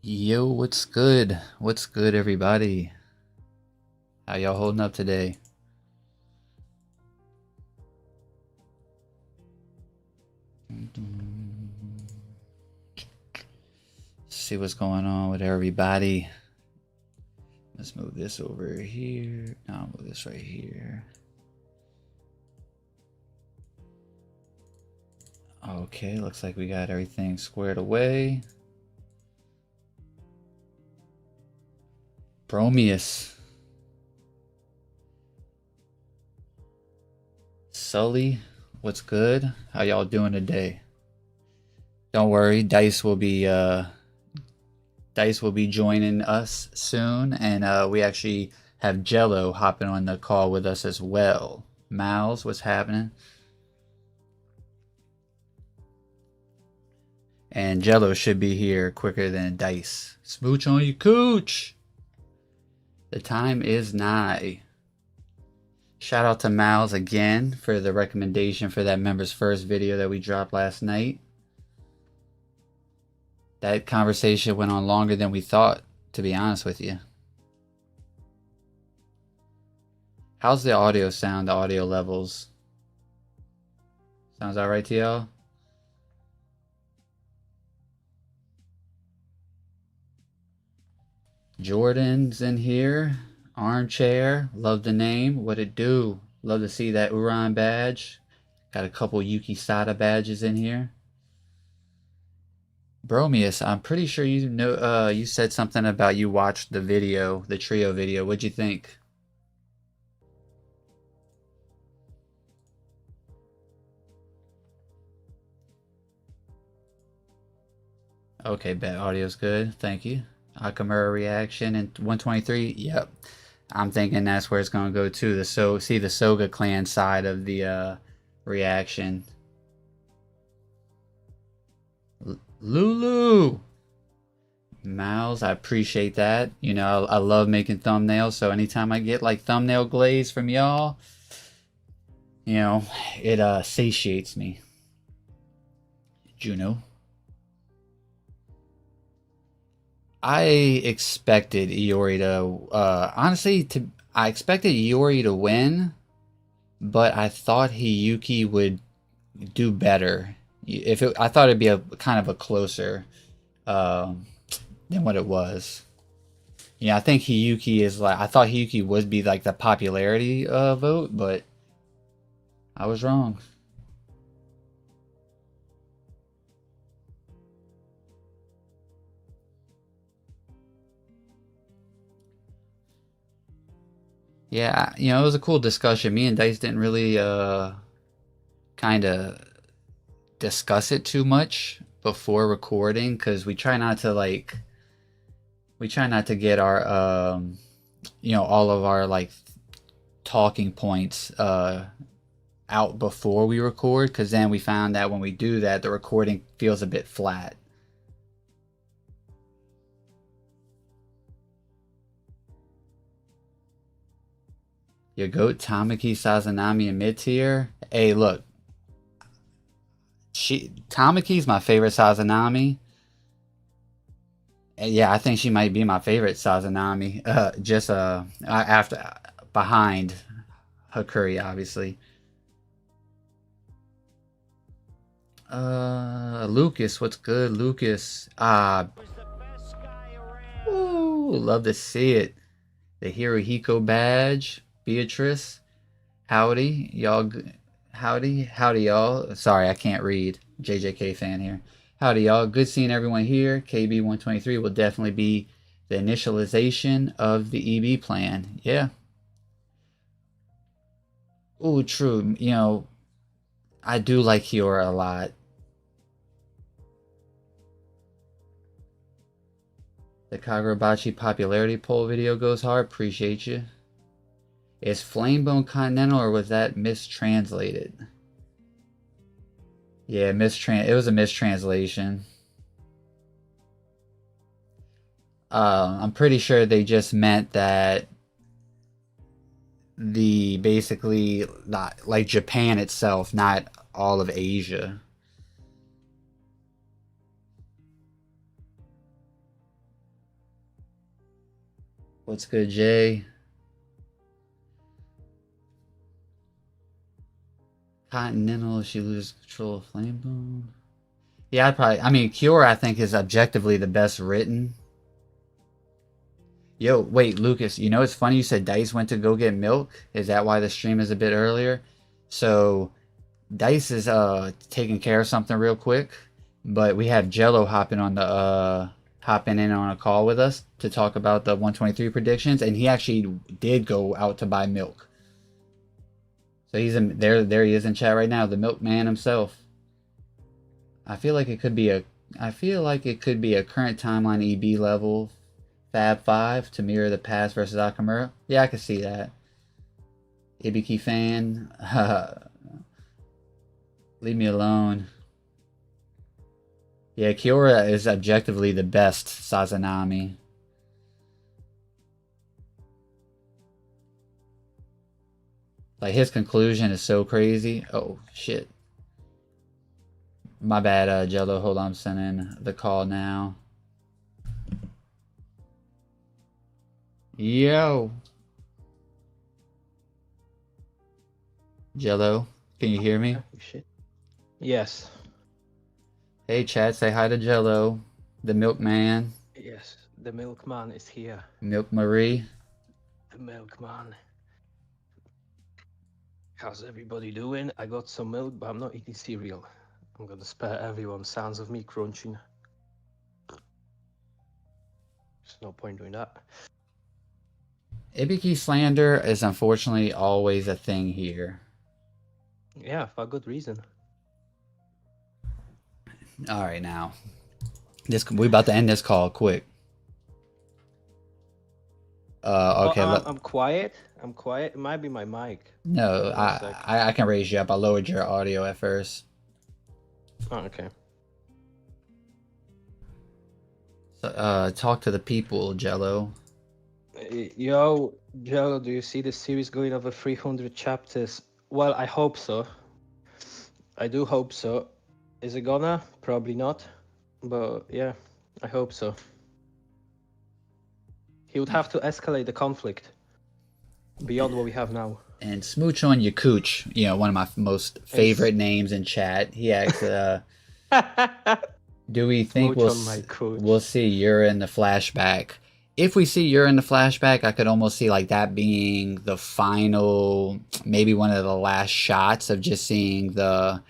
Yo, what's good? What's good, everybody? How y'all holding up today? See what's going on with everybody. Let's move this over here. No, I'll move this right here. Okay, looks like we got everything squared away. Bromius. Sully, what's good? How y'all doing today? Don't worry, Dice will be joining us soon, and we actually have Jello hopping on the call with us as well. Miles, what's happening? And Jello should be here quicker than Dice. Smooch on you, cooch! The time is nigh. Shout out to Miles again for the recommendation for that members first video that we dropped last night. That conversation went on longer than we thought, to be honest with you. How's the audio sound, the audio levels? Sounds alright to y'all? Jordan's in here. Armchair. Love the name. What it do? Love to see that Uran badge. Got a couple Yuki Sada badges in here. Bromius, I'm pretty sure you know you said something about you watched the video, the trio video. What'd you think? Okay, bet audio's good. Thank you. Akamura reaction and 123. Yep. I'm thinking that's where it's gonna go to. See the Soga clan side of the reaction. Lulu! Miles, I appreciate that. You know, I love making thumbnails, so anytime I get like thumbnail glaze from y'all, you know, it satiates me. Juno. I expected Iori to honestly I expected Iori to win, but I thought Hiyuki would do better. I thought it'd be a kind of a closer than what it was. Yeah, I think Hiyuki is like I thought Hiyuki would be like the popularity vote, but I was wrong. Yeah, you know, it was a cool discussion. Me and Dice didn't really kind of discuss it too much before recording because we try not to get our you know, all of our like talking points out before we record, because then we found that when we do that the recording feels a bit flat. Your goat Tamaki Sazanami in mid tier. Hey, look, Tamaki's my favorite Sazanami. Yeah, I think she might be my favorite Sazanami. Just after behind Hakuri, obviously. Lucas, what's good, Lucas? Ooh, love to see it. The Hirohiko badge, Beatrice. Howdy, y'all. Howdy, y'all. Sorry, I can't read. JJK fan here. Howdy, y'all. Good seeing everyone here. KB123 will definitely be the initialization of the EB plan. Yeah. Ooh, true. You know, I do like Kiora a lot. The Kagurabachi popularity poll video goes hard. Appreciate you. Is Flamebone Continental or was that mistranslated? Yeah, it was a mistranslation. I'm pretty sure they just meant that basically not like Japan itself, not all of Asia. What's good, Jay? Continental, she loses control of Flamebone. Yeah, I mean, Cure, I think, is objectively the best written. Yo, wait, Lucas, you know it's funny you said Dice went to go get milk? Is that why the stream is a bit earlier? So, Dice is taking care of something real quick, but we have Jello hopping in on a call with us to talk about the 123 predictions, and he actually did go out to buy milk. So he's in there he is in chat right now, the milkman himself. I feel like it could be a current timeline EB level Fab 5 to mirror the past versus Akamura. Yeah, I can see that. Ibiki fan. Leave me alone. Yeah, Kiora is objectively the best Sazanami. Like, his conclusion is so crazy. Oh, shit. My bad, Jello. Hold on, I'm sending the call now. Yo. Jello, can you hear me? Oh, shit. Yes. Hey, Chad, say hi to Jello, the milkman. Yes, the milkman is here. Milk Marie. The milkman. How's everybody doing? I got some milk, but I'm not eating cereal. I'm gonna spare everyone sounds of me crunching. There's no point doing that. Ibiki slander is unfortunately always a thing here. Yeah, for good reason. All right, now we about to end this call quick. Okay. I'm quiet. I'm quiet. It might be my mic. No, I can raise you up. I lowered your audio at first. Oh, okay. So, talk to the people, Jello. Yo, Jello, do you see the series going over 300 chapters? Well, I hope so. I do hope so. Is it gonna? Probably not. But yeah, I hope so. He would have to escalate the conflict beyond what we have now. And Smooch on your cooch, you know, one of my most favorite names in chat. He asks, do we think we'll see Yura in the flashback? If we see Yura in the flashback, I could almost see like that being the final, maybe one of the last shots of just seeing the,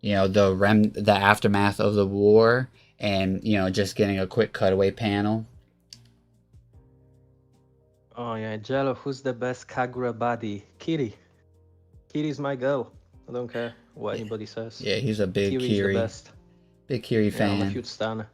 you know, the aftermath of the war, and, you know, just getting a quick cutaway panel. Oh yeah, Jello, who's the best Kagurabachi? Kiri. Kiri's my girl. I don't care what anybody says. Yeah, he's a big Kiri's Kiri. The best. Big Kiri fan. I'm a huge stan.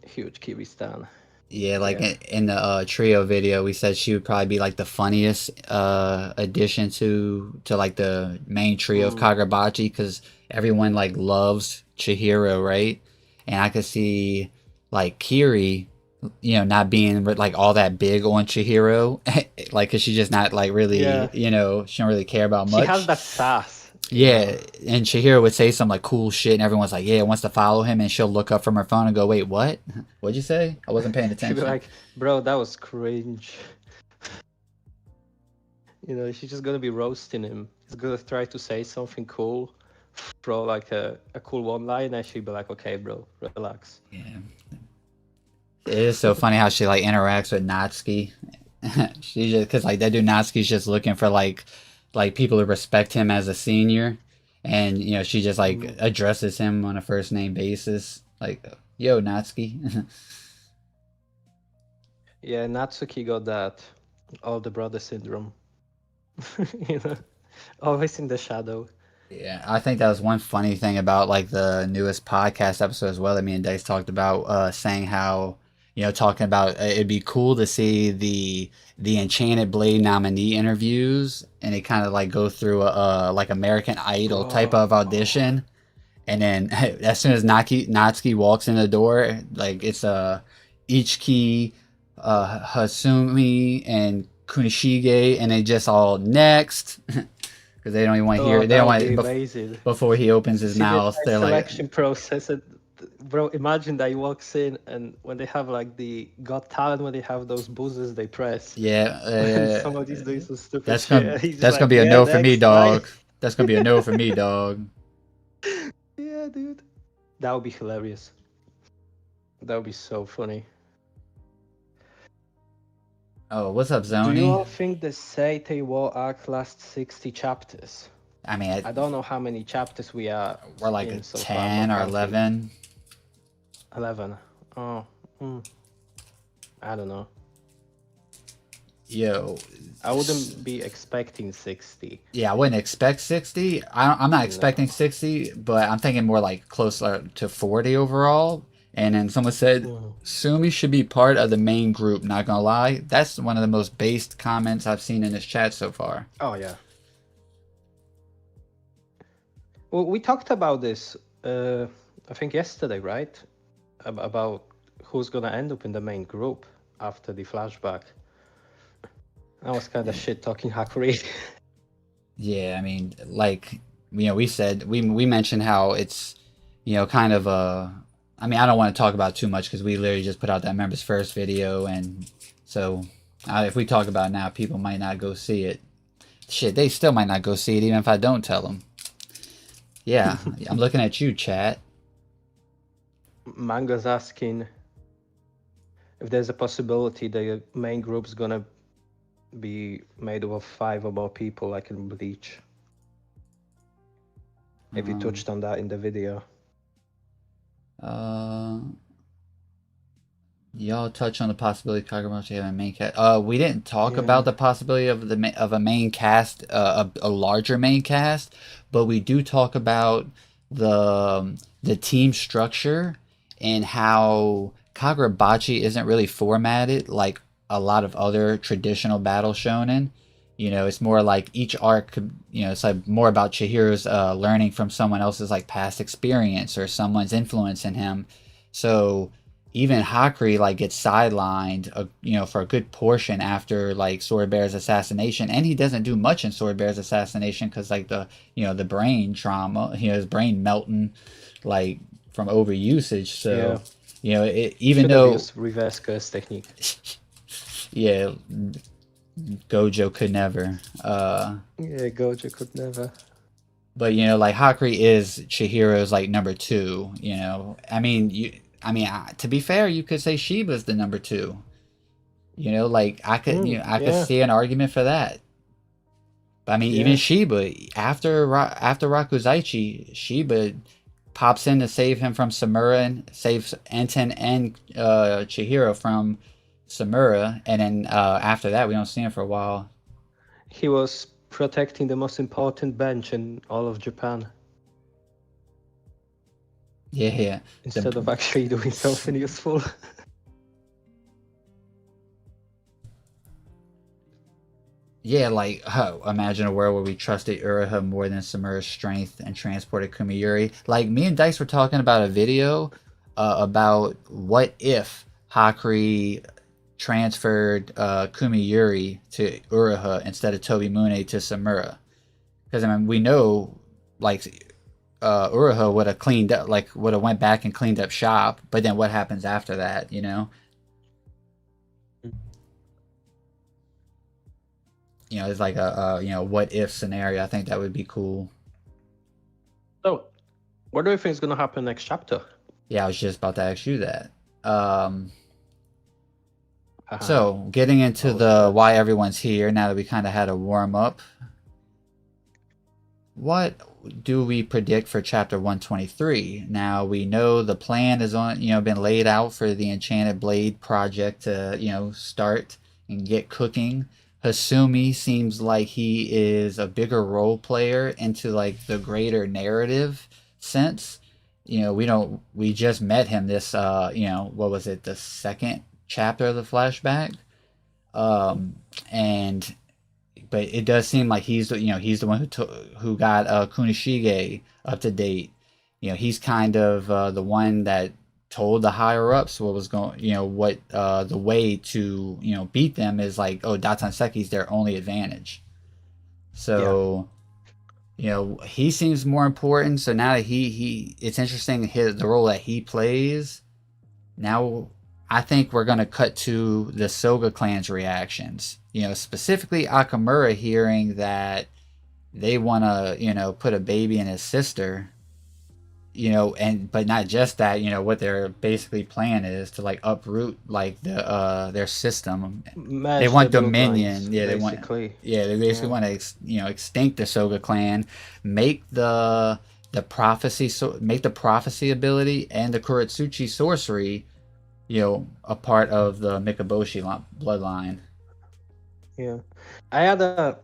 Huge Kiri stan. Yeah, like in the trio video, we said she would probably be like the funniest addition to like the main trio of Kagurabachi, because everyone like loves Chihiro, right? And I could see like Kiri, you know, not being like all that big on Chihiro, like, cause she's just not like really, you know, she don't really care about much. She has that sass. Yeah, and Chihiro would say some like cool shit, and everyone's like, "Yeah, wants to follow him," and she'll look up from her phone and go, "Wait, what? What'd you say? I wasn't paying attention." She'd be like, "Bro, that was cringe." You know, she's just gonna be roasting him. He's gonna try to say something cool, throw like a cool one line, and she'd be like, "Okay, bro, relax." Yeah, it is so funny how she like interacts with Natsuki. She just, cause like that dude Natsuki's just looking for like people who respect him as a senior, and, you know, she just like addresses him on a first name basis, like, "Yo, Natsuki." Yeah, Natsuki got that older brother syndrome. You know, always in the shadow. Yeah, I think that was one funny thing about like the newest podcast episode as well that me and Dice talked about, saying how, you know, talking about it'd be cool to see the Enchanted Blade nominee interviews, and it kind of like go through a like American Idol type of audition, and then as soon as Natsuki walks in the door, like it's Ichiki, Hasumi, and Kunishige, and they just all next. Because they don't even want to hear. They don't want amazing. Before he opens his mouth. They're selection process. bro, imagine that he walks in and when they have like the Got Talent, when they have those buzzers they press, Yeah, and somebody's doing some stupid that's shit, gonna and he's just that's like, gonna be a yeah, no for me, next, bye. dog. That's gonna be a no for me, dog. Yeah, dude. That would be hilarious. That would be so funny. Oh, what's up, Do you Zoni? all think the Seitei War arc lasts 60 chapters? I mean, I don't know how many chapters we are we're like a in so far. I'm 10 not or counting. 11. 11. Oh, I don't know. Yo, I wouldn't be expecting 60. yeah, I wouldn't expect 60. I'm not expecting No. 60, but I'm thinking more like closer to 40 overall. And then someone said, Mhm. Sumi should be part of the main group. Not gonna lie, that's one of the most based comments I've seen in this chat so far. Oh, yeah. Well, we talked about this, I think yesterday, right? About who's gonna end up in the main group after the flashback. I was kind of shit talking Hakuri. Yeah, I mean, like, we said, we mentioned how it's, kind of a. I mean, I don't want to talk about it too much because we literally just put out that members first video, and so if we talk about it now, people might not go see it. Shit, they still might not go see it even if I don't tell them. Yeah, I'm looking at you, chat. Manga's asking if there's a possibility the main group's gonna be made up of 5 or more people like in Bleach. If you touched on that in the video. Y'all touch on the possibility of Kagurabachi having a main cast. We didn't talk about the possibility of a main cast, a larger main cast, but we do talk about the team structure and how Kagurabachi isn't really formatted like a lot of other traditional battle shonen. It's more like each arc could, it's like more about Chihiro's learning from someone else's like past experience or someone's influence in him. So even Hakri like gets sidelined, for a good portion after like Sword Bear's assassination, and he doesn't do much in Sword Bear's assassination because like the brain trauma, his brain melting, like from overusage. So, even Should have though, used reverse curse technique. yeah, Gojo could never. Yeah, Gojo could never. But like Hakri is Chihiro's like number 2. To be fair, you could say Shiba's the number 2. Like I could Yeah. see an argument for that. But I mean, even Yeah. Shiba after Rakuzaichi, Shiba pops in to save him from Samura and saves Enten and Chihiro from Samura, and then after that, we don't see him for a while. He was protecting the most important bench in all of Japan Yeah, yeah. instead of actually doing something useful. Yeah, like, imagine a world where we trusted Uraha more than Samura's strength and transported Kumiyuri. Like, me and Dice were talking about a video about what if Hakri transferred Kumiyuri to Uraha instead of Tobimune to Samura. Because, I mean, we know, like, Uraha would have cleaned up, like, would have went back and cleaned up shop, but then what happens after that? It's like a what if scenario. I think that would be cool. So, what do you think is going to happen next chapter? Yeah, I was just about to ask you that. So getting into the why everyone's here now that we kind of had a warm up. What do we predict for chapter 123? Now we know the plan is been laid out for the Enchanted Blade project to start and get cooking. Hasumi seems like he is a bigger role player into like the greater narrative sense. We just met him this what was it, the second chapter of the flashback. And but it does seem like he's the one who got Kunishige up to date. He's kind of the one that told the higher ups what was going, what the way to beat them is like, oh, Datanseki's their only advantage. So he seems more important. So now that it's interesting the role that he plays. Now, I think we're gonna cut to the Soga clan's reactions. Specifically Akamura hearing that they want to, put a baby in his sister. And but not just that. What their basically plan is to like uproot like their system. They Merge the want bloodlines, dominion. Yeah, they want. basically. Yeah, they basically Yeah. want to extinct the Soga clan, make the prophecy make the prophecy ability and the Kuratsuchi sorcery, a part of the Mikaboshi bloodline. Yeah. I had a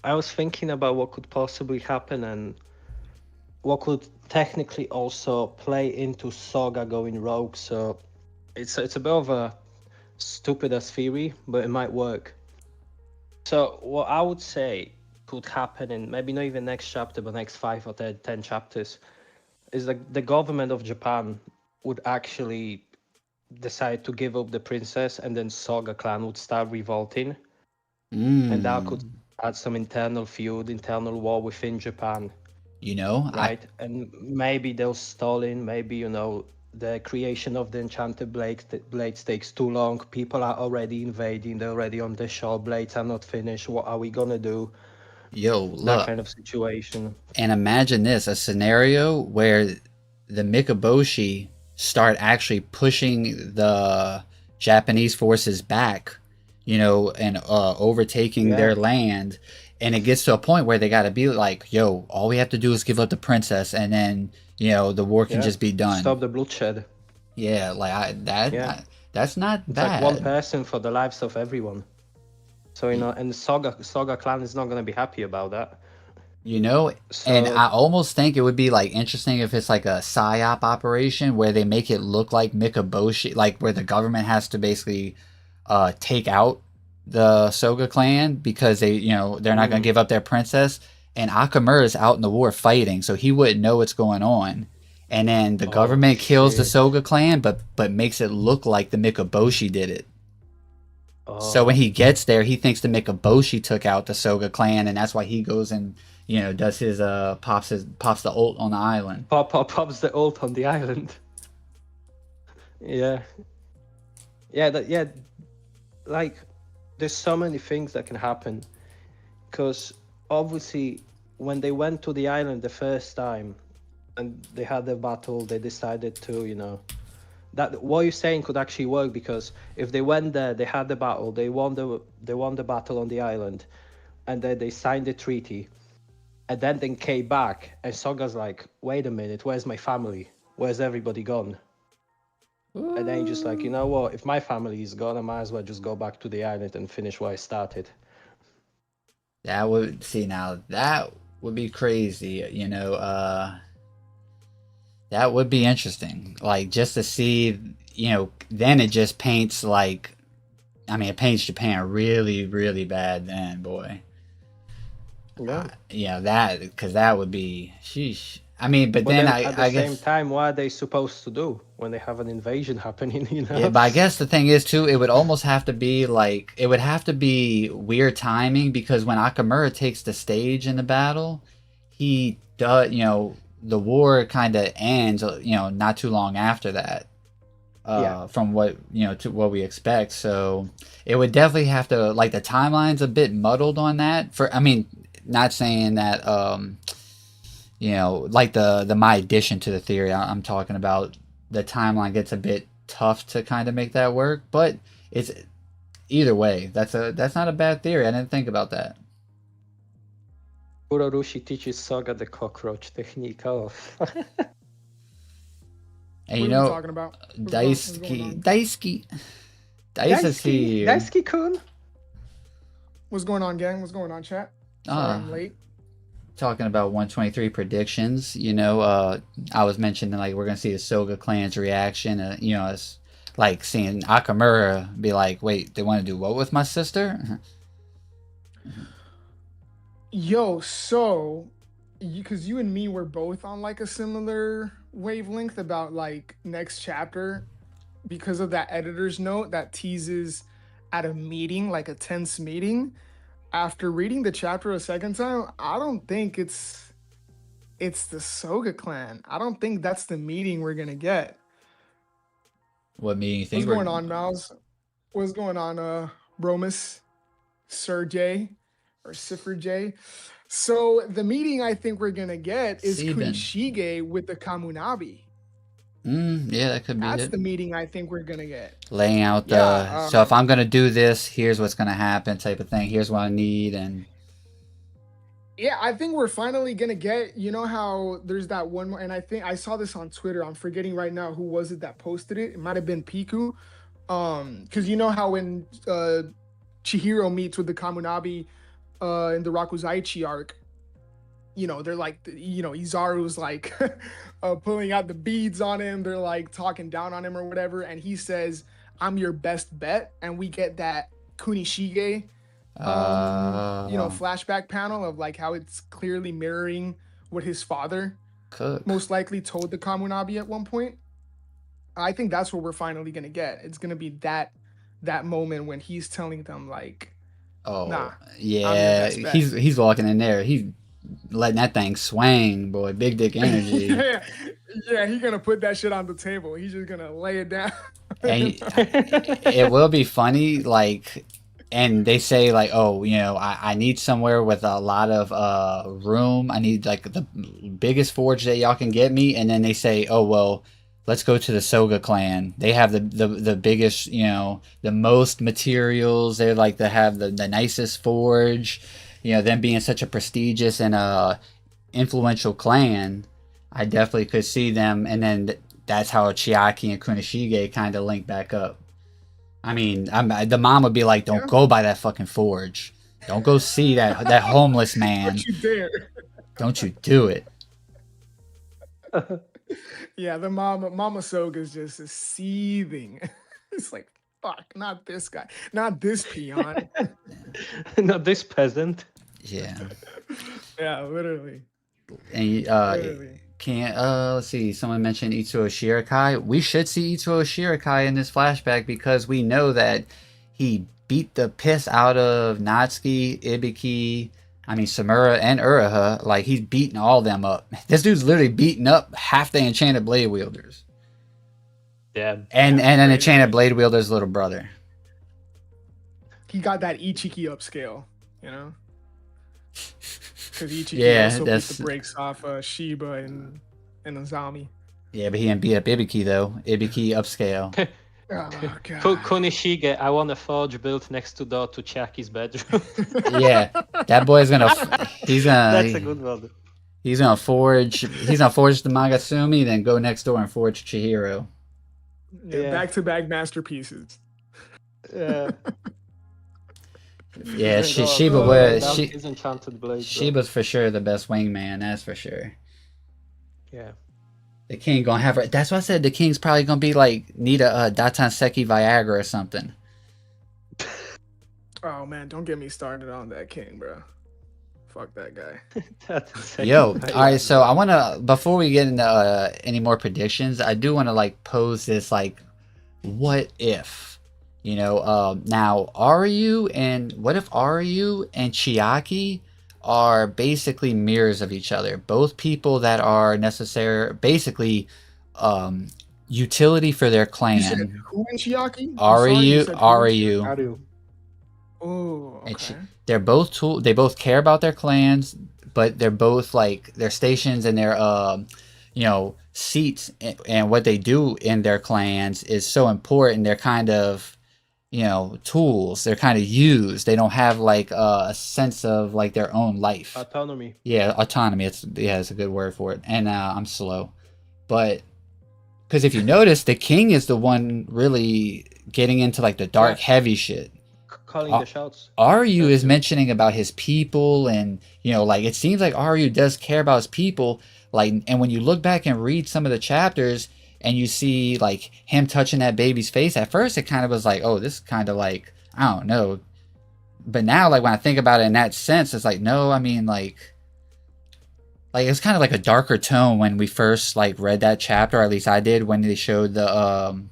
I was thinking about what could possibly happen and what could technically also play into Soga going rogue. So it's a bit of a stupid as theory, but it might work. So what I would say could happen in maybe not even next chapter, but next 5 or 10 chapters, is like the government of Japan would actually decide to give up the princess, and then Soga clan would start revolting, and that could Mm. add some internal feud, internal war within Japan, I right? And maybe they'll stall in. Maybe the creation of the enchanted blades takes too long. People are already invading. They're already on the shore. Blades are not finished. What are we gonna do? That look, kind of situation. and imagine this a scenario where the Mikaboshi start actually pushing the Japanese forces back, and overtaking Yeah, their land. And it gets to a point where they got to be like, yo, all we have to do is give up the princess, and then, the war can yeah. just be done. Stop the bloodshed. Yeah, like Yeah, that's not it's like one bad. person for the lives of everyone. So and Soga clan is not gonna be happy about that. You know, and So I almost think it would be like interesting if it's like a psyop operation where they make it look like Mikaboshi, like where the government has to basically take out the Soga clan because they're not going to mm, give up their princess, and Akamura is out in the war fighting, so he wouldn't know what's going on. And then the oh government kills the shit. Soga clan, but makes it look like the Mikaboshi did it. So when Oh, he gets there, he thinks the Mikaboshi took out the Soga clan, and that's why he goes and does his pops the ult on the island. pops the ult on the island. Yeah, yeah. Like, there's so many things that can happen. Because obviously, when they went to the island the first time and they had the battle, they decided to, that what you're saying could actually work, because if they went there, they had the battle, they won the battle on the island, and then they signed the treaty, and then they came back, and Soga's like, wait a minute, where's my family? Where's everybody gone? And then you're just like, you know what? If my family is gone, I might as well just go back to the island and finish where I started. That would see now that would be crazy. That would be interesting. Like just to see, then it just paints like, I mean, it paints Japan really, really bad. Then, boy, Yeah. that because that would be, sheesh. I mean, but But then then I, at the I same guess, time, what are they supposed to do when they have an invasion happening, yeah, but I guess the thing is too, it would almost have to be like, it would have to be weird timing because when Akamura takes the stage in the battle, he does, the war kind of ends, not too long after that. Yeah. From what to what we expect. So it would definitely have to like the timeline's a bit muddled on that. For I mean, not saying that like the my addition to the theory. I'm talking about the timeline gets a bit tough to kind of make that work, but it's either way. That's not a bad theory. I didn't think about that. Kurorushi teaches Soga the cockroach technique. Oh. And What are we talking about? What's going on? Dice is here. Kun. What's going on, gang? What's going on, chat? Sorry, I'm late. Talking about 123 predictions, I was mentioning like we're gonna see the Soga clan's reaction. It's like seeing Akamura be like, "Wait, they want to do what with my sister?" Yo, so because you and me were both on like a similar wavelength about like next chapter because of that editor's note that teases at a meeting, like a tense meeting. After reading the chapter a second time, I don't think it's it's the Soga clan. I don't think that's the meeting we're gonna get. What meeting you What's think going on, Mouse? What's going on, Bromus, Sir J, or Cipher J? So the meeting I think we're gonna get is Seben. Kunishige with the Kamunabi. Yeah, that could be That's it. the meeting I think we're gonna get. Laying out the Yeah, so if I'm gonna do this, here's what's gonna happen, type of thing. Here's what I need, and Yeah, I think we're finally gonna get, you know how there's that one more, and I think I saw this on Twitter. I'm forgetting right now who was it that posted it. It might have been Piku. Because you know how when Chihiro meets with the Kamunabi in the Rakuzaichi arc, you know, they're like, you know, Izaru's like pulling out the beads on him, they're like talking down on him or whatever, and he says, "I'm your best bet," and we get that Kunishige you know, flashback panel of like how it's clearly mirroring what his father cook. most likely told the Kamunabi at one point. I think that's what we're finally gonna get. It's gonna be that moment when he's telling them like, Oh nah, yeah, best bet. he's walking in there. He's letting that thing swing, boy. Big dick energy. yeah, he's gonna put that shit on the table. He's just gonna lay it down. And it will be funny, like, and they say like, oh, you know, I need somewhere with a lot of room. I need like the biggest forge that y'all can get me. And then they say, oh well, let's go to the Soga clan. They have the biggest, you know, the most materials. They like to have the nicest forge. You know, them being such a prestigious and influential clan, I definitely could see them. And then that's how Chiaki and Kunishige kind of link back up. I mean, the mom would be like, "Don't go by that fucking forge. Don't go see that homeless man. Don't you dare! Don't you do it." Yeah, the Mama Soga's just seething. It's like, fuck, not this guy, not this peon, not this peasant. Yeah. Yeah, literally. And Literally. can't let's see, someone mentioned Itsuo Shirakai. We should see Itsuo Shirakai in this flashback because we know that he beat the piss out of Natsuki, Ibiki, I mean Samura and Uraha. Like he's beating all them up. This dude's literally beating up half the enchanted blade wielders. Yeah. And an enchanted blade wielder's little brother. He got that Ichiki upscale, you know? Because Ichiki also beat the brakes off Shiba and Azami. Yeah, but he didn't beat up Ibiki though. Ibiki upscale. Oh, God. Kunishige, I want a forge built next to door to Chaki's bedroom. Yeah, that boy's gonna. That's a good one. He's gonna forge. He's gonna forge the Magasumi, then go next door and forge Chihiro. Yeah, back-to-back masterpieces. Yeah. Yeah, Shiba's for sure the best wingman. That's for sure. Yeah. The king gonna have her. That's why I said the king's probably gonna be like need a Datanseki Viagra or something. Oh man, don't get me started on that king, bro. Fuck that guy. Yo, all right. So I wanna before we get into any more predictions, I do wanna like pose this like, what if? You know, now Aryu and what if Aryu and Chiaki are basically mirrors of each other? Both people that are necessary, basically, utility for their clan. You said who in Chiaki? Aryu. Oh, okay. They're both they both care about their clans, but they're both like their stations and their you know, seats and what they do in their clans is so important. They're kind of, you know, tools. They're kind of used. They don't have like a sense of like their own life. Autonomy. Yeah, autonomy. It's a good word for it. And I'm slow, but because if you notice, the king is the one really getting into like the dark, heavy shit. Calling the shots. Aryu is mentioning about his people, and you know, like it seems like Aryu does care about his people. Like, and when you look back and read some of the chapters, and you see like him touching that baby's face, at first it kind of was like, oh, this is kind of like, I don't know. But now, like when I think about it in that sense, it's like, no, I mean like it's kind of like a darker tone when we first like read that chapter, or at least I did, when they showed the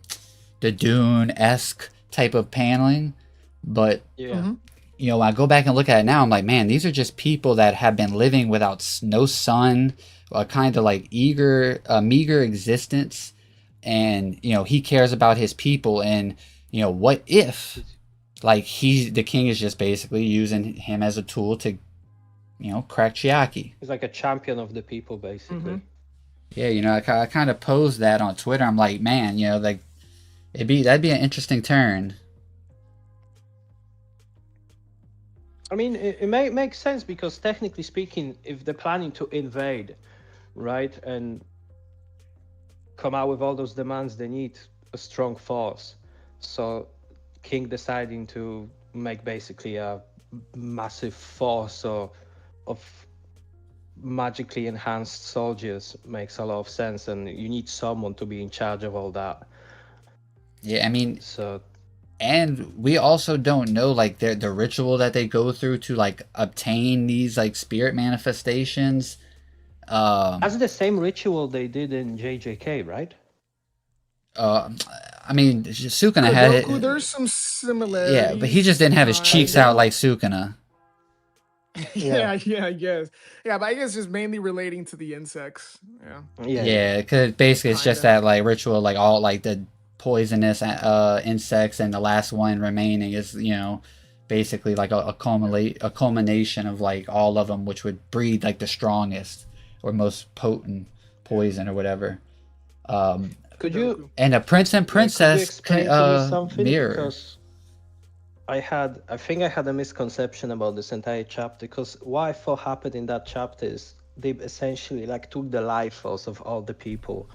Dune-esque type of paneling. But yeah. You know, when I go back and look at it now, I'm like, man, these are just people that have been living without no sun, a kind of like meager existence, and he cares about his people, and what if like the king is just basically using him as a tool to crack Chiaki. He's like a champion of the people, basically. Yeah, I kind of posed that on Twitter. I'm like, man, like that'd be an interesting turn. I mean, it makes sense because technically speaking, if they're planning to invade, right, and come out with all those demands, they need a strong force. So King deciding to make basically a massive force of magically enhanced soldiers makes a lot of sense, and you need someone to be in charge of all that. Yeah, I mean, so, and we also don't know like the ritual that they go through to like obtain these like spirit manifestations. That's the same ritual they did in JJK, right? I mean, Sukuna had it. There's some similarities. Yeah, but he just didn't have his cheeks out like Sukuna. Yeah, I guess. Yeah, but I guess just mainly relating to the insects. Yeah, because basically it's just that like ritual, like all like the poisonous insects, and the last one remaining is basically like a culmination of like all of them, which would breed like the strongest or most potent poison or whatever. Could you and a prince and princess mirror? Because I think I had a misconception about this entire chapter, because what I thought happened in that chapter is they essentially like took the life force of all the people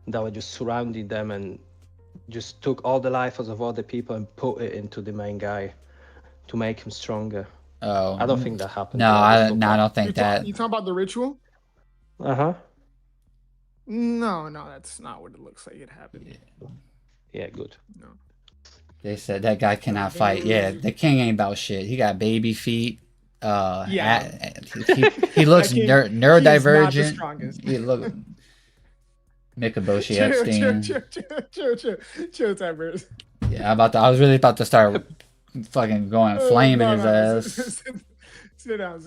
that were just surrounding them and just took all the life force of all the people and put it into the main guy to make him stronger. Oh, I don't think that happened. No, I don't think that. You talking about the ritual? Uh-huh. No, that's not what it looks like it happened. Yeah, good. No. They said that guy cannot fight. Yeah, the king ain't about shit. He got baby feet. He looks neurodivergent. He look Mikaboshi Epstein. Chill, Tibers. Yeah, I was really about to start fucking going flaming his ass. Sit down.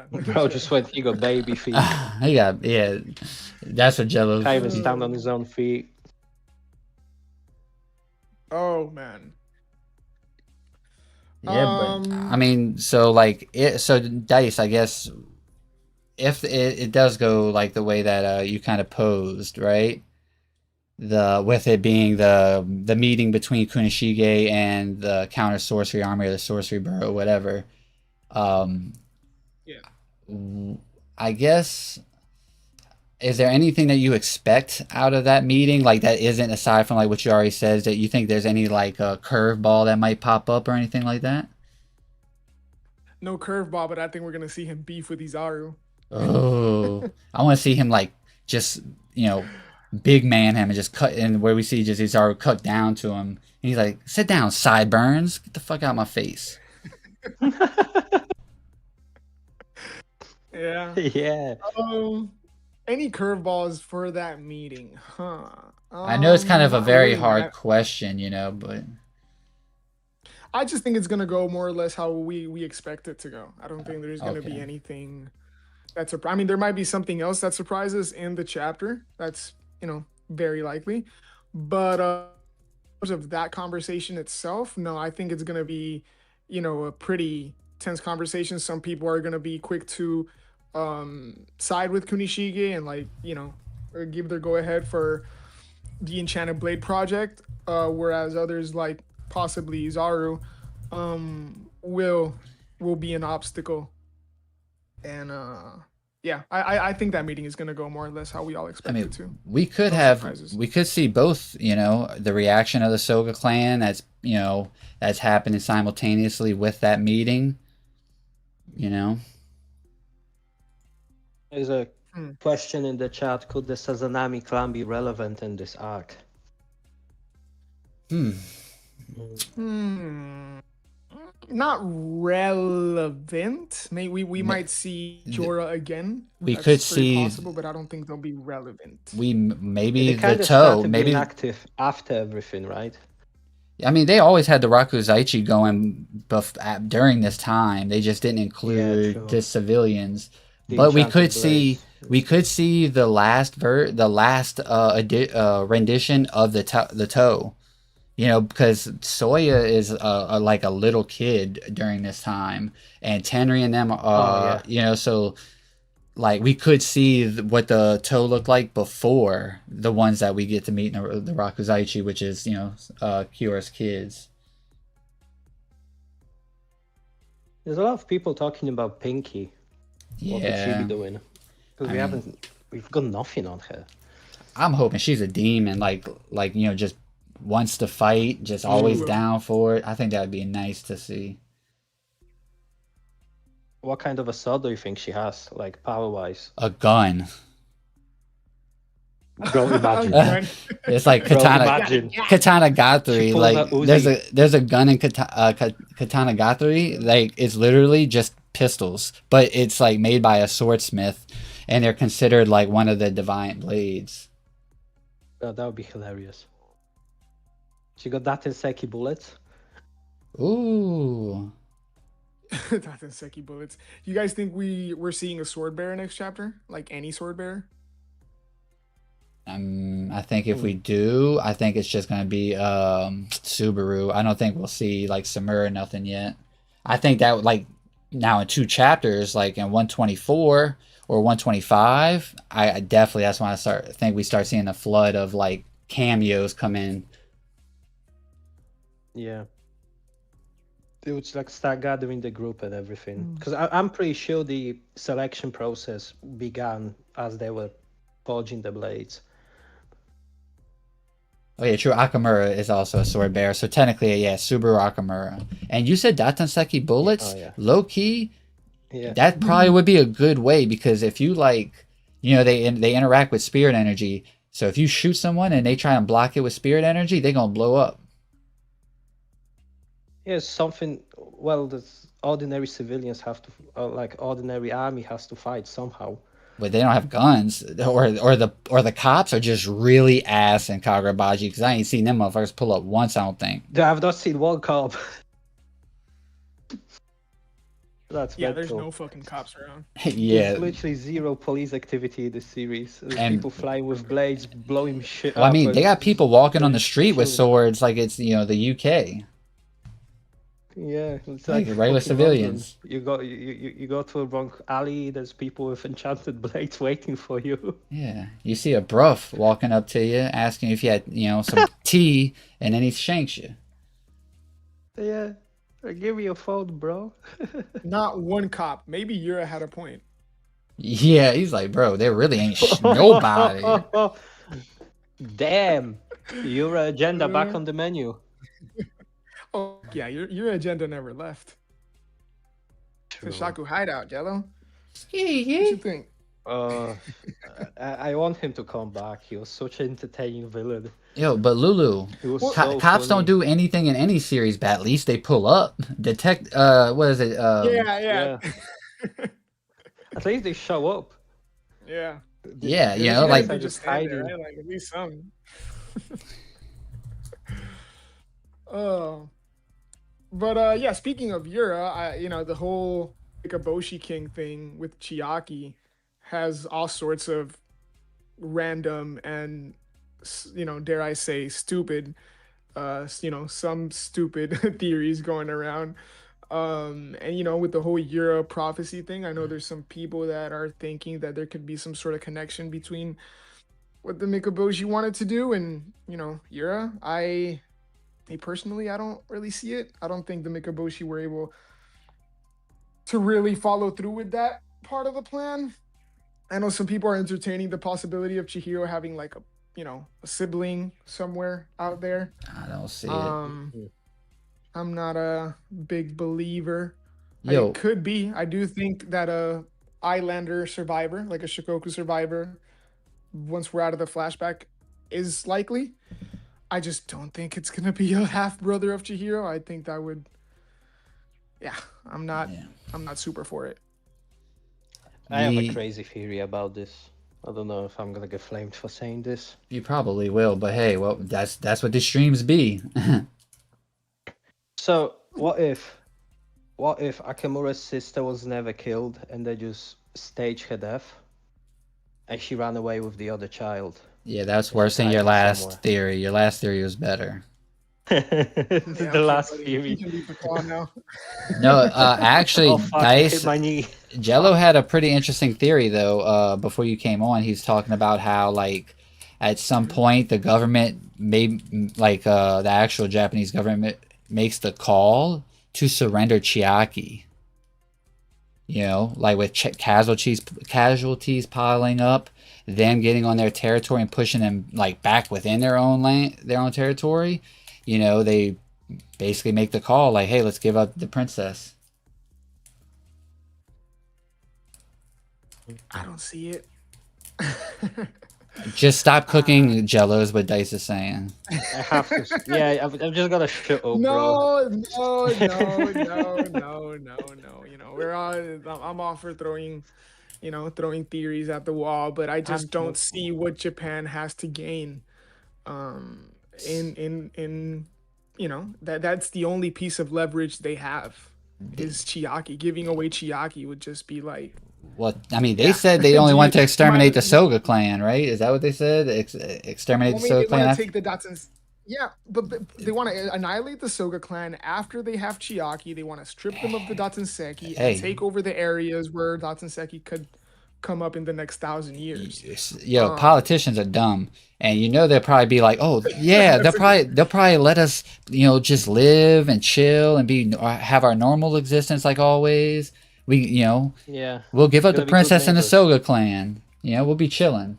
Bro just went, he got baby feet. That's what Jello. Can't even stand on his own feet. Oh man. Yeah, but I mean, so Dice, I guess if it does go like the way that you kind of posed, right? With it being the meeting between Kunishige and the counter sorcery army or the sorcery bureau, whatever. I guess, is there anything that you expect out of that meeting, like that isn't aside from like what you already said, that you think there's any like a curveball that might pop up or anything like that? No curveball, but I think we're gonna see him beef with Izaru. Oh, I want to see him like just big man him and just cut in where we see just Izaru cut down to him. And he's like, "Sit down, sideburns. Get the fuck out of my face." Yeah. Yeah. Any curveballs for that meeting, huh? I know it's kind of a very hard question, but I just think it's gonna go more or less how we expect it to go. I don't think there's gonna be anything that's I mean, there might be something else that surprises in the chapter. That's very likely, but in terms of that conversation itself, no, I think it's gonna be a pretty tense conversation. Some people are gonna be quick to side with Kunishige and or give their go ahead for the Enchanted Blade project, whereas others like possibly Izaru will be an obstacle. And I think that meeting is going to go more or less how we all expect it to. We could see both, the reaction of the Soga clan that's happening simultaneously with that meeting, There's a question in the chat: could the Sazanami clan be relevant in this arc? Not relevant. Maybe we might see Jorah again. We could see possible, but I don't think they'll be relevant. Maybe the toe, maybe active after everything, right? I mean, they always had the Rakuzaichi going during this time. They just didn't include the civilians. But enchanted blades. we could see the last rendition of the toe. You know, because Soya is like a little kid during this time, and Tenri and them, Oh yeah. you know, so like we could see what the toe looked like before the ones that we get to meet in the Rakuzaichi, which is, you know, Kyora's kids. There's a lot of people talking about Pinky. What would she be Yeah, doing? Because I mean, we've got nothing on her. I'm hoping she's a demon, like you know, just wants to fight, just always Ooh, down for it. I think that would be nice to see. What kind of a sword do you think she has, like power-wise? A gun. Bro, imagine. Gun. It's like Bro, Katana. imagine. Katana She Gathering, pulls like a Uzi. there's a gun in Katana Gathering, like it's literally just pistols, but it's like made by a swordsmith, and they're considered like one of the divine blades. Oh, that would be hilarious. She got that in Seki bullets. Ooh, Seki bullets. Do you guys think we're seeing a sword bearer next chapter? Like any sword bearer? I think if we do, I think it's just gonna be Subaru. I don't think we'll see like Samura or nothing yet. I think that would, like, now in 2 chapters, like in 124 or 125, I definitely, that's when we start seeing a flood of like cameos come in. Yeah. They would like start gathering the group and everything. Because I'm pretty sure the selection process began as they were forging the blades. Oh yeah, true. Akamura is also a sword bearer, so technically, yeah, Subaru Akamura. And you said Datanseki bullets, Oh yeah. low key. Yeah. That probably would be a good way, because if you, like, you know, they interact with spirit energy. So if you shoot someone and they try and block it with spirit energy, they're gonna blow up. Yeah, something. Well, the ordinary civilians have to, like ordinary army has to fight somehow. But they don't have guns, or the cops are just really ass in Kagurabachi, because I ain't seen them motherfuckers pull up once. I don't think. I've not seen one cop. That's Yeah, there's mental. no fucking cops around. Yeah. There's literally zero police activity in this series. There's And- people flying with blades, blowing shit Well, I up. mean, and they got people walking on the just street with chilling. swords like it's, you know, the UK. Yeah, it's Like like regular fucking civilians. London. You go to a wrong alley. There's people with enchanted blades waiting for you. Yeah, you see a bruff walking up to you, asking if you had, you know, some tea, and then he shanks you. Yeah, give me your phone, bro. Not one cop. Maybe Yura had a point. Yeah, he's like, bro, there really ain't nobody. Damn, your agenda back on the menu. Oh yeah, your agenda never left. The Shaku hideout, Jello. What you think? I want him to come back. He was such an entertaining villain. Yo, but Lulu, He was so cops funny. don't do anything in any series, but at least they pull up. What is it? Yeah. At least they show up. Yeah. Yeah, you These know, guys like, are They just stand there, hiding. right? Like at least some. Oh. But yeah, speaking of Yura, the whole Ikaboshi King thing with Chiaki has all sorts of random and, dare I say, stupid, some stupid theories going around. And with the whole Yura prophecy thing, I know there's some people that are thinking that there could be some sort of connection between what the Mikaboshi wanted to do and, Yura. Personally, I don't really see it. I don't think the Mikaboshi were able to really follow through with that part of the plan. I know some people are entertaining the possibility of Chihiro having like a sibling somewhere out there. I don't see it. I'm not a big believer. Yo, It could be. I do think that a Islander survivor, like a Shikoku survivor, once we're out of the flashback, is likely. I just don't think it's gonna be a half brother of Chihiro. I think that would. Yeah, I'm not super for it. I have a crazy theory about this. I don't know if I'm gonna get flamed for saying this. You probably will, but hey, well, that's what the streams be. So what if Akamura's sister was never killed and they just staged her death, and she ran away with the other child. Yeah, that's And worse she's than your hiding last somewhere. theory. Your last theory was better. This is Yeah, the okay, last buddy. You theory. can leave the call now. No, actually, Oh fuck! I hit Dice my knee. Jello Fuck. had a pretty interesting theory though. Before you came on, he was talking about how like at some point the government made like the actual Japanese government makes the call to surrender Chiaki. You know, like with casualties piling up, them getting on their territory and pushing them like back within their own land, their own territory. You know, they basically make the call like, "Hey, let's give up the princess." I don't see it. Just stop cooking Jellos, what Dice is saying. I have to. Yeah, I'm just gonna shut up, bro. No. You know, we're all. I'm all for throwing, throwing theories at the wall, but I just don't see what Japan has to gain. In that's the only piece of leverage they have is Chiaki. Giving away Chiaki would just be like. Well, I mean, they Yeah. said they only want to You exterminate might. the Soga clan, right? Is that what they said? Exterminate I the mean, Soga they want clan? to take the Datsans. Yeah, but they want to annihilate the Soga clan after they have Chiaki. They want to strip them of the Datsenseki Hey. and take over the areas where Datsenseki could come up in the next 1,000 years. Yo, politicians are dumb, and you know they'll probably be like, "Oh, yeah, they'll probably let us, just live and chill and have our normal existence like always. Yeah. We'll give up the Gonna be good princess and the neighbors. Soga clan. We'll be chilling."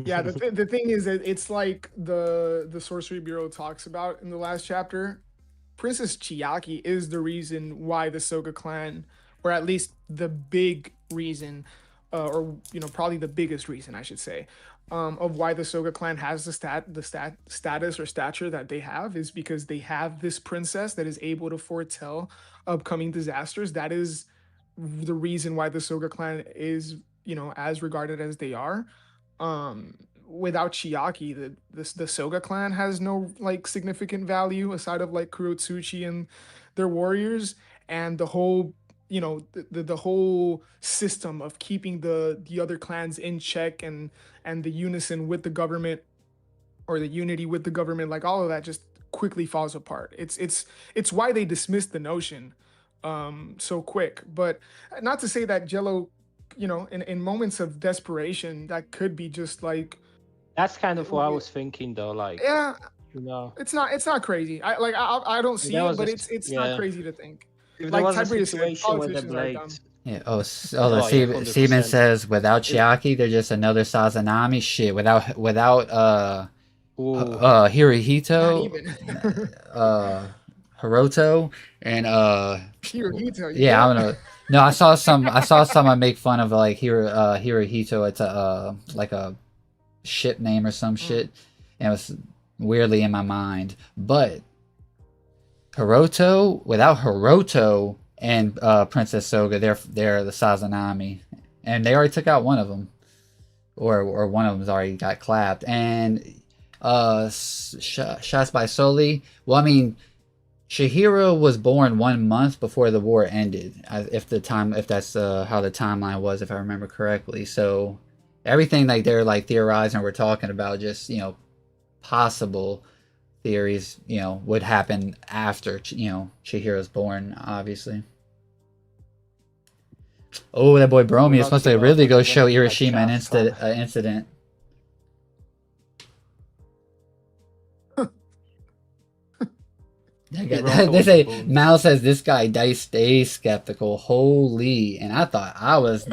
Yeah, the thing is that it's like the Sorcery Bureau talks about in the last chapter. Princess Chiaki is the reason why the Soga clan, or at least the big reason, or probably the biggest reason I should say, of why the Soga clan has the status or stature that they have is because they have this princess that is able to foretell upcoming disasters. That is the reason why the Soga clan is as regarded as they are. Without Chiaki, the Soga clan has no like significant value aside of like Kurotsuchi and their warriors, and the whole the whole system of keeping the other clans in check and the unison with the government, or the unity with the government, like all of that just quickly falls apart. It's why they dismissed the notion so quick. But not to say that Jello, in moments of desperation, that could be just like. That's kind of what I was thinking, though. Like, Yeah, you it's not crazy. I don't see there it, was but a it's yeah. not crazy to think. If there Like was a Tiberius said, situation where the politicians are dumb. blades. Yeah. Oh, the Oh, yeah, Seaman 100%. says without Chiaki, they're just another Sazanami. Shit. Without Ooh. Not Hirohito, even. Hiroto, and Hirohito, yeah, I yeah. don't know. No, I saw someone make fun of like Hirohito. It's a like a ship name or some shit, and it was weirdly in my mind. But Hiroto, without Hiroto and Princess Soga, they're the Sazanami, and they already took out one of them, or one of them's already got clapped. And shots by Soli. Well, I mean, Chihiro was born 1 month before the war ended. If that's how the timeline was, if I remember correctly. So everything like they're like theorizing, we're talking about just possible theories, would happen after Chihiro's born, obviously. Oh, that boy Bromy is supposed to really go show Hiroshima an incident. They say Mal says this guy Dice stays skeptical. Holy, and I thought I was.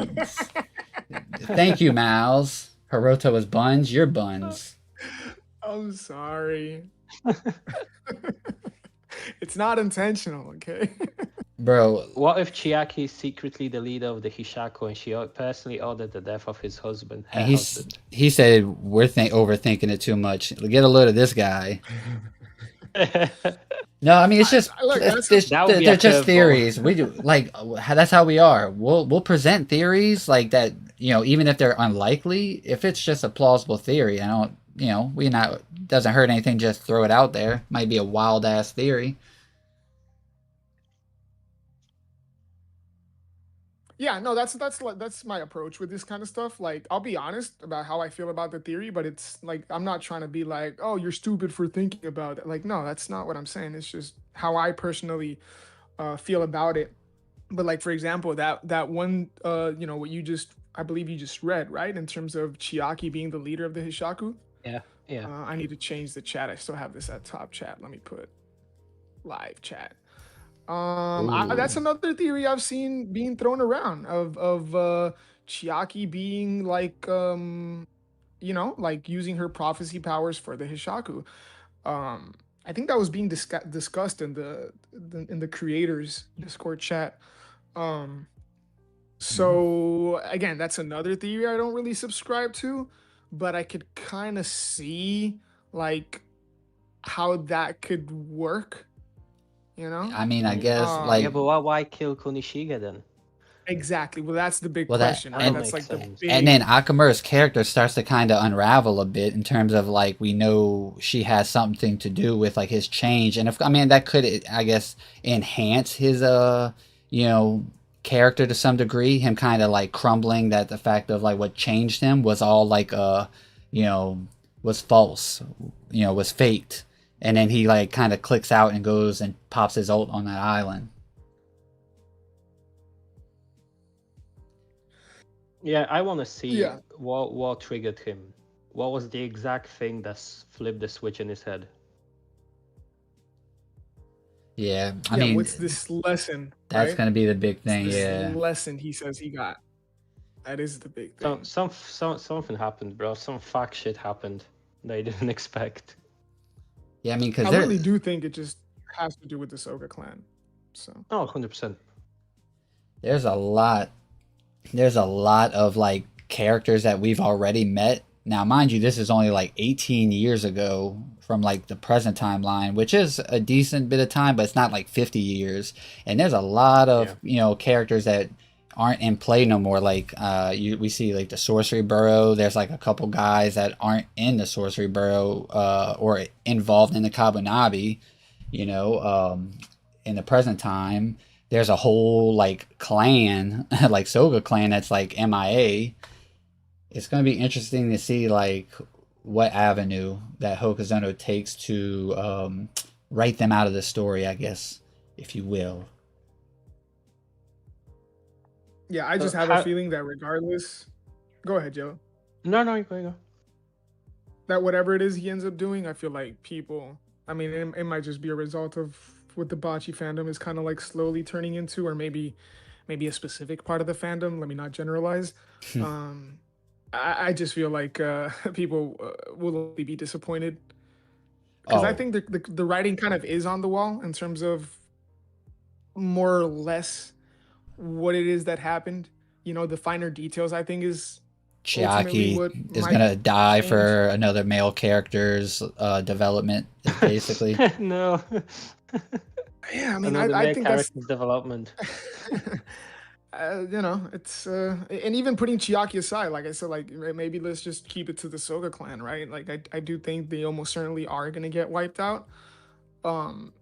Thank you, Mal's. Hiroto was buns. You're buns. I'm sorry. It's not intentional, okay? Bro. What if Chiaki is secretly the leader of the Hishaku and she personally ordered the death of his husband? And he said we're overthinking it too much. Get a load of this guy. No, I mean it's just they're just theories. We do that's how we are. We'll present theories like that. Even if they're unlikely, if it's just a plausible theory, I don't. Doesn't hurt anything. Just throw it out there. Might be a wild ass theory. Yeah, no, that's my approach with this kind of stuff. Like, I'll be honest about how I feel about the theory, but it's like I'm not trying to be like, oh, you're stupid for thinking about it. Like, no, that's not what I'm saying. It's just how I personally feel about it. But like, for example, that one, what you just, I believe you just read, right, in terms of Chiaki being the leader of the Hishaku. Yeah, yeah. I need to change the chat. I still have this at top chat. Let me put live chat. That's Ooh. another theory I've seen being thrown around of Chiaki being like like using her prophecy powers for the Hishaku. I think that was being discussed in the creators Discord chat. Um, Mhm. so again, that's another theory I don't really subscribe to, but I could kind of see like how that could work, you know? I mean, I Mm. guess Um, Yeah, like but why kill Kunishiga then? exactly. Well, that's the big well that question, That right? don't That's make like the sense. and then big Akamura's character starts to kind of unravel a bit in terms of like we know she has something to do with like his change, and if I mean that could I guess enhance his you know character to some degree. Him kind of like crumbling that the fact of like what changed him was all like you know was false, was faked, and then he like kind of clicks out and goes and pops his ult on that island. Yeah, I want to see yeah. what triggered him. What was the exact thing that flipped the switch in his head? Yeah, I Yeah, mean what's this lesson, that's right? gonna be the big It's thing. this Yeah. lesson he says he got. That is the big thing. Something happened, bro. Some fuck shit happened they didn't expect. Yeah, I mean, because I there, really do think it just has to do with the Soga clan. So Oh, 100%. there's a lot, there's a lot of like characters that we've already met. Now, mind you, this is only like 18 years ago from like the present timeline, which is a decent bit of time, but it's not like 50 years. And there's a lot of Yeah. characters that aren't in play no more. Like we see like the Sorcery Burrow. There's like a couple guys that aren't in the Sorcery Burrow or involved in the Kabunabi. You know, in the present time, there's a whole like clan, like Soga clan, that's like MIA. It's going to be interesting to see like what avenue that Hokuzono takes to write them out of the story, I guess, if you will. yeah, I So just have a how? feeling that regardless, go ahead, Joe. No, you go. That whatever it is he ends up doing, I feel like people. I mean, it might just be a result of what the bocce fandom is kind of like slowly turning into, or maybe a specific part of the fandom. Let me not generalize. Um, I just feel like people will only be disappointed because I Oh, think the writing kind of is on the wall in terms of more or less what it is that happened. You know, the finer details I think is ultimately Chiaki what is might gonna die change. for another male character's development, basically. No. Yeah, I mean, Another I main think that's character's development. it's and even putting Chiaki aside, like I said, like maybe let's just keep it to the Soga clan, right? Like I do think they almost certainly are gonna get wiped out.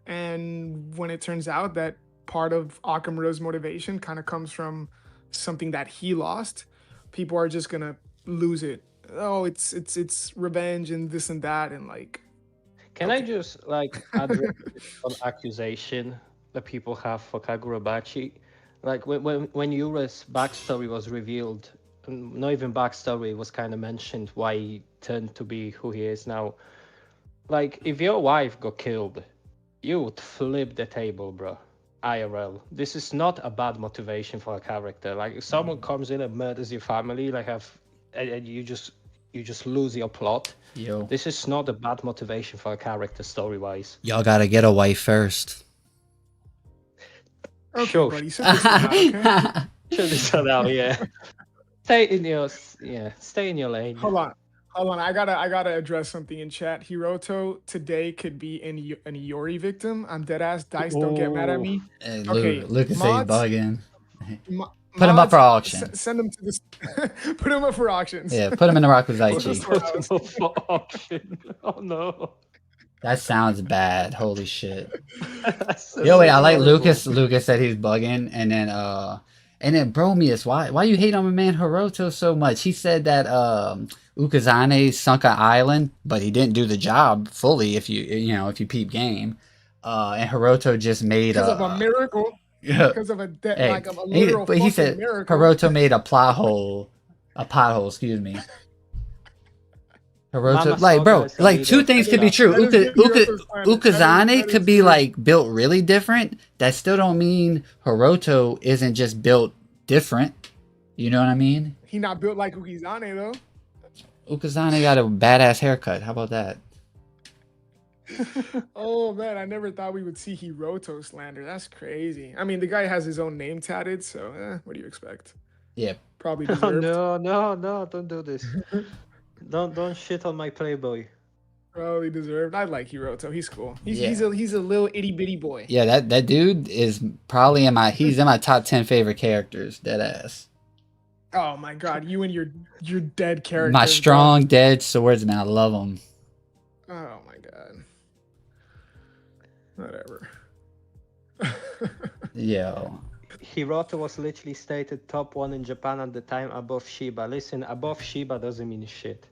And when it turns out that part of Akamura's motivation kind of comes from something that he lost, people are just gonna lose it. Oh, it's revenge and this and that and like Can I okay. just like address one accusation that people have for Kagurabachi? Like when Yura's backstory was revealed, not even backstory, was kind of mentioned why he turned to be who he is now. Like if your wife got killed, you would flip the table, bro. IRL. This is not a bad motivation for a character. Like if someone comes in and murders your family, like and you just lose your plot. Yo, This is not a bad motivation for a character story wise. y'all gotta get a wife first. Okay, Sure, buddy, sit this one out, okay? should this one out, yeah. Stay in your lane. Hold on. I gotta address something in chat. Hiroto today could be an Iori victim. I'm dead ass. Dice, don't get mad at Oh, me. Hey, Okay, Lucas say he's mods, bugging. Put him up mods, for auction. send them to this. Put them up for auctions. Yeah, put him in the Close the Rakuzaichi. put them storehouse. up for auction. Oh no. That sounds bad. Holy shit. That's Yo, wait, I like horrible. Lucas. Lucas said he's bugging, and then And then Bromius, why you hate on my man Hiroto so much? He said that Ukazane sunk an island, but he didn't do the job fully. If you peep game, and Hiroto just made Because of a miracle. yeah. Because of Hey, like a literal but he fucking said miracle. Hiroto made a pothole. Excuse me. Mama Hiroto, like, Soga bro, is a like leader two of the things could be chapter. true. That is good Hiroto slander. Ukazane That could is be good. like built really different. That still don't mean Hiroto isn't just built different. You know what I mean? He not built like Ukizane though. Ukazane got a badass haircut. How about that? Oh man, I never thought we would see Hiroto slander. That's crazy. I mean, the guy has his own name tatted, so what do you expect? Yeah. Probably Oh, deserved. no, don't do this. Don't shit on my Playboy. Probably deserved. I like Hiroto. He's cool. He's Yeah. he's a little itty bitty boy. Yeah, that dude is probably he's in my top 10 favorite characters, dead ass. Oh my god, you and your dead characters. My bro. strong dead swordsman, I love him. Oh my god. Whatever. Yo. Hiroto was literally stated top 1 in Japan at the time above Shiba. Listen, above Shiba doesn't mean shit.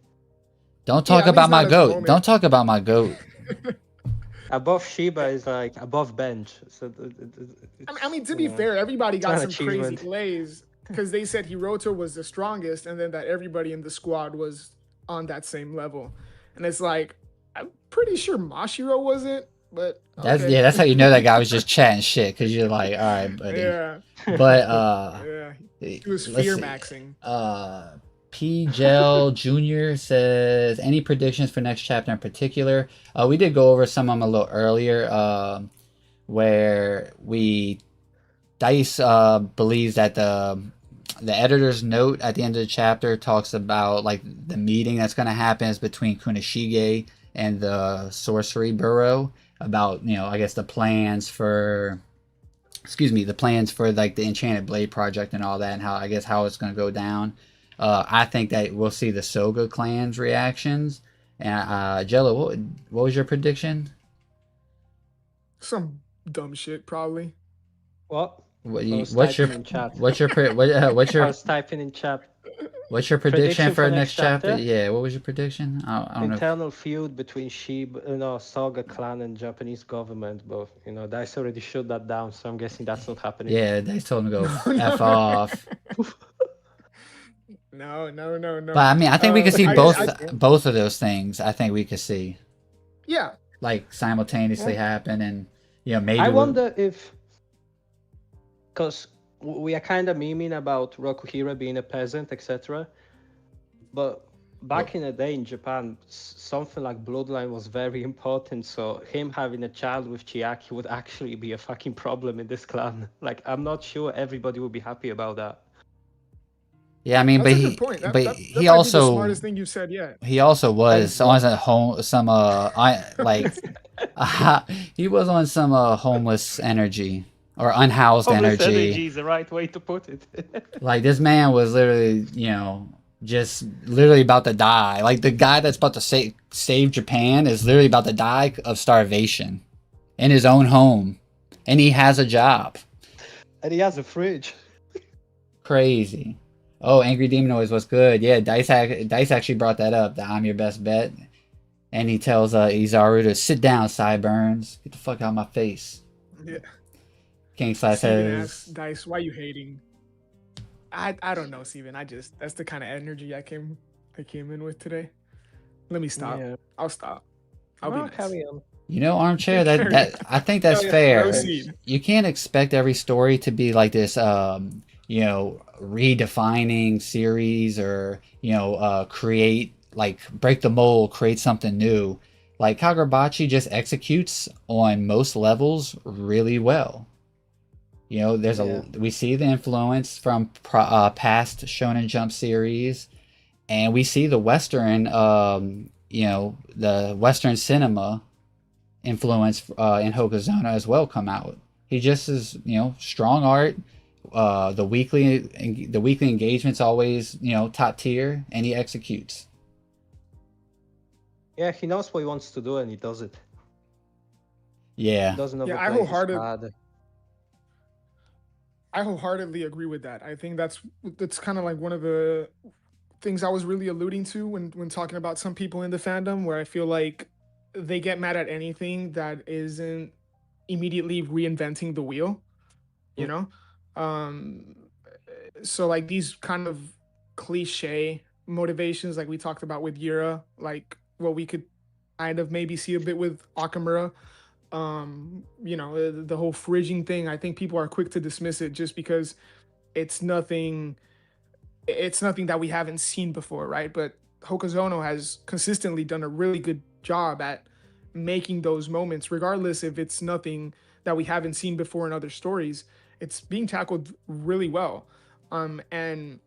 Don't talk at about least my not at the goat. moment. Don't talk about my goat. Above Shiba is like above bench. So I mean, to be fair, everybody got an some crazy achievement. plays because they said Hiroto was the strongest, and then that everybody in the squad was on that same level. And it's like, I'm pretty sure Mashiro wasn't, but okay. That's how you know that guy was just chatting shit, because you're like, all right, buddy. Yeah, But yeah. He was let's fear see. maxing. P. Gel Jr. says, any predictions for next chapter in particular? We did go over some of them a little earlier, where Dice believes that the editor's note at the end of the chapter talks about like the meeting that's going to happen is between Kunishige and the Sorcery Bureau about, I guess the plans for like the Enchanted Blade project and all that, and how it's going to go down. I think that we'll see the Soga clan's reactions. And Jello, what was your prediction? Some dumb shit, probably. What? What's your in chat. what's your I was typing in chat. What's your prediction for next chapter? chapter? Yeah, what was your prediction? I don't know. Internal feud between Soga clan and Japanese government, but Dice already shut that down, so I'm guessing that's not happening. Yeah, they told him to go F off. No. But I mean, I think we could see both of those things. I think we could see. Yeah. Like simultaneously happen, and maybe. I wonder if, because we are kind of memeing about Rokuhira being a peasant, etc. But back in the day in Japan, something like bloodline was very important. So him having a child with Chiaki would actually be a fucking problem in this clan. Like, I'm not sure everybody would be happy about that. Yeah, I mean, That's a good point. That might be the smartest thing you've said yet. He also was on he was on some homeless energy or unhoused Homeless energy is the right way to put it. Like, this man was literally, just literally about to die. Like, the guy that's about to save Japan is literally about to die of starvation in his own home, and he has a job. And he has a fridge. Crazy. Oh, Angry Demon Noise was good. Yeah, Dice actually brought that up, that I'm your best bet. And he tells Izaru to sit down, Sideburns. Get the fuck out of my face. Yeah. King Sly says, Dice, why you hating? I don't know, Steven. That's the kind of energy I came in with today. Let me stop. Yeah. I'll stop. I'll be nice. Carry on. Armchair, that I think that's fair. You can't expect every story to be like this redefining series, or create, like, break the mold, create something new. Like, Kagurabachi just executes on most levels really well. We see the influence from past Shonen Jump series, and we see the Western the Western cinema influence in Hokozona as well come out. He just is, strong art. The weekly engagement's always, top tier, and he executes. Yeah, he knows what he wants to do, and he does it. Yeah. He doesn't I I wholeheartedly agree with that. I think that's kind of like one of the things I was really alluding to when talking about some people in the fandom, where I feel like they get mad at anything that isn't immediately reinventing the wheel, you Mm. know? Um, so like these kind of cliche motivations, like we talked about with Yura, like what we could kind of maybe see a bit with Akamura. The whole fridging thing, I think people are quick to dismiss it just because it's nothing it's nothing that we haven't seen before, right? But Hokazono has consistently done a really good job at making those moments, regardless if it's nothing that we haven't seen before in other stories. It's being tackled really well. And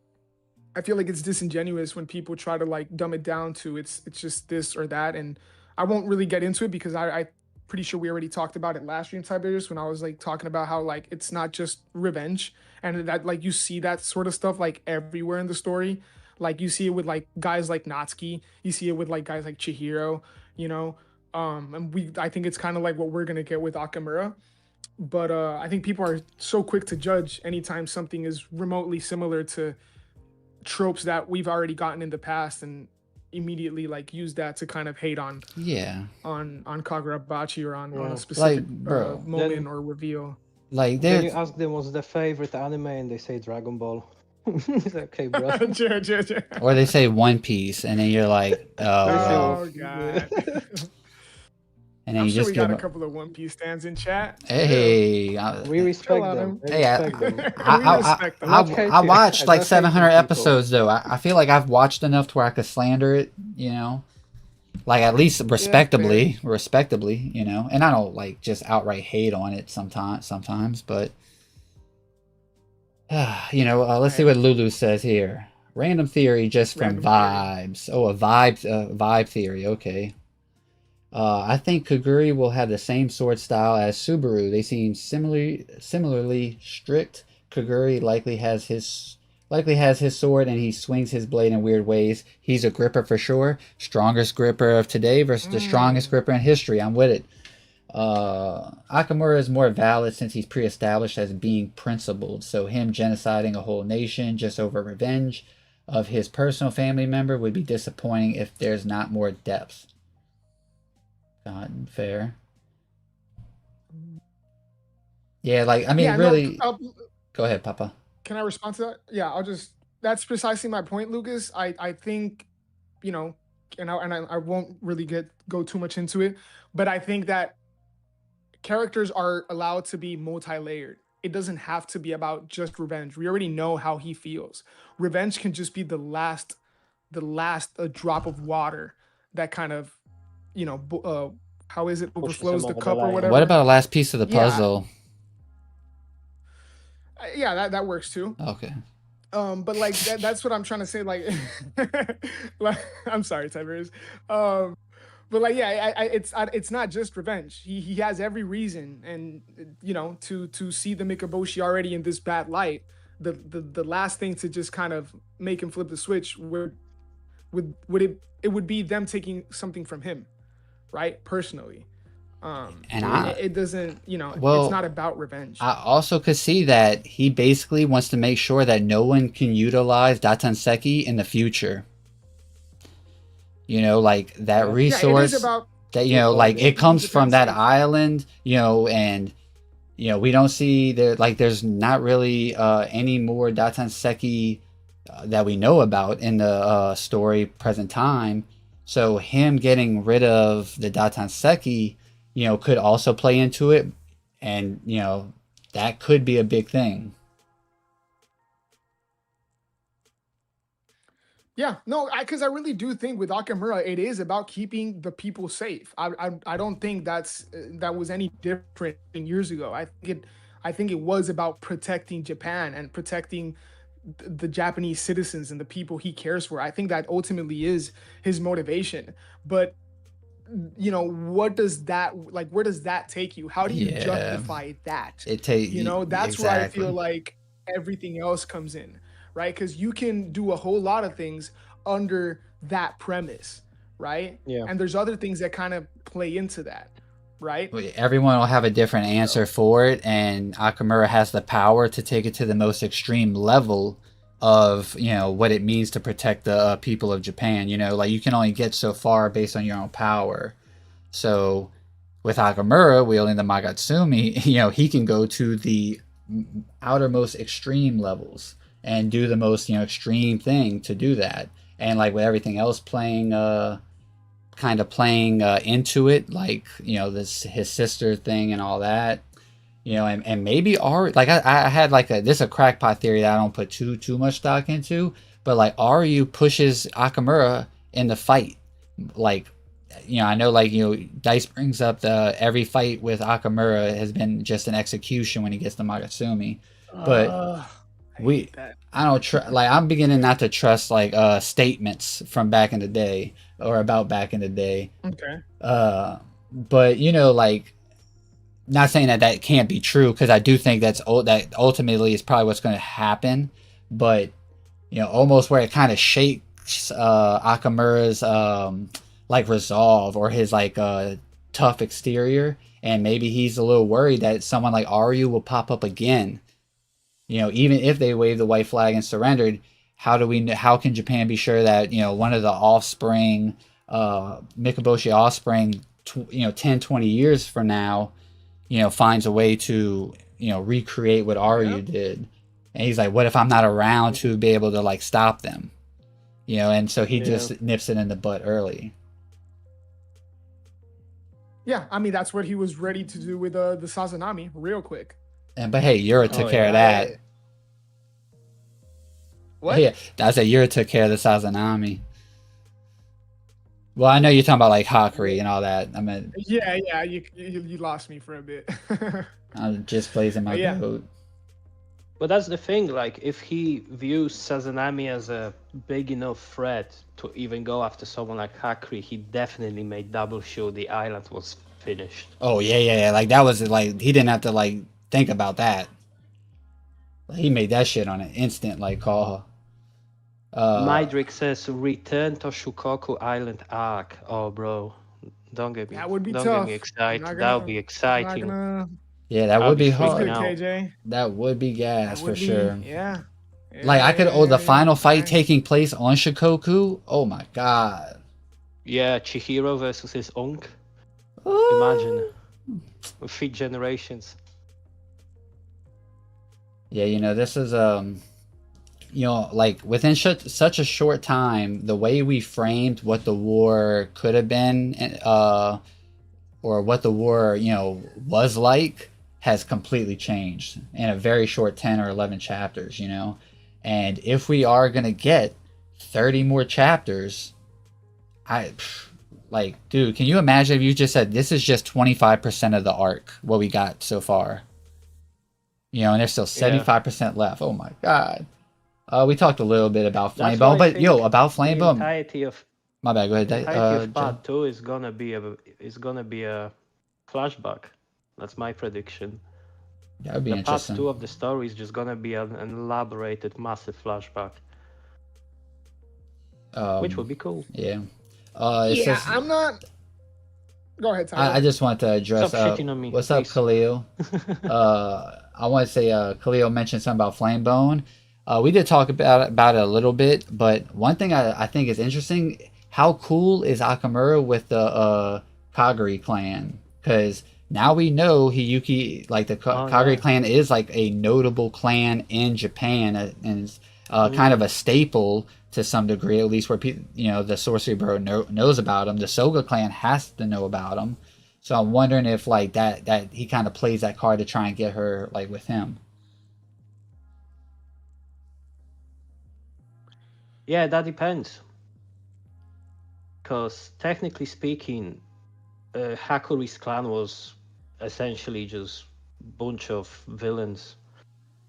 I feel like it's disingenuous when people try to like dumb it down to it's just this or that. And I won't really get into it because I pretty sure we already talked about it last stream, Tiberius, when I was like talking about how like it's not just revenge and that like you see that sort of stuff like everywhere in the story. Like you see it with like guys like Natsuki, you see it with like guys like Chihiro, you know. And I think it's kind of like what we're gonna get with Akamura. But I think people are so quick to judge anytime something is remotely similar to tropes that we've already gotten in the past and immediately like use that to kind of hate on Yeah. on Kagurabachi or on a Yeah. specific Like, bro, moment Then or reveal. like then you there's ask them what's their favorite anime, and they say Dragon Ball. It's like, okay, bro. or they say One Piece, and then you're like, oh They say, well, Oh god. and then I'm you sure just we give got a them, couple of One Piece stands in chat. hey, we Chill respect on them. him. We hey, respect them. We respect them. I'm not I hating. watched I'm like not 700 hating people. episodes though. I feel like I've watched enough to where I could slander it, you know, like at least Yeah, fair. respectably, you know. And I don't like just outright hate on it sometimes, but you know, let's see Hey, what Lulu says here. Random theory just from random theory. vibes. Oh, a vibe theory. Okay. I think Kaguri will have the same sword style as Subaru. They seem similarly strict. Kaguri likely has his sword and he swings his blade in weird ways. He's a gripper for sure. Strongest gripper of today versus the strongest Mm. gripper in history. I'm with it. Akamura is more valid since he's pre-established as being principled. So him genociding a whole nation just over revenge of his personal family member would be disappointing if there's not more depth. Fair. Yeah, like I mean, Yeah, no. really. Go ahead, Papa. Can I respond to that? Yeah, I'll just. That's precisely my point, Lucas. I think, you know, and I won't really go too much into it, but I think that characters are allowed to be multi-layered. It doesn't have to be about just revenge. We already know how he feels. Revenge can just be the last drop of water that kind of, you know, how is it, Pushes him overflows the over the cup or line. What whatever. about the last piece of the Yeah, puzzle? yeah, that works too. Okay. But like that's what I'm trying to say. Like, I'm sorry, Tiberius. But like, yeah, it's not just revenge. He has every reason, and you know, to see the Mikaboshi already in this bad light. The last thing to just kind of make him flip the switch would be them taking something from him, right? Personally. And It doesn't, it's well, not about revenge. I also could see that he basically wants to make sure that no one can utilize Datanseki in the future. You know, like that Yeah. resource Yeah, it is about that, you know, like it keeping comes from Japan that safe. island, you know, and you know, we don't see there, like there's not really any more Datanseki that we know about in the story present time. So him getting rid of the Datanseki, you know, could also play into it, and you know that could be a big thing. Yeah, no, because I really do think with Akamura, it is about keeping the people safe. I don't think that was any different in years ago. I think it was about protecting Japan and protecting the Japanese citizens and the people he cares for. I think that ultimately is his motivation. But what does that like? Where does that take you? How do you Yeah, justify that? it takes That's where I feel exactly. like everything else comes in, right? Because you can do a whole lot of things under that premise, right? Yeah. And there's other things that kind of play into that. right? Everyone will have a different answer for it, and Akamura has the power to take it to the most extreme level of what it means to protect the people of Japan. Like you can only get so far based on your own power. So with Akamura wielding the Magatsumi, he can go to the outermost extreme levels and do the most extreme thing to do that. And like with everything else playing kind of playing into it, like this his sister thing and all that, and maybe Ari, like I had like this is a crackpot theory that I don't put too much stock into, but like Aryu pushes Akamura in the fight, like I know like Dice brings up the every fight with Akamura has been just an execution when he gets the Magatsumi, but I hate that. I don't trust, like I'm beginning not to trust like statements from back in the day or about back in the day. Okay. But like not saying that that can't be true, because I do think that ultimately is probably what's going to happen, but almost where it kind of shakes Akamura's like resolve or his like tough exterior, and maybe he's a little worried that someone like Aryu will pop up again. Even if they waved the white flag and surrendered, how can Japan be sure that one of the offspring, Mikaboshi offspring, 10, 20 years from now, finds a way to recreate what Aryu did? And he's like, what if I'm not around to be able to like stop them? And so he just nips it in the butt early. Yeah, I mean that's what he was ready to do with the Sazanami real quick. But hey, Yura took care of that. What? Yeah, I said Yura took care of the Sazanami. Well, I know you're talking about like Hakuri and all that. I mean, yeah, you lost me for a bit. I'm just blazing my boat. But that's the thing, like if he views Sazanami as a big enough threat to even go after someone like Hakuri, he definitely made double sure the island was finished. Oh yeah. Like that was like he didn't have to like think about that. He made that shit on an instant like call. Mydrick says return to Shukoku Island arc. Oh bro, don't get me. That would be don't tough. Get me excited. That would be exciting. Yeah, that would be hard. KJ. That would be gas for sure. Yeah. Like I could. The final fight taking place on Shikoku. Oh my god. Yeah, Chihiro versus his Unk. Imagine. With 3 generations. Yeah, this is like within such a short time, the way we framed what the war could have been, or what the war was like, has completely changed in a very short 10 or 11 chapters. And if we are gonna get 30 more chapters, dude, can you imagine if you just said this is just 25% of the arc, what we got so far? And there's still 75% left. Oh my god. We talked a little bit about Flamebone, but about Flamebone. My bad. Go ahead. The entirety of part 2 is gonna be a flashback. That's my prediction. That would be interesting. Part 2 of the story is just gonna be an elaborated, massive flashback, which would be cool. Yeah. I'm not. Go ahead, Tyler. I just want to address. What's up, Khalil? I want to say Khalil mentioned something about Flamebone. We did talk about it a little bit, but one thing I think is interesting: how cool is Akamura with the Kaguri clan? Because now we know Hiyuki, like the Kaguri clan, is like a notable clan in Japan, and kind of a staple to some degree, at least where the Sorcery Bureau knows about them. The Soga clan has to know about them. So I'm wondering if like that he kind of plays that card to try and get her like with him. Yeah, that depends. Because technically speaking, Hakuri's clan was essentially just a bunch of villains.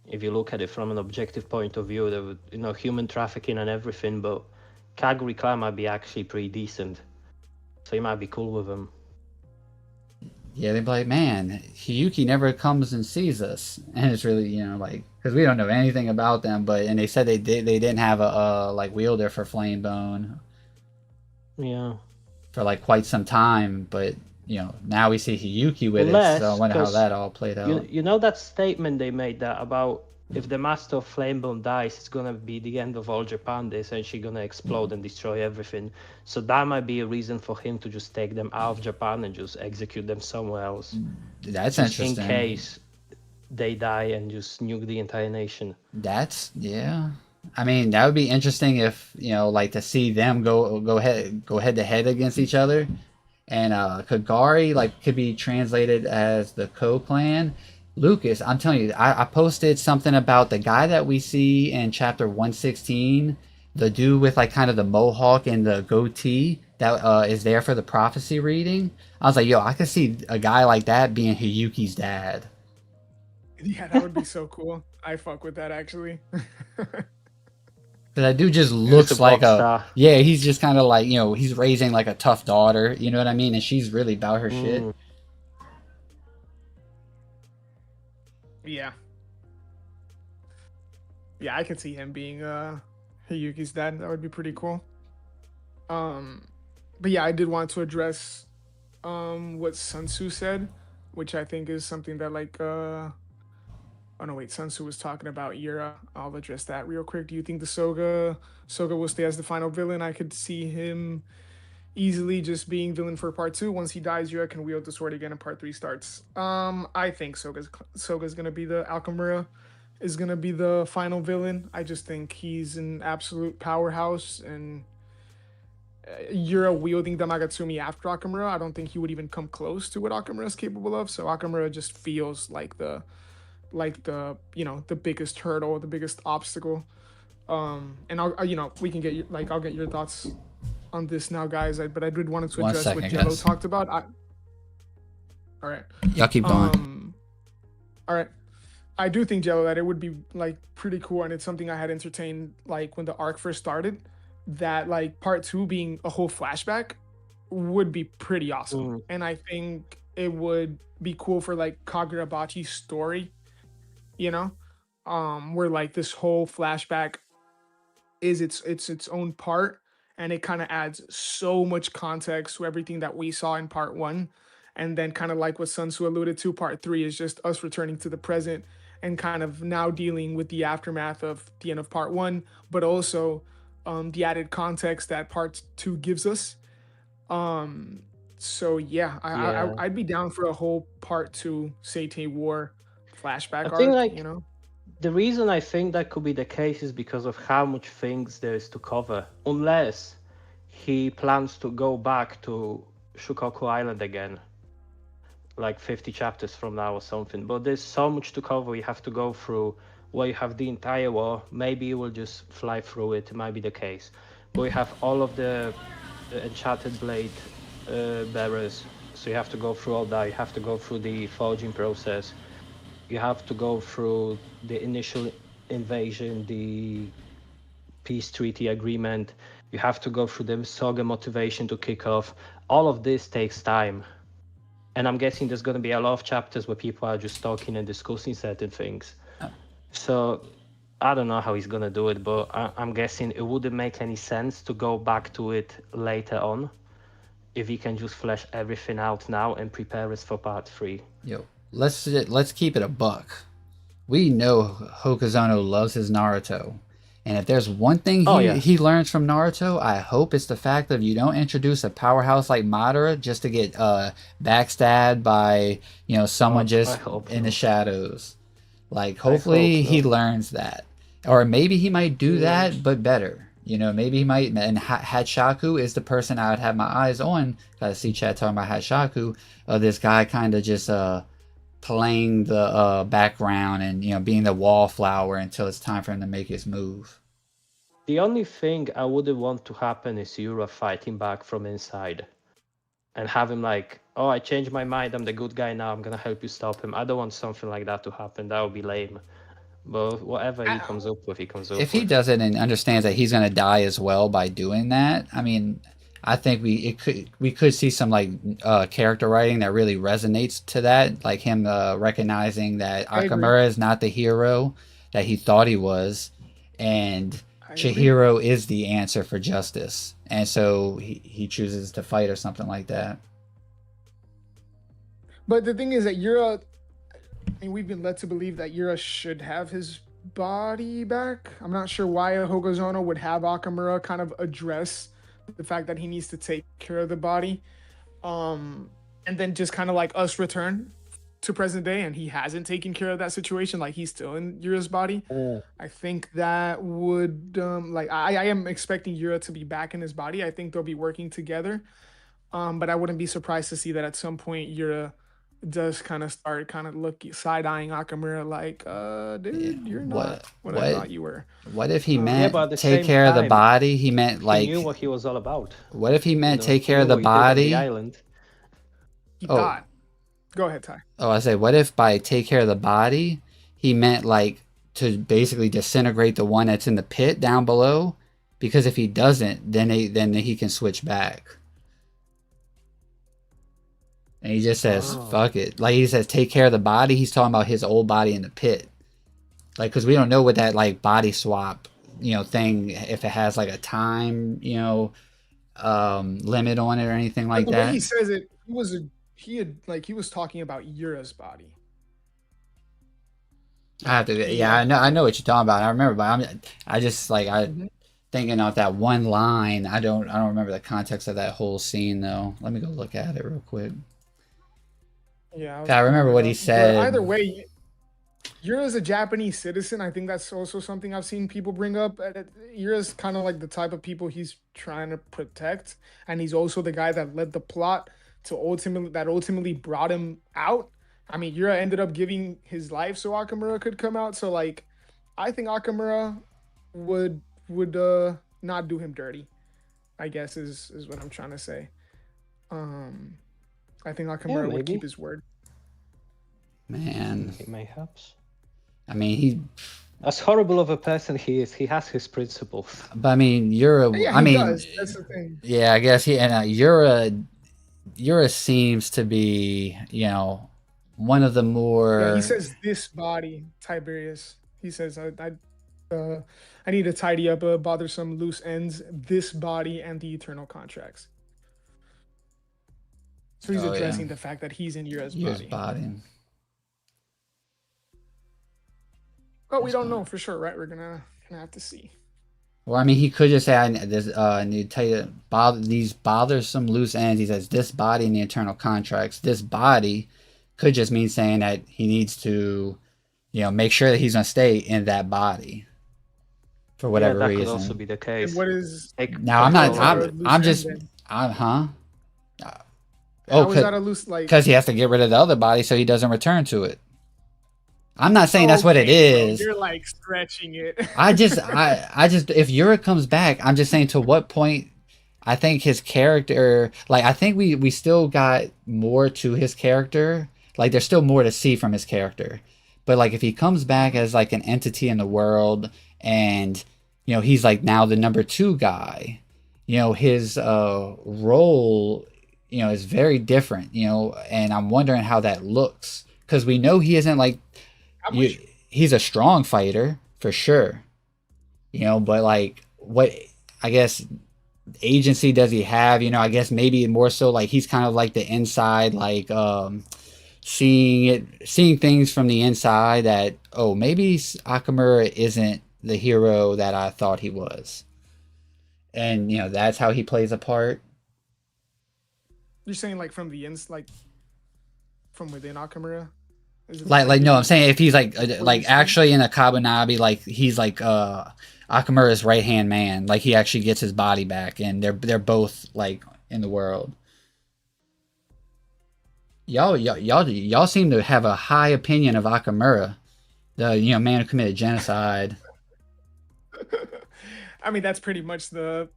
If you look at it from an objective point of view, there were human trafficking and everything, but Kaguri clan might be actually pretty decent. So you might be cool with them. Yeah, they'd be like, man, Hiyuki never comes and sees us, and it's really like because we don't know anything about them. And they said they didn't have a like wielder for Flamebone. Yeah. For like quite some time, but now we see Hiyuki with it, so I Unless, wonder how because that all played out. you know that statement they made that about if the Master of Flamebone dies, it's gonna be the end of all Japan. They're essentially gonna explode and destroy everything. So that might be a reason for him to just take them out of Japan and just execute them somewhere else, That's just in interesting. case they die and just nuke the entire nation. Yeah. I mean, that would be interesting if, like to see them go head to head against each other. And Kagari could be translated as the Ko clan. Lucas, I'm telling you, I posted something about the guy that we see in chapter 116, the dude with kind of the mohawk and the goatee that is there for the prophecy reading. I was like, yo, I could see a guy like that being Hiyuki's dad. Yeah, that would be so cool. I fuck with that actually. That dude just Just looks a like pop star. yeah, he's just kind of he's raising like a tough daughter, you know what I mean? And she's really about her shit. Yeah. Yeah, I could see him being Hiyuki's dad. That would be pretty cool. But yeah, I did want to address what Sun Tzu said, which I think is something that oh no, wait, Sun Tzu was talking about Yura. I'll address that real quick. Do you think the Soga will stay as the final villain? I could see him easily just being villain for part 2. Once he dies, Yura can wield the sword again and part 3 starts. I think Soga's gonna be the Alchemura is gonna be the final villain. I just think he's an absolute powerhouse, and Yura wielding the Magatsumi after Akamura, I don't think he would even come close to what Akamura is capable of. So Akamura just feels like the the biggest hurdle, the biggest obstacle. And we can get I'll get your thoughts on this now, guys. But I did wanted to address what Jello talked about. All right. Y'all keep going. All right. I do think, Jello, that it would be pretty cool, and it's something I had entertained when the arc first started. That part 2 being a whole flashback would be pretty awesome, and I think it would be cool for Kagurabachi's story, where this whole flashback is its own part, and it kind of adds so much context to everything that we saw in part 1, and then kind of like what Sun Tzu alluded to, part 3 is just us returning to the present and kind of now dealing with the aftermath of the end of part 1, but also the added context that part 2 gives us. So yeah, I'd be down for a whole part 2 Seitei War flashback arc. The reason I think that could be the case is because of how much things there is to cover. Unless he plans to go back to Shukoku Island again, 50 chapters from now or something. But there's so much to cover. You have to go through where you have the entire war. Maybe you will just fly through it. It might be the case. But you have all of the Enchanted Blade bearers. So you have to go through all that. You have to go through the forging process. You have to go through the initial invasion, the peace treaty agreement. You have to go through the Soga motivation to kick off. All of this takes time. And I'm guessing there's going to be a lot of chapters where people are just talking and discussing certain things. So I don't know how he's going to do it, but I'm guessing it wouldn't make any sense to go back to it later on if he can just flesh everything out now and prepare us for part 3. Yo, let's keep it a buck. We know Hokuzono loves his Naruto. And if there's one thing he learns from Naruto, I hope it's the fact that you don't introduce a powerhouse like Madara just to get backstabbed by someone just in the shadows. Hopefully he learns that, or maybe he might do that, but better. Maybe he might. And Hatshaku is the person I would have my eyes on. I see chat talking about Hatshaku. This guy kind of just playing the background and being the wallflower until it's time for him to make his move. The only thing I wouldn't want to happen is Yura fighting back from inside and have him oh, I changed my mind, I'm the good guy now, I'm gonna help you stop him. I don't want something like that to happen. That would be lame. But whatever he comes up with, he comes up with. If he does it and understands that he's gonna die as well by doing that, I mean, I think we could see some character writing that really resonates to that, like him recognizing that Akamura is not the hero that he thought he was, and Chihiro is the answer for justice, and so he chooses to fight or something like that. But the thing is that Yura, and we've been led to believe that Yura should have his body back. I'm not sure why Hogozono would have Akamura kind of address the fact that he needs to take care of the body, and then just kind of like us return to present day, and he hasn't taken care of that situation. Like he's still in Yura's body. I think that would like I am expecting Yura to be back in his body. I think they'll be working together. But I wouldn't be surprised to see that at some point Yura does kind of start kind of looking side-eyeing Akamura like, dude, you're not what I thought you were. What if he Yeah, meant but at the take same care of the time, body? He meant He like, knew what he was all about. what if he meant take He care knew of the what he did on the body? island. He Oh. thought. Go ahead, Ty. Oh, I say, what if by take care of the body, he meant like to basically disintegrate the one that's in the pit down below? Because if he doesn't, then he can switch back. And he just says, fuck it. Like he says, take care of the body. He's talking about his old body in the pit. Like, because we don't know what that like body swap, thing, if it has like a time, limit on it or anything like the that. way he says it, he was talking about Yura's body. I have to, yeah, I know what you're talking about. I remember, but I just like thinking of that one line. I don't remember the context of that whole scene though. Let me go look at it real quick. Yeah, I remember what he said. But either way, Yura's a Japanese citizen. I think that's also something I've seen people bring up. Yura's kind of like the type of people he's trying to protect, and he's also the guy that led the plot to ultimately brought him out. I mean, Yura ended up giving his life so Akamura could come out. So like, I think Akamura would not do him dirty, I guess is what I'm trying to say. I think Akamura would keep his word. Man, Mayhaps. I mean, he, as horrible of a person he is, he has his principles. but I mean, Yura. Yeah, I mean, does. That's the thing. Yeah, I guess Yura seems to be, one of the more. Yeah, he says this body, Tiberius. He says I need to tidy up bothersome loose ends. This body and the eternal contracts. So he's addressing the fact that he's in Yura's body. But we don't know for sure, right? We're gonna have to see. Well, I mean, he could just say, I need to tell you, these bothersome loose ends. He says, this body and the eternal contracts. This body could just mean saying that he needs to, make sure that he's going to stay in that body for whatever reason. That could also be the case. And what is... Now, I'm just... Huh? Was that a loose, like... Because he has to get rid of the other body so he doesn't return to it. I'm not saying that's what it is. Bro, you're like stretching it. I just, if Yura comes back, I'm just saying to what point I think his character, like, I think we still got more to his character. Like, there's still more to see from his character. But, like, if he comes back as, like, an entity in the world and, he's, like, now the number 2 guy, his role, is very different, and I'm wondering how that looks. Because we know he isn't, like, he's a strong fighter for sure, but like, what, I guess, agency does he have? I guess maybe more so like he's kind of like the inside, like seeing things from the inside that, oh, maybe Akamura isn't the hero that I thought he was, and that's how he plays a part. You're saying like from the ins, like from within Akamura? Like no, I'm saying if he's like actually in a Kabunabi, like he's like Akamura's right hand man, like he actually gets his body back, and they're both like in the world. Y'all seem to have a high opinion of Akamura, the man who committed genocide. I mean, that's pretty much the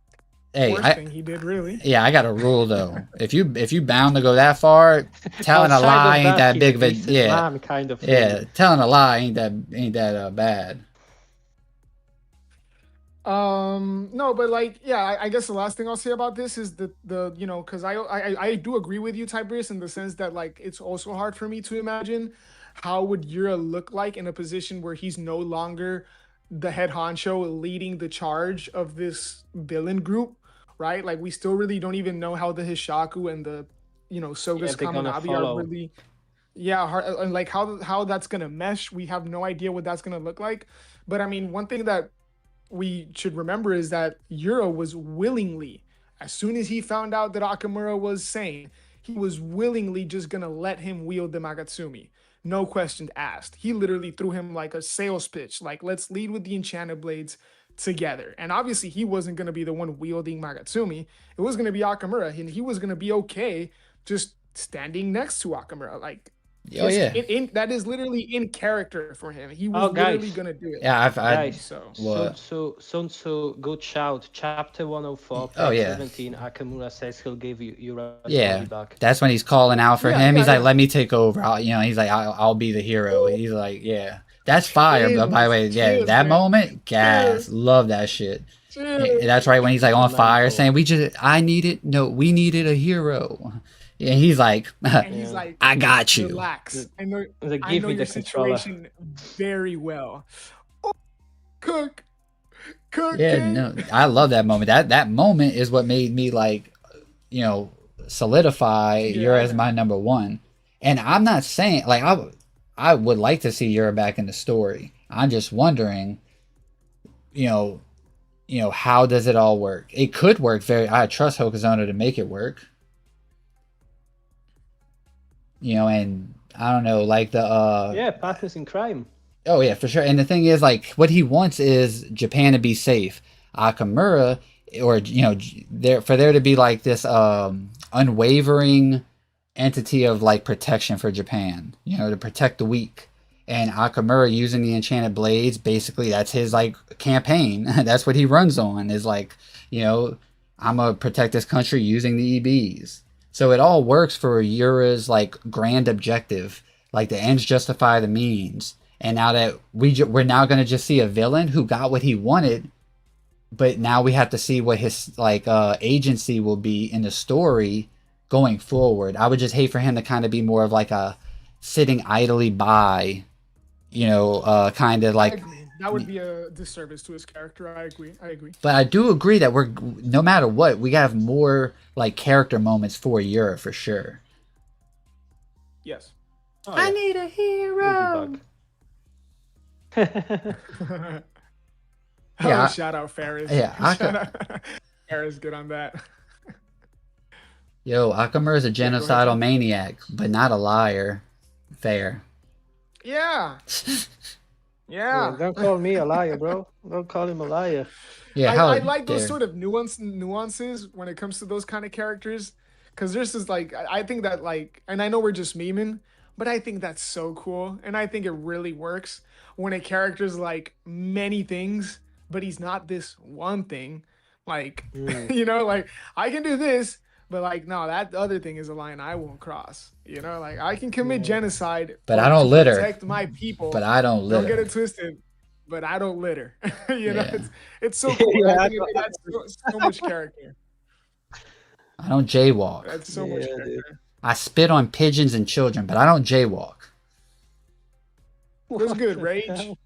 worst thing he did, really. Yeah, I got a rule though. If you bound to go that far, telling a lie ain't that big of a kind of telling a lie ain't that bad. No, but like, yeah, I guess the last thing I'll say about this is the because I do agree with you, Tiberius, in the sense that like it's also hard for me to imagine how would Yura look like in a position where he's no longer the head honcho leading the charge of this villain group. Right, like we still really don't even know how the Hishaku and the Soga's Kaminabi are really Yeah, and like how that's gonna mesh, we have no idea what that's gonna look like. But I mean, one thing that we should remember is that Yura was willingly, as soon as he found out that Akamura was sane, he was willingly just gonna let him wield the Magatsumi. No questions asked. He literally threw him like a sales pitch, like, let's lead with the Enchanted Blades together. And obviously, he wasn't gonna be the one wielding Magatsumi. It was gonna be Akamura, and he was gonna be okay just standing next to Akamura. Like, Oh his yeah, that is literally in character for him. He was Oh, literally guys, gonna do it. yeah. I guys, So Sun what? Tzu, Sun Tzu, good shout. Chapter 104, Oh page yeah, 17. Akamura says he'll give you your body yeah. back. That's when he's calling out for yeah, him. yeah, He's like, yeah. "Let me take over." He's like, "I'll be the hero." He's like, "Yeah, that's fire." But by the Chills, way, yeah, chills, that man. moment, Chills, gas, love that shit. And chills. that's right when he's like on fire, Mental. saying, I needed, no, we needed a hero." And he's like, And he's Yeah. like, "I got you." relax. I Give know me your the controller. situation very well. Oh, cook, cook Yeah, game. no, I love that moment. That moment is what made me like, you know, solidify Yeah, Yura I as know. my number one. And I'm not saying like I would like to see Yura back in the story. I'm just wondering, you know, how does it all work? It could work very. I trust Hokuzono to make it work. And I don't know, like the Yeah, partners in crime. oh yeah, for sure. And the thing is, like, what he wants is Japan to be safe. Akamura, or there to be like this unwavering entity of like protection for Japan. To protect the weak. And Akamura using the enchanted blades, basically, that's his like campaign. That's what he runs on. Is like, I'm gonna protect this country using the EBs. So it all works for Yura's like grand objective. Like the ends justify the means. And now that we're now going to just see a villain who got what he wanted, but now we have to see what his like agency will be in the story going forward. I would just hate for him to kind of be more of like a sitting idly by, kind of I like. agree. That would be a disservice to his character. I agree. I agree. But I do agree that we're no matter what, we have more like character moments for Yura for sure. Yes. Oh, I yeah. need a He'll be hero. back. Yeah, Shout out Ferris. yeah. Shout out Ferris. Good on that. Yo, Akamura is a Yeah, go ahead, genocidal John. maniac, but not a liar. Fair. Yeah. Yeah, Yeah. don't call me a liar, bro. Don't call him a liar. Yeah, I how like those dare. sort of nuances when it comes to those kind of characters, because there's just like I think that like, and I know we're just memeing, but I think that's so cool, and I think it really works when a character's like many things, but he's not this one thing. Like, Mm. like I can do this, but like no, that other thing is a line I won't cross. Like I can commit Yeah. genocide But I don't to litter. protect my people. But I don't Don't get litter. it twisted, but I don't litter. Yeah. It's so cool. Yeah, I I think know. it adds so much character. I don't jaywalk. That's so much Yeah, dude. character. I spit on pigeons and children, but I don't jaywalk. Feels What good, the Rage. hell?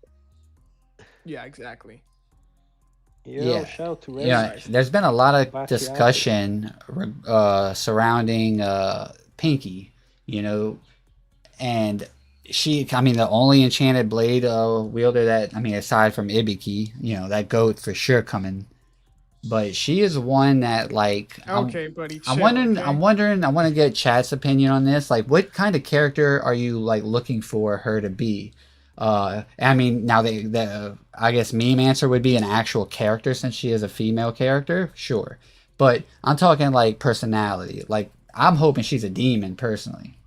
Yeah, exactly. Yo, Yeah. shout to Rage. Yeah, there's been a lot of Bachi discussion surrounding Pinky, and I mean, the only enchanted blade wielder that, I mean, aside from Ibiki, that goat for sure coming. But she is one that, like, Okay, buddy. I'm Chill, wondering. okay? I'm wondering. I want to get Chad's opinion on this. Like, what kind of character are you like looking for her to be? I mean, now the I guess meme answer would be an actual character since she is a female character, sure. But I'm talking like personality. Like, I'm hoping she's a demon personally.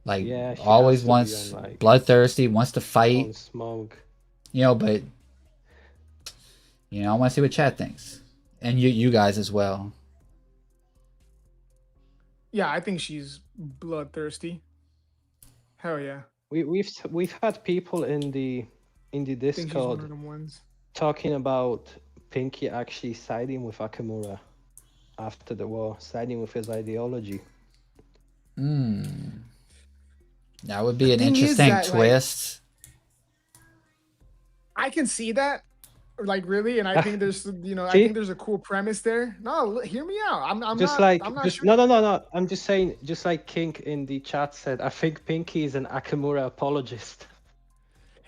Like, Yeah, she always has to be wants on, like, bloodthirsty, wants to fight. on smoke. But I want to see what Chad thinks, and you guys as well. Yeah, I think she's bloodthirsty. Hell yeah. We've had people in the I think she's one of Discord them ones. talking about Pinky actually siding with Akamura after the war, siding with his ideology. That would be an thing is interesting that, like, twist. I can see that, Like really, and I think there's I think See, there's a cool premise there. No, hear me out. just I'm like not just sure. no. I'm just saying, just like King in the chat said, I think Pinky is an Akamura apologist.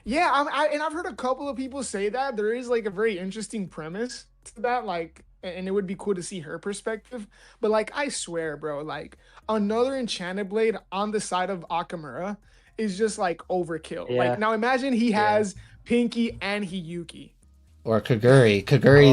Yeah, and I've heard a couple of people say that there is like a very interesting premise to that, like, and it would be cool to see her perspective. But like, I swear, bro, like another enchanted blade on the side of Akamura is just like overkill. Like Yeah, now, imagine he yeah. has Pinky and Hiyuki. Or Kaguri.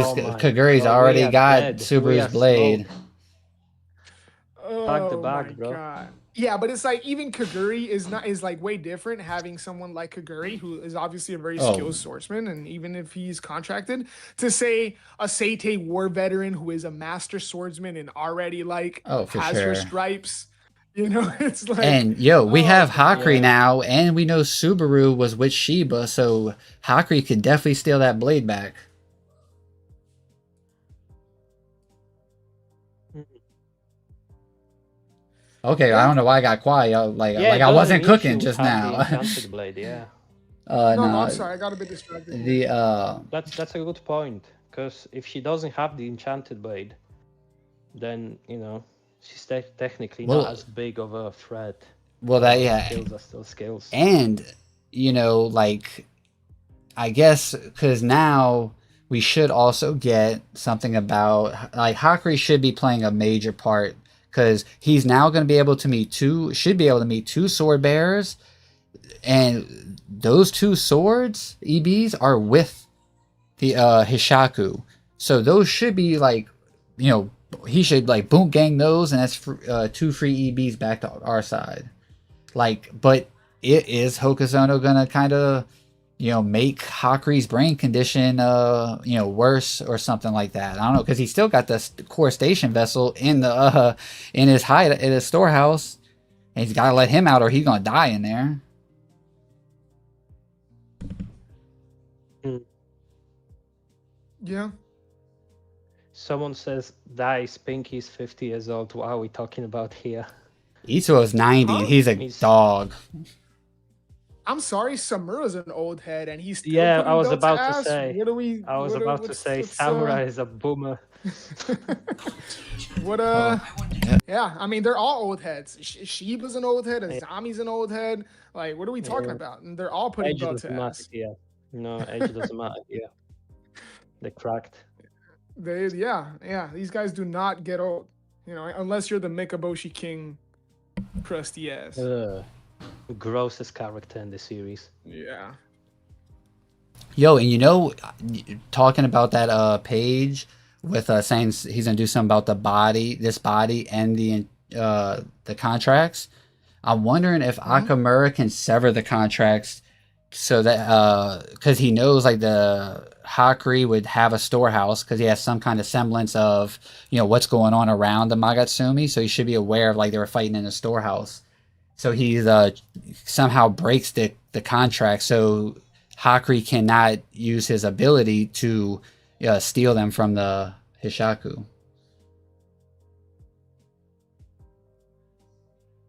Oh my Kaguri's god, we already are got dead. We Subaru's are blade. smoked. Pack the Oh my bag, bro. god. Yeah, but it's like even Kaguri is like way different having someone like Kaguri who is obviously a very Oh, skilled swordsman, and even if he's contracted, to say a Seitei war veteran who is a master swordsman and already like oh, for has her sure. stripes, it's like And yo, we oh have my Hakri Yeah. now, and we know Subaru was with Shiba, so Hakri could definitely steal that blade back. Okay, I yeah. don't know why I got quiet. Yeah, Like it I doesn't wasn't mean cooking she'll just have the now. enchanted blade, yeah. No, I'm No, sorry, I got a bit distracted here. the That's a good point. Because if she doesn't have the enchanted blade, then she's technically not well, as big of a threat. that Her yeah, skills are still skills. and like I guess because now we should also get something about like Hakri should be playing a major part because he's now going to be able to meet should be able to meet two sword bearers, and those two swords EBs are with the Hishaku, so those should be like he should like boom gang those, and that's two free EBs back to our side. Like, but is Hokuzono gonna kind of make Hakri's brain condition, worse or something like that. I don't know because he still got the core station vessel in the in his storehouse, and he's got to let him out or he's gonna die in there. Yeah. Someone says, Dice, Pinky's 50 years old. What are we talking about here? Itsuo is 90. Huh? He's a dog. I'm sorry, Samura's an old head and he's still Yeah, I putting was belt about to ass. say. What are we? I was about to say, what's, Samurai is a boomer. What yeah, I mean they're all old heads. Shiba's an old head, Azami's an old head. Like, what are we talking about? And they're all putting Age belt to doesn't matter ass. here. No, age doesn't matter here. They cracked. Yeah. These guys do not get old. Unless you're the Mikaboshi King, crusty ass. Grossest character in the series. Yeah. Yo, and talking about that page with saying he's gonna do something about this body, and the contracts. I'm wondering if Akamura can sever the contracts so that because he knows like the Hakri would have a storehouse because he has some kind of semblance of what's going on around the Magatsumi, so he should be aware of like they were fighting in a storehouse. So he somehow breaks the contract so Hakri cannot use his ability to steal them from the Hishaku.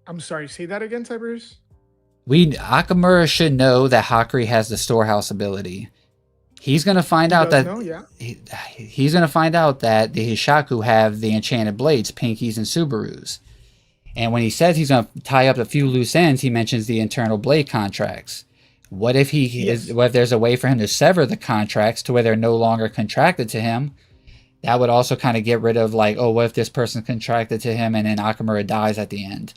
I'm sorry, say that again, Tiberius. Akamura should know that Hakri has the storehouse ability. He's gonna find out that he's gonna find out that the Hishaku have the enchanted blades, Pinkies and Subarus. And when he says he's gonna tie up a few loose ends, he mentions the internal blade contracts. What if what if there's a way for him to sever the contracts to where they're no longer contracted to him? That would also kind of get rid of like, oh, what if this person's contracted to him and then Akamura dies at the end?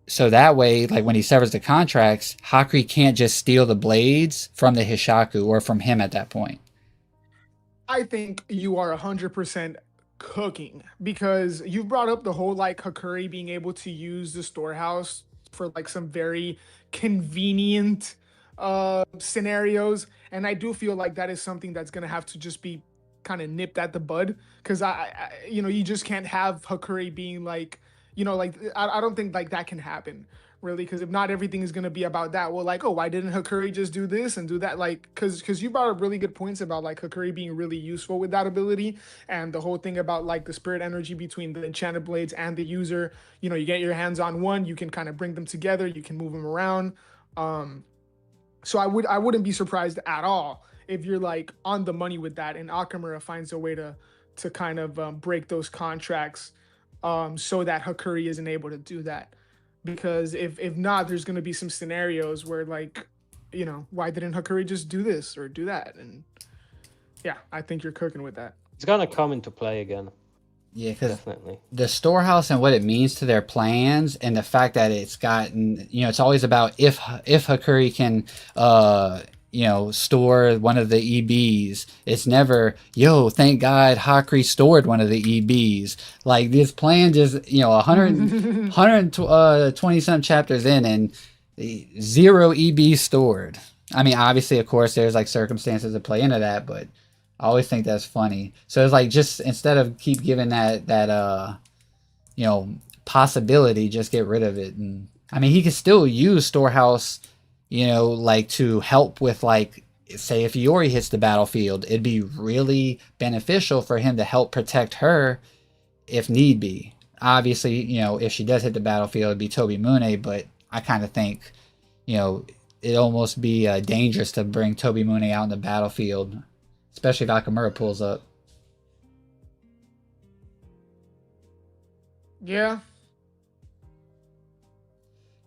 So that way, like when he severs the contracts, Hakri can't just steal the blades from the Hishaku or from him at that point. I think you are 100% cooking because you've brought up the whole like Hakuri being able to use the storehouse for like some very convenient scenarios, and I do feel like that is something that's gonna have to just be kind of nipped at the bud because you just can't have Hakuri being like like I don't think like that can happen really because if not everything is going to be about that. Well, like, oh, why didn't Hakuri just do this and do that? Like because you brought up really good points about like Hakuri being really useful with that ability and the whole thing about like the spirit energy between the enchanted blades and the user. You get your hands on one, you can kind of bring them together, you can move them around. So I wouldn't be surprised at all if you're like on the money with that, and Akamura finds a way to kind of break those contracts, so that Hakuri isn't able to do that. Because if not, there's going to be some scenarios where like, why didn't Hakuri just do this or do that? And yeah, I think you're cooking with that. It's gonna come into play again. Yeah, because Definitely. the storehouse and what it means to their plans, and the fact that it's gotten, it's always about if Hakuri can, store one of the EBs. It's never, yo, thank God Hakuri stored one of the EBs. Like this plan just, 120 some chapters in, and 0 EB stored. I mean, obviously, of course, there's like circumstances that play into that, but I always think that's funny. So it's like, just instead of keep giving that possibility, just get rid of it. And I mean, he could still use storehouse, like to help with, like, say if Iori hits the battlefield, it'd be really beneficial for him to help protect her if need be. Obviously, if she does hit the battlefield, it'd be Toby Mune, but I kind of think, it'd almost be dangerous to bring Toby Mune out in the battlefield, especially if Akamura pulls up. Yeah.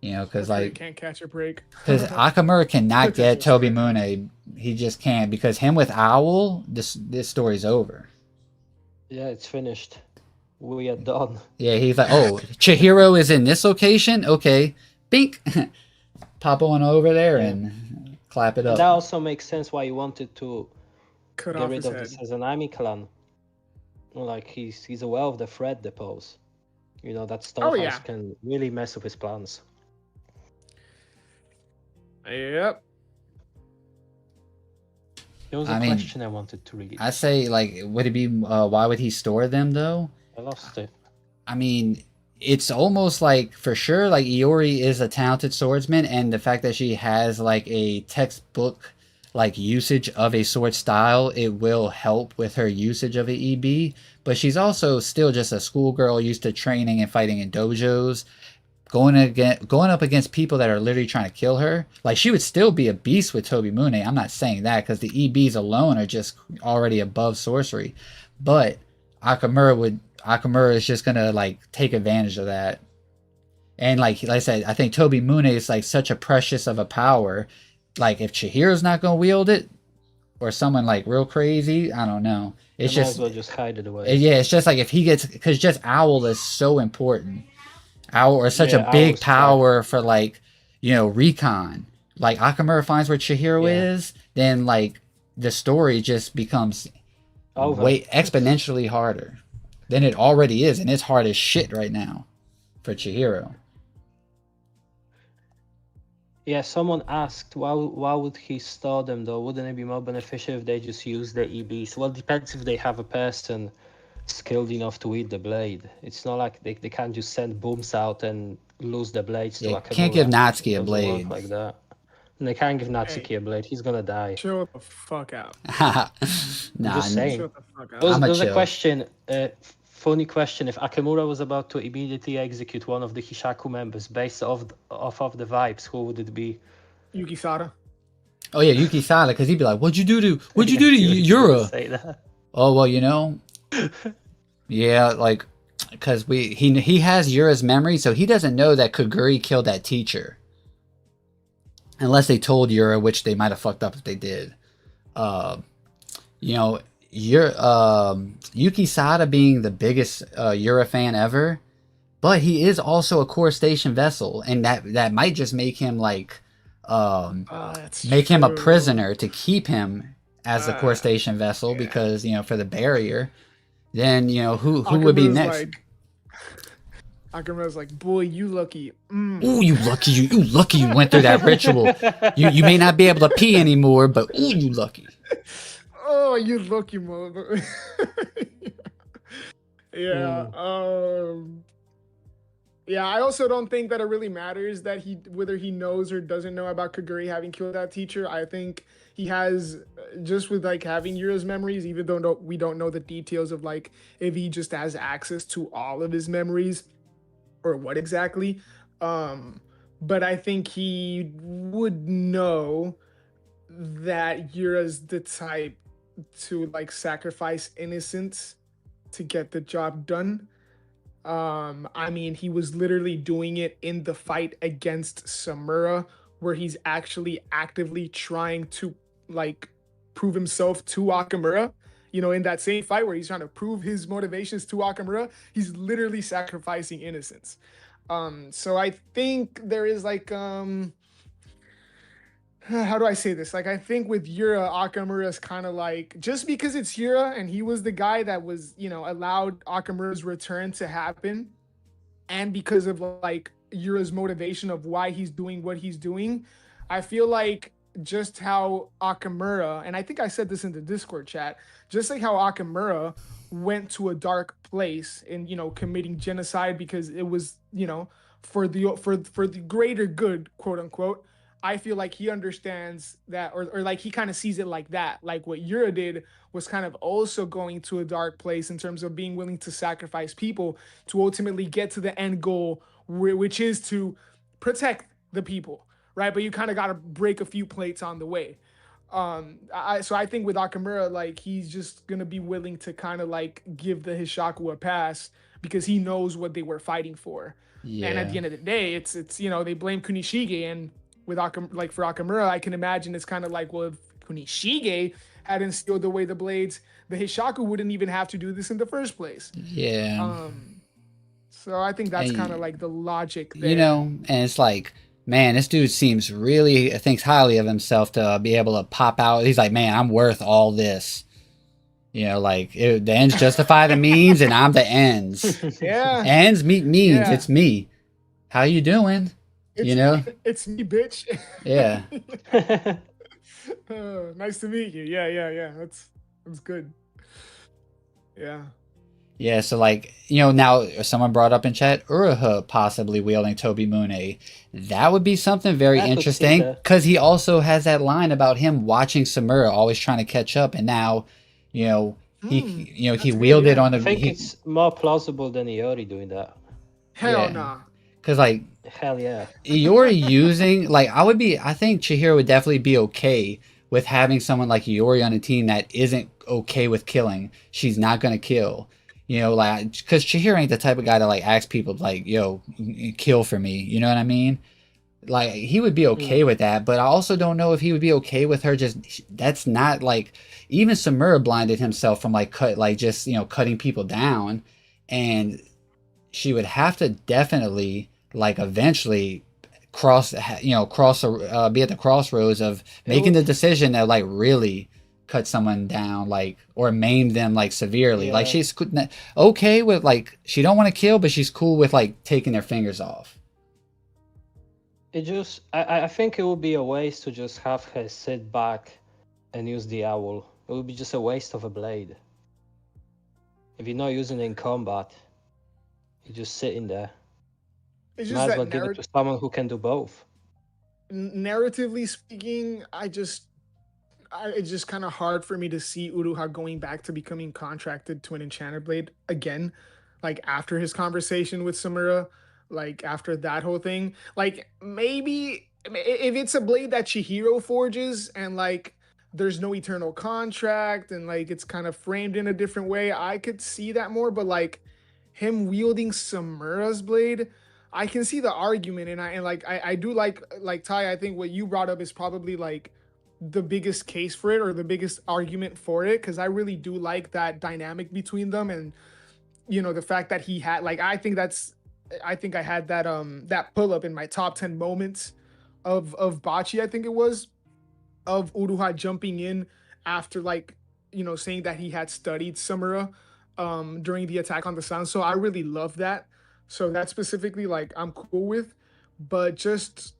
Because like can't catch a break. Because Akamura cannot get Toby Mune. He just can't, because him with Owl, this story's over. Yeah, it's finished. We are done. Yeah, he's like, oh, Chihiro is in this location? Okay. Bink. Pop on over there and clap it up. That also makes sense why you wanted to Cut get off rid his of head. the Sazanami clan. Like, he's aware of the threat they pose. That storehouse can really mess up his plans. Yep. There was a question I wanted to read. I say, like, would it be, why would he store them, though? I lost it. I mean, it's almost like, for sure, like, Iori is a talented swordsman, and the fact that she has, like, a textbook, like, usage of a sword style, it will help with her usage of a EB, but she's also still just a schoolgirl used to training and fighting in dojos, going up against people that are literally trying to kill her. Like, she would still be a beast with Toby Mune. I'm not saying that, because the EBs alone are just already above sorcery. But Akamura is just gonna, like, take advantage of that. And like I said, I think Toby Mune is like such a precious of a power. Like, if Chihiro's not gonna wield it, or someone like real crazy, I don't know. It's might just as well just hide it away. Yeah, it's just like if he gets, because just Owl is so important. Owl is such a big power for, like, recon. Like, Akamura finds where Chihiro is, then like the story just becomes way exponentially harder than it already is, and it's hard as shit right now for Chihiro. Yeah, someone asked why would he store them though? Wouldn't it be more beneficial if they just use the EBs? Well, it depends if they have a person skilled enough to wield the blade. It's not like they can't just send booms out and lose the blades to Akamura. Can't give Natsuki a blade. Like that. And they can't give Natsuki a blade. He's gonna die. Chill the fuck out. Nah, just saying. Shut the fuck out. There's a question, funny question. If Akamura was about to immediately execute one of the Hishaku members based off of the vibes, who would it be? Yuki Sada. Oh yeah, Yuki Sada, because he'd be like, what'd you do to Yura? Say that. Oh, well, yeah, like, because he has Yura's memory, so he doesn't know that Kaguri killed that teacher, unless they told Yura, which they might have fucked up if they did. Yuki Sada being the biggest Yura fan ever, but he is also a core station vessel, and that might just make him like make him a prisoner to keep him as a core station vessel, because for the barrier. Then who would be next? Akamura's like, boy, you lucky. Ooh, you lucky! You lucky! You went through that ritual. You may not be able to pee anymore, but ooh, you lucky. Oh, you lucky, mother. Yeah. Yeah, I also don't think that it really matters that whether he knows or doesn't know about Kaguri having killed that teacher. I think he has, just with like having Yura's memories, even though we don't know the details of like if he just has access to all of his memories or what exactly. But I think he would know that Yura's the type to like sacrifice innocence to get the job done. I mean, he was literally doing it in the fight against Samura, where he's actually actively trying to like prove himself to Akamura. You know, in that same fight where he's trying to prove his motivations to Akamura, he's literally sacrificing innocence. So I think there is like how do I say this? Like, I think with Yura, Akamura is kind of like, just because it's Yura and he was the guy that was, you know, allowed Akamura's return to happen, and because of like Yura's motivation of why he's doing what he's doing, I feel like just how Akamura, and I think I said this in the Discord chat, just like how Akamura went to a dark place and, you know, committing genocide because it was, you know, for the greater good, quote unquote. I feel like he understands that, or like he kind of sees it like that. Like what Yura did was kind of also going to a dark place in terms of being willing to sacrifice people to ultimately get to the end goal, which is to protect the people, right? But you kind of got to break a few plates on the way. So I think with Akamura, like he's just gonna be willing to kind of like give the Hishaku a pass because he knows what they were fighting for. And at Yeah. the end of the day, it's you know, they blame Kunishige, and with like for Akamura, I can imagine it's kind of like, well, if Kunishige hadn't sealed away the blades, the Hishaku wouldn't even have to do this in the first place. Yeah. So I think that's kind of And like the logic you there. know, and it's like, man, this dude seems really thinks highly of himself to be able to pop out. He's like, man, I'm worth all this. You know, like the ends justify the means, and I'm the ends. Yeah, Ends meet means. yeah. It's me. How you doing? You It's know? it's me, bitch. Yeah. Nice to meet you. Yeah, yeah, yeah. That's good. Yeah. Yeah, so like, you know, now someone brought up in chat Uruha possibly wielding Toby Mune. That would be something very I could see interesting that. because he also has that line about him watching Samura always trying to catch up, and now, you know, he That's good. wielded Yeah. on I the think it's more plausible than Iori doing that. Hell yeah, nah. because like Hell yeah. Iori using like I think Chihiro would definitely be okay with having someone like Iori on a team that isn't okay with killing. She's not gonna kill. You know, like because Chihiro ain't the type of guy to like ask people like, "Yo, kill for me." You know what I mean? Like he would be okay Mm. with that, but I also don't know if he would be okay with her just. That's not like even Samura blinded himself from like just cutting people down, and she would have to definitely like eventually be at the crossroads of It making the would, decision that like really cut someone down like or maim them like severely. Like yeah. she's okay with like she don't want to kill, but she's cool with like taking their fingers off. It just, I think it would be a waste to just have her sit back and use the owl. It would be just a waste of a blade. If you're not using it in combat, you're just sitting there. It's Might just as that well give it to someone who can do both. narratively speaking, it's just kind of hard for me to see Uruha going back to becoming contracted to an enchanted blade again, like after his conversation with Samura, like after that whole thing. Like maybe if it's a blade that Chihiro forges and like there's no eternal contract and like it's kind of framed in a different way, I could see that more. But like him wielding Samura's blade, I can see the argument, and I do like Ty. I think what you brought up is probably like the biggest case for it or the biggest argument for it, because I really do like that dynamic between them, and you know the fact that he had like I think I had that pull up in my top 10 moments of Bachi, I think it was, of Uruha jumping in after like saying that he had studied Samura during the attack on the sun. So I really love that. So that specifically like I'm cool with, but just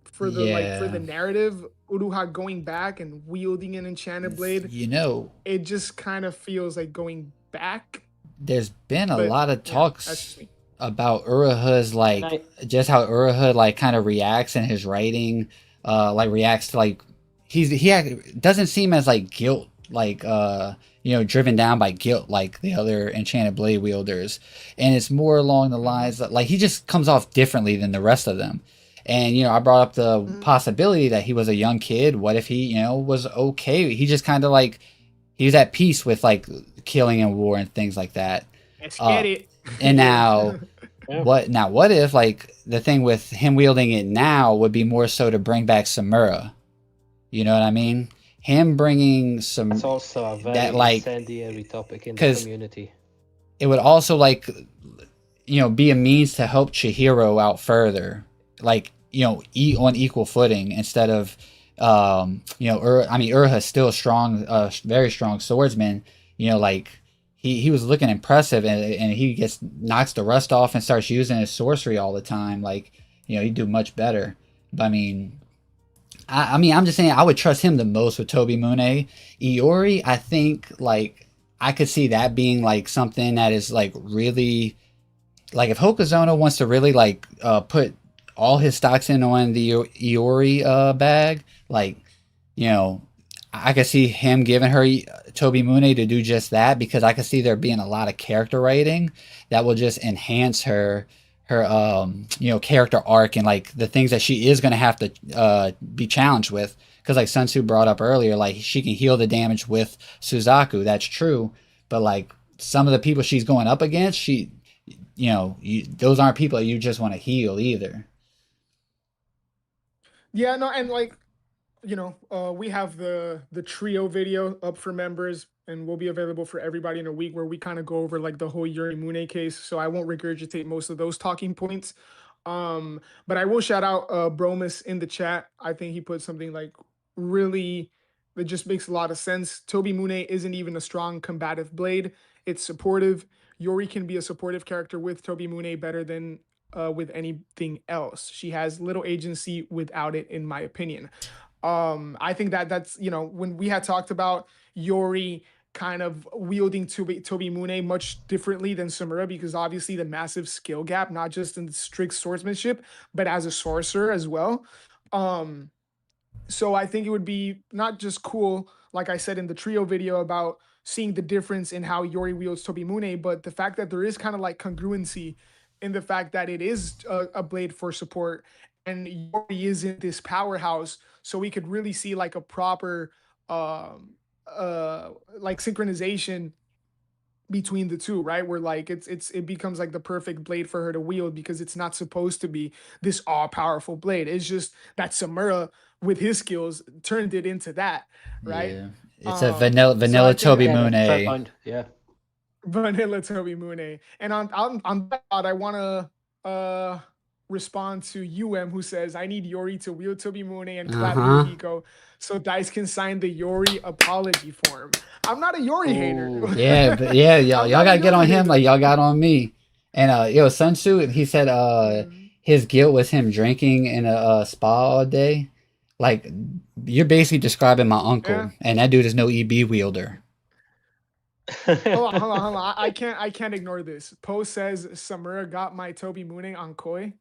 for the Yeah, narrative, Uruha going back and wielding an enchanted blade, you know, it just kind of feels like going back. there's been a But lot of yeah, that's just talks me. about Uruha's And like I, just how Uruha like kind of reacts in his writing, like reacts to like doesn't seem as like guilt like driven down by guilt like the other enchanted blade wielders, and it's more along the lines that like he just comes off differently than the rest of them, And I brought up the Mhm. possibility that he was a young kid. What if he was okay? He just kind of like he was at peace with like killing and war and things like that. Let's Uh, get it. and Yeah. Yeah. what if like the thing with him wielding it now would be more so to bring back Samura? You know what I mean? Him bringing That's some also a that very like incendiary topic in the because community. it would also like be a means to help Chihiro out further, like eat on equal footing instead of I mean Urha's still a strong, very strong swordsman. Like he was looking impressive, and he gets knocks the rust off and starts using his sorcery all the time. Like he'd do much better. But I mean, I'm just saying I would trust him the most with Toby Mune. Iori, I think like I could see that being like something that is like really like if Hokazono wants to really like put all his stocks in on the Iori bag, like you know, I could see him giving her Toby Mune to do just that because I could see there being a lot of character writing that will just enhance her character arc and like the things that she is going to have to be challenged with because like Sun Tzu brought up earlier, like she can heal the damage with Suzaku, that's true, but like some of the people she's going up against, those aren't people that you just want to heal either. Yeah, no, and like we have the trio video up for members and will be available for everybody in a week where we kind of go over like the whole Yorimune case. So I won't regurgitate most of those talking points. But I will shout out Bromus in the chat. I think he put something like really that just makes a lot of sense. Toby Mune isn't even a strong combative blade. It's supportive. Yori can be a supportive character with Toby Mune better than with anything else. She has little agency without it, in my opinion. I think that's when we had talked about Yori kind of wielding Toby Mune much differently than Samura because obviously the massive skill gap, not just in strict swordsmanship, but as a sorcerer as well. Um, so I think it would be not just cool, like I said in the trio video about seeing the difference in how Yori wields Toby Mune, but the fact that there is kind of like congruency in the fact that it is a blade for support and Yori isn't this powerhouse, so we could really see like a proper um uh like synchronization between the two, right? Where like it becomes like the perfect blade for her to wield because it's not supposed to be this all powerful blade. It's just that Samura with his skills turned it into that, right? Yeah, it's a So I vanilla think Toby Yeah, that's fair Mune. point. Yeah. Vanilla Toby Mune. And on that thought, I want to respond to UM who says I need Yori to wield Toby Mune and Uh clap huh. Yukiko so Dice can sign the Yori apology form. I'm not a Yori hater. Ooh. Yeah, but yeah, y'all I'm y'all not a gotta get Yori on him hater. like y'all got on me. And Sun Tzu, he said Mhm. his guilt was him drinking in a spa all day. Like you're basically describing my Yeah. uncle, and that dude is no EB wielder. Hold on. I can't ignore this. Poe says Samura got my Toby Mune on Koi.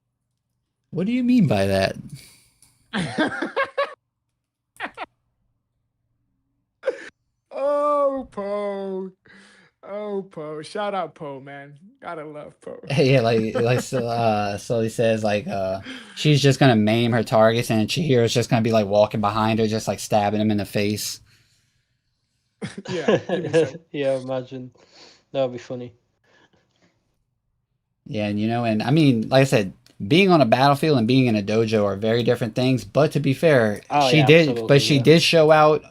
What do you mean by that? Oh, Poe. Oh, Poe. Shout out Poe, man. Gotta love Poe. Yeah, so he says like she's just gonna maim her targets, and Chihiro's just gonna be like walking behind her, just like stabbing him in the face. Yeah, give me some. Yeah, imagine. That would be funny. Yeah, and I mean, like I said, being on a battlefield and being in a dojo are very different things. But to be fair, Oh, yeah, absolutely. she Yeah. did show out,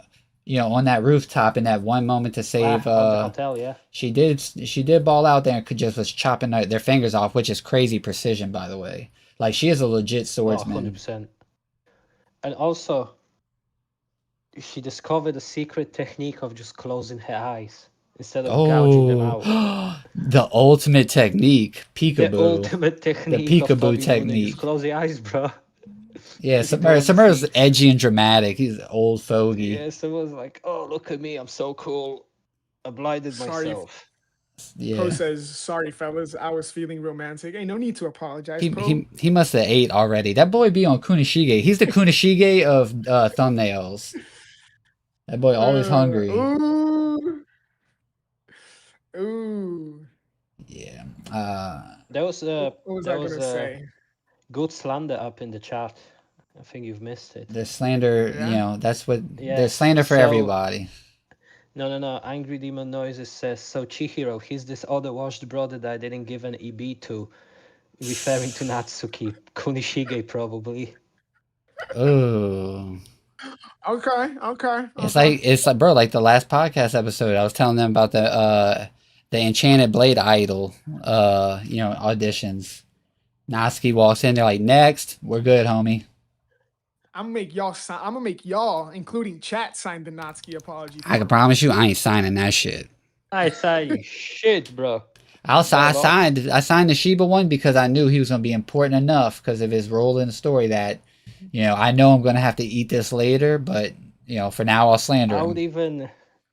on that rooftop in that one moment to Ah, save. on the hotel, yeah. She did ball out there and could just was chopping their fingers off, which is crazy precision, by the way. Like she is a legit Oh, swordsman. 100%. And also, she discovered a secret technique of just closing her eyes instead of gouging them out. Oh, the ultimate technique, The peekaboo, ultimate the technique of peekaboo Toby Moon. Just technique. close your eyes, bro. Yeah, If you don't want to Samura's see. edgy and dramatic. He's an old fogey. Yeah, someone's like, oh, look at me. I'm so cool. I blinded Sorry. myself. Poe Yeah. says, sorry, fellas. I was feeling romantic. Hey, no need to apologize, He Poe. he he must have ate already. That boy be on Kunishige. He's the Kunishige of thumbnails. That boy always hungry. Ooh. Ooh. Yeah. That was What was that I was gonna say? Good slander up in the chat. I think you've missed it. The slander, Yeah. you know, that's what Yes, there's slander for so- everybody. No. Angry Demon Noises says, so Chihiro, he's this other washed brother that I didn't give an EB to. Referring to Natsuki. Kunishige, probably. Ooh. Okay. It's like bro, like the last podcast episode, I was telling them about the Enchanted Blade Idol auditions. Natsuki walks in, they're like, next, we're good, homie. I'm gonna make y'all, including chat, sign the Natsuki apology. I can promise you I ain't signing that shit. I say shit, bro. I Well, signed the Shiba one because I knew he was gonna be important enough because of his role in the story that, I know I'm gonna have to eat this later, but for now I'll slander him.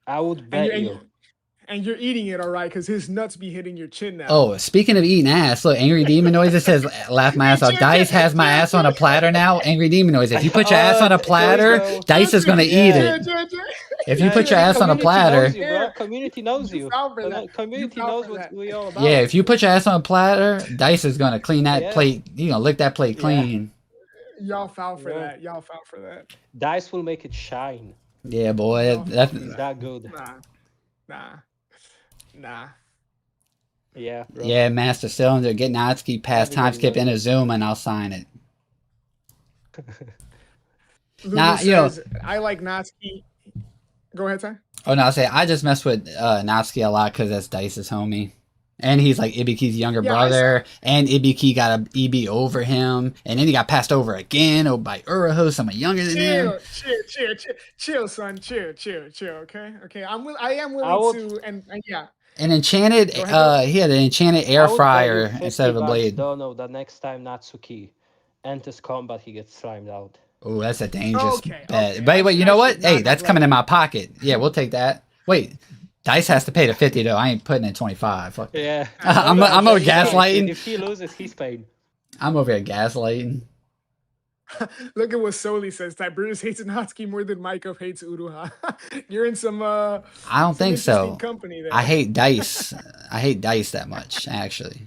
I would bet you. And you're eating it, all right, because his nuts be hitting your chin now. Oh, speaking of eating ass, look, Angry Demon Noises says, laugh my ass off. Dice has my ass on a platter now. Angry Demon Noise, if you put your ass on a platter, Dice is going to eat it. If you put your ass on a platter. Community knows you. Community knows what we're all about. Yeah, if you put your ass on a platter, Dice is going to clean that plate, lick that plate clean. Y'all foul for that. Dice will make it shine. Yeah, boy. That's that good. Nah. Yeah, bro. Yeah, Master Cylinder, get Natsuki past time skip in a Zoom and I'll sign it. Lulu says, I like Natsuki. Go ahead, Ty. Oh, no, I just mess with Natsuki a lot because that's Dice's homie. And he's like Ibiki's younger brother. And Ibiki got a EB over him. And then he got passed over again by Uraho, someone younger than him. Chill, son. Chill, okay? I am willing to, and yeah. An enchanted, he had an enchanted air fryer instead of a blade. Don't know that next time Natsuki enters combat, he gets slimed out. Oh, that's a dangerous bet. Okay. Wait, you know what? Hey, that's coming in my pocket. Yeah, we'll take that. Wait, Dice has to pay the 50 though. I ain't putting in 25. Fuck. Yeah. I'm over gaslighting. If he loses, he's paid. I'm over here gaslighting. Look at what Soli says. Tiberius hates Natsuki more than Maikov hates Uruha. You're in some I don't think so. Company there. I hate Dice. I hate Dice that much, actually.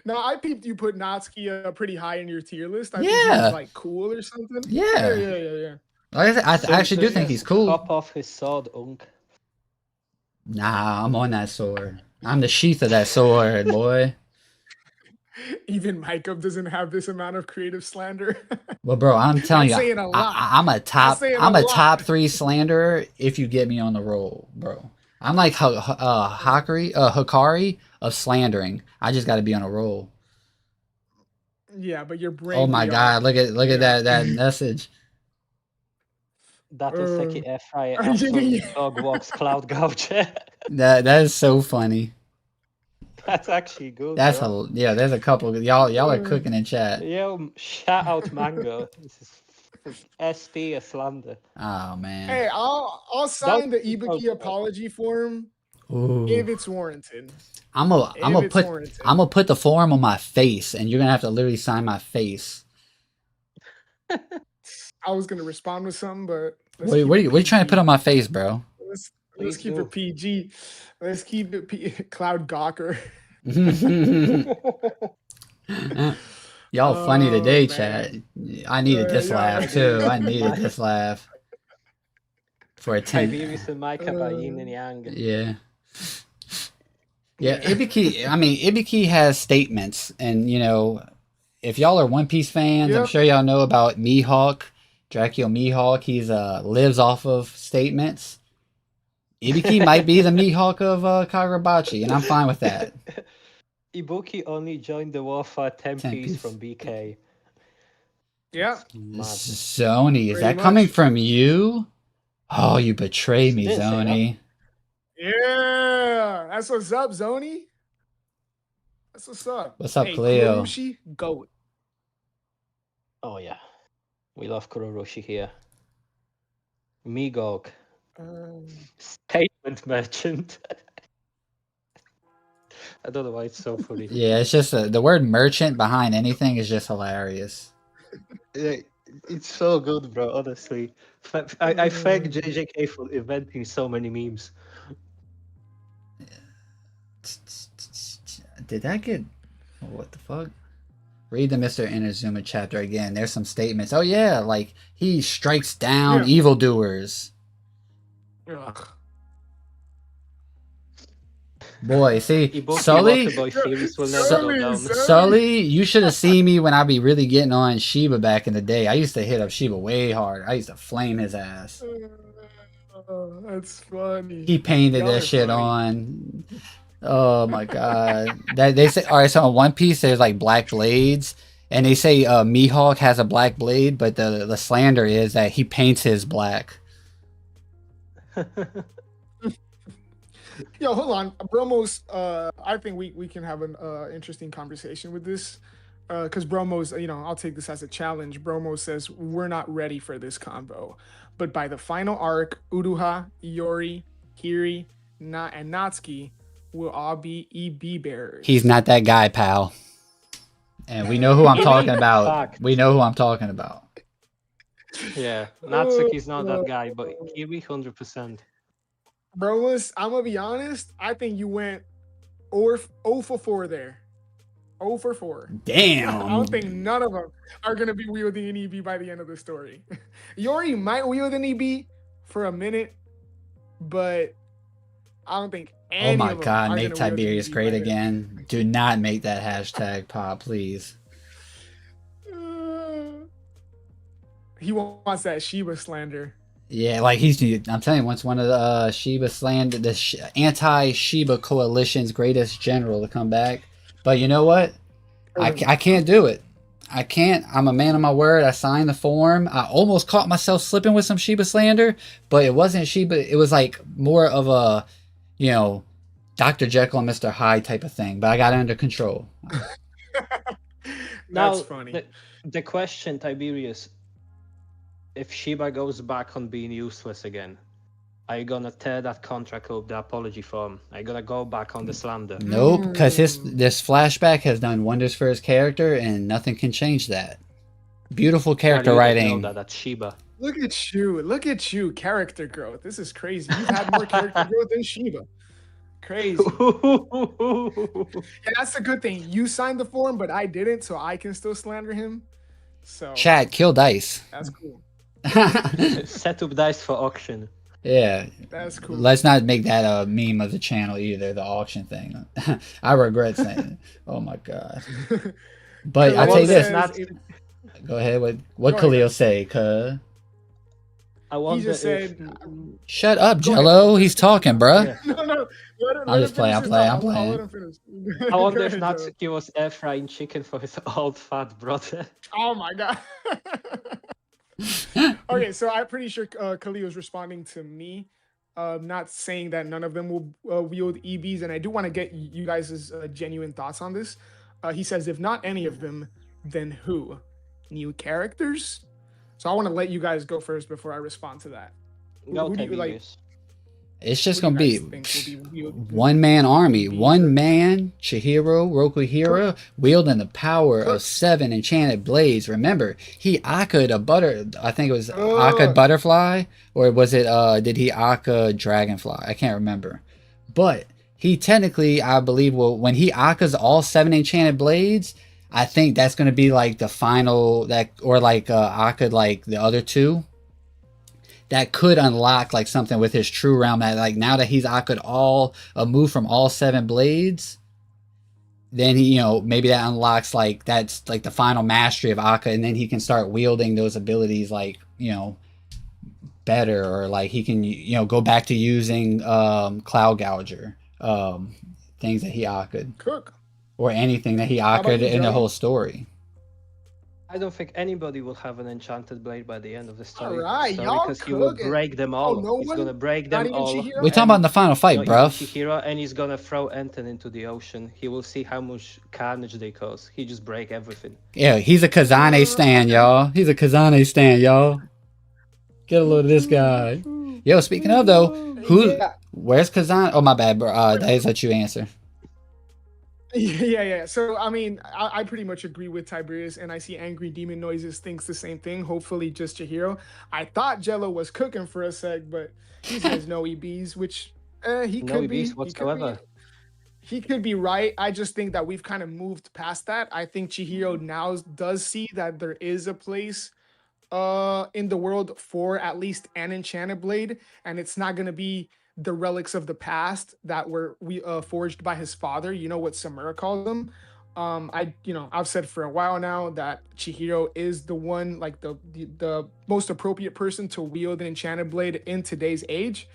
No, I peeped you put Natsuki pretty high in your tier list. I think he's like cool or something. Yeah. I actually do think he's cool. Pop off his sword, Unk. Nah, I'm on that sword. I'm the sheath of that sword, boy. Even Maikov doesn't have this amount of creative slander. Well, bro, I'm telling you, I'm a top 3 slanderer if you get me on the roll, bro. I'm like Hikari of slandering. I just got to be on a roll. Yeah, but your brain. Oh my god, look at that message. That is Seki F.I. absolutely dog walks cloud gouge. That is so funny. That's actually good. There's a couple. Y'all are cooking in chat. Yo, shout out Mango. This is SP a slander. Oh man. Hey, I'll sign the Ibiki apology form if it's warranted. I'm gonna put the form on my face, and you're gonna have to literally sign my face. I was gonna respond with something, but what are you trying to put on my face, bro? Let's keep it PG. Let's keep it Cloud Gawker. Y'all funny today, chat. I needed this laugh too. I needed this laugh for a 10. Yeah. Yeah, Ibiki has statements, and if y'all are One Piece fans, I'm sure y'all know about Mihawk, Dracula Mihawk. He's lives off of statements. Ibiki might be the Mihawk of Kagurabachi, and I'm fine with that. Ibuki only joined the war for 10 piece from BK. Yeah. Zoni, is that coming from you? Oh, you betrayed me, Zoni. Yeah, that's what's up, Zoni. That's what's up. What's up, Cleo? Kurorushi, go. Oh yeah, we love Kurorushi here. Migog. Statement merchant. I don't know why it's so funny. Yeah, it's just the word merchant behind anything is just hilarious. It's so good, bro, honestly. I thank JJK for inventing so many memes. Did that get... What the fuck? Read the Mr. Inazuma chapter again. There's some statements. Oh yeah, like he strikes down Yeah. evildoers. Ugh. Boy, see, Ibuki Sully, Waterboy theories will never Sully, go down. Sully, you should have seen me when I be really getting on Shiba back in the day. I used to hit up Shiba way hard. I used to flame his ass. Oh, that's funny. He painted Y'all that are shit funny. on. Oh my god. That they say all right, so in One Piece there's like black blades. And they say Mihawk has a black blade, but the slander is that he paints his black. Yo, hold on, Bromos. I think we can have an interesting conversation with this, because Bromos, I'll take this as a challenge. Bromo says we're not ready for this convo, but by the final arc, Uruha, Iori, Hiri, and Natsuki will all be EB bearers. He's not that guy, pal. And we know who I'm talking about. Fact. We know who I'm talking about. Yeah, Natsuki's not that guy, but Kiri 100%. Bromos, I'm gonna be honest. I think you went 0 for 4 there. 0 for 4. I Damn. don't think none of them are going to be wielding an EB by the end of the story. Yori might wield an EB for a minute, but I don't think any Oh my of them god, are make gonna wield an Tiberius EB great by the- again. Do not make that hashtag pop, please. He wants that Shiba slander. Yeah, like I'm telling you, once one of the Shiba slander, the anti-Shiba coalition's greatest general to come back. But you know what? I can't do it. I can't. I'm a man of my word. I signed the form. I almost caught myself slipping with some Shiba slander, but it wasn't Shiba. It was like more of a, Dr. Jekyll and Mr. Hyde type of thing. But I got it under control. That's funny. The question, Tiberius, if Shiba goes back on being useless again, are you gonna tear that contract up, the apology form? Are you gonna go back on the slander? Nope, because this flashback has done wonders for his character, and nothing can change that. Beautiful character writing. That's Shiba. Look at you, character growth. This is crazy. You've had more character growth than Shiba. Crazy. And that's a good thing. You signed the form, but I didn't, so I can still slander him. So Chat, kill dice. that's cool. Set up dice for auction. Yeah. That's cool. Let's not make that a meme of the channel either, the auction thing. I regret saying it. Oh my god. But I'll tell you this. Go ahead. What Khalil say, cuz? I wonder He just said, Shut up, Jello. He's talking, bruh. Yeah. No. I'm just playing. I'm playing. I wonder if Natsuki was air frying chicken for his old fat brother. Oh my god. Okay, so I'm pretty sure Khalil was responding to me, not saying that none of them will wield EBs, and I do want to get you guys' genuine thoughts on this. He says, if not any of them, then who? New characters? So I want to let you guys go first before I respond to that. Go, Who do you like? It's just Who gonna do be you guys think will be wielding one man army, EBs? one man Chihiro Rokuhira wielding the power of 7 enchanted blades. Remember, he Akka'd a I think it was Akka'd butterfly, or was it did he Akka dragonfly? I can't remember. But he technically, I believe, when he Akka's all 7 enchanted blades, I think that's gonna be like the final or like Akka'd like the other 2. That could unlock like something with his true realm, that like now that he's Akka'd all a move from all 7 blades, then he, maybe that unlocks like that's like the final mastery of Akka, and then he can start wielding those abilities like, better, or like he can, go back to using Cloud Gouger, things that he Akka'd, Cook. or anything that he about Akka'd you, in the Joe? whole story. I don't think anybody will have an enchanted blade by the end of the story. Alright, y'all because he will cooking. break them all. no He's one? gonna break Not them even all. Chihiro? We're talking about in the final fight, Not even bruv. Chihiro, and he's gonna throw Enten into the ocean. He will see how much carnage they cause. He just break everything. Yeah, he's a Kazane stan, y'all. He's a Kazane stan, y'all. Get a load of this guy. Yo, speaking of though, Yeah. where's Kazan? Oh, my bad, bro. That is let you answer. Yeah. So, I mean, I pretty much agree with Tiberius, and I see Angry Demon Noises thinks the same thing. Hopefully, just Chihiro. I thought Jello was cooking for a sec, but he says no EBs, which he No could be. EBs whatsoever. he could be right. I just think that we've kind of moved past that. I think Chihiro now does see that there is a place in the world for at least an enchanted blade, and it's not gonna be the relics of the past that were we forged by his father. You know what Samura calls them. I've said for a while now that Chihiro is the one, like the most appropriate person to wield an enchanted blade in today's age.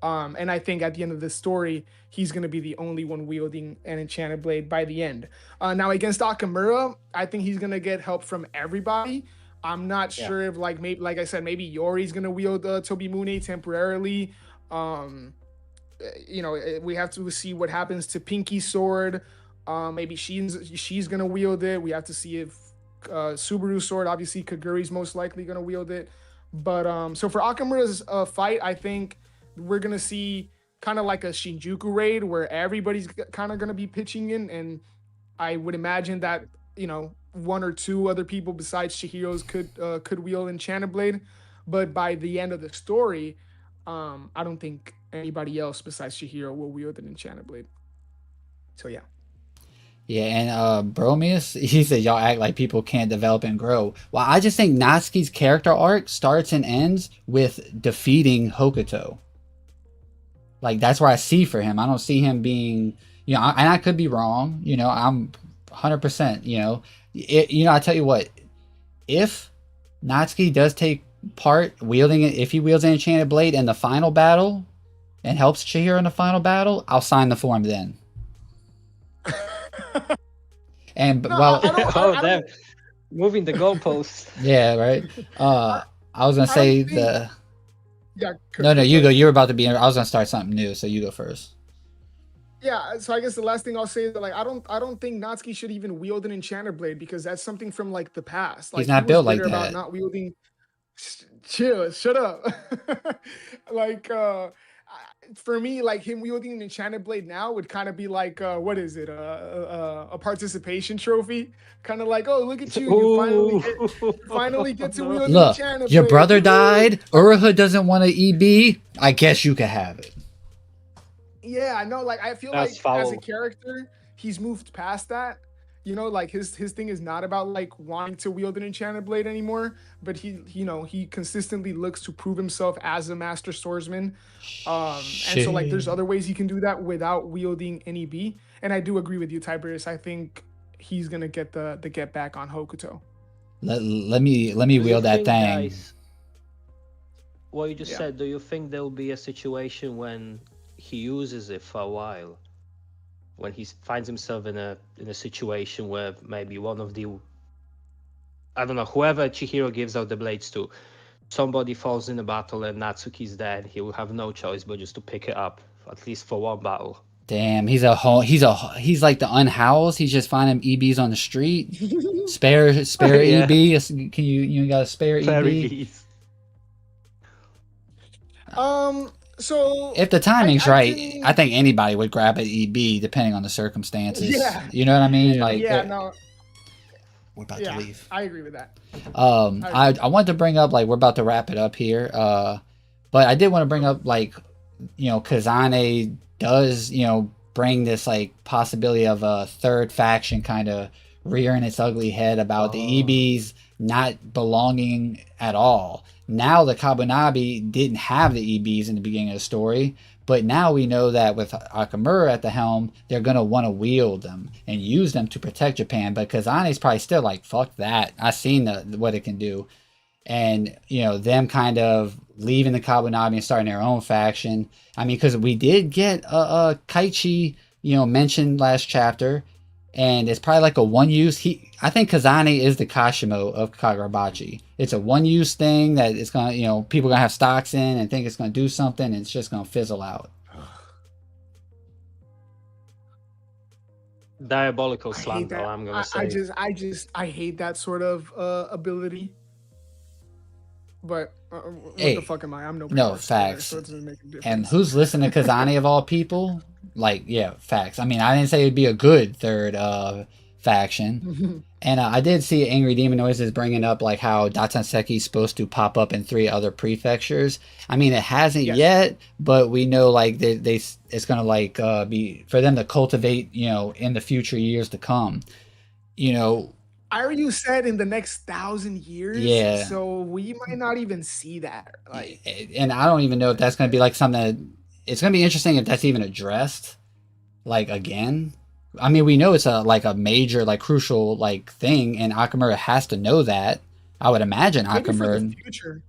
And I think at the end of the story, he's going to be the only one wielding an enchanted blade by the end. Now against Akamura, I think he's going to get help from everybody. I'm not sure if maybe like I said, maybe Yori's going to wield Tobimune temporarily. We have to see what happens to Pinky's sword. Maybe she's going to wield it. We have to see if Subaru's sword, obviously Kaguri's most likely going to wield it. But so for Akamura's fight, I think we're gonna see kind of like a Shinjuku raid where everybody's kind of gonna be pitching in, and I would imagine that one or two other people besides Chihiro's could wield Enchanted Blade, but by the end of the story, I don't think anybody else besides Chihiro will wield an Enchanted Blade. So yeah. Yeah, and Bromius, he said y'all act like people can't develop and grow. Well, I just think Natsuki's character arc starts and ends with defeating Hokuto. Like, that's where I see for him. I don't see him being, and I could be wrong. I'm 100%. I tell you what, if Natsuki does take part wielding it, if he wields an Enchanted Blade in the final battle and helps Chihiro in the final battle, I'll sign the form then. And damn, moving the goalposts. Yeah, right. I was gonna say Yeah. No, you go. You're about to be. I was gonna start something new, so you go first. Yeah, so I guess the last thing I'll say is that I don't think Natsuki should even wield an Enchanted Blade because that's something from the past. He's not built like that. About not wielding. Chill, shut up. For me, him wielding an Enchanted Blade now would kind of be what is it? A participation trophy? Kind of oh, look at you! You finally get to wield an Enchanted Blade. Your brother died. Uruha doesn't want an EB. I guess you could have it. Yeah, I know. I feel That's as a character, he's moved past that. His thing is not about wanting to wield an Enchanted Blade anymore, but he consistently looks to prove himself as a master swordsman. And so there's other ways he can do that without wielding an EB. And I do agree with you, Tiberius. I think he's gonna get the get back on Hokuto. Let me wield that thing. Guys, what you just said, do you think there will be a situation when he uses it for a while? When he finds himself in a situation where maybe one of the, I don't know, whoever Chihiro gives out the blades to, somebody falls in a battle and Natsuki's dead, he will have no choice but just to pick it up, at least for one battle. Damn, he's like the unhoused. He's just finding EBs on the street. Spare Yeah. EB. Can you got a spare EB? So if the timing's right, I think anybody would grab an EB depending on the circumstances. Yeah. You know what I mean? We're about to leave. I agree with that. I wanted to bring up we're about to wrap it up here. But I did want to bring up Kazane does bring this possibility of a third faction kind of rearing its ugly head about the EBs not belonging at all. Now the Kabunabi didn't have the EBs in the beginning of the story, but now we know that with Akamura at the helm, they're going to want to wield them and use them to protect Japan, but Kazane's probably still fuck that. I've seen what it can do. And, them kind of leaving the Kabunabi and starting their own faction. I mean, because we did get Kaichi, mentioned last chapter, and it's probably a one-use. I think Kazane is the Kashimo of Kagurabachi. It's a one-use thing that it's gonna, people are gonna have stocks in and think it's gonna do something, and it's just gonna fizzle out. Diabolical slander, I'm gonna say. I hate that sort of ability. But what the fuck am I? I'm no facts. So it doesn't make a difference. And who's listening to Kazane of all people? Facts. I mean, I didn't say it'd be a good third faction. And I did see Angry Demon Noises bringing up like how Datsenseki is supposed to pop up in 3 other prefectures. I mean, it hasn't Yes. yet, but we know like they it's gonna like be for them to cultivate, you know, in the future years to come. You know, Iryu said in the next 1,000 years, yeah. so we might not even see that. Like, And I don't even know if that's gonna be like something that it's gonna be interesting if that's even addressed, like again. I mean, we know it's a like a major, like crucial, like thing, and Akamura has to know that. I would imagine maybe for the Akamura. future,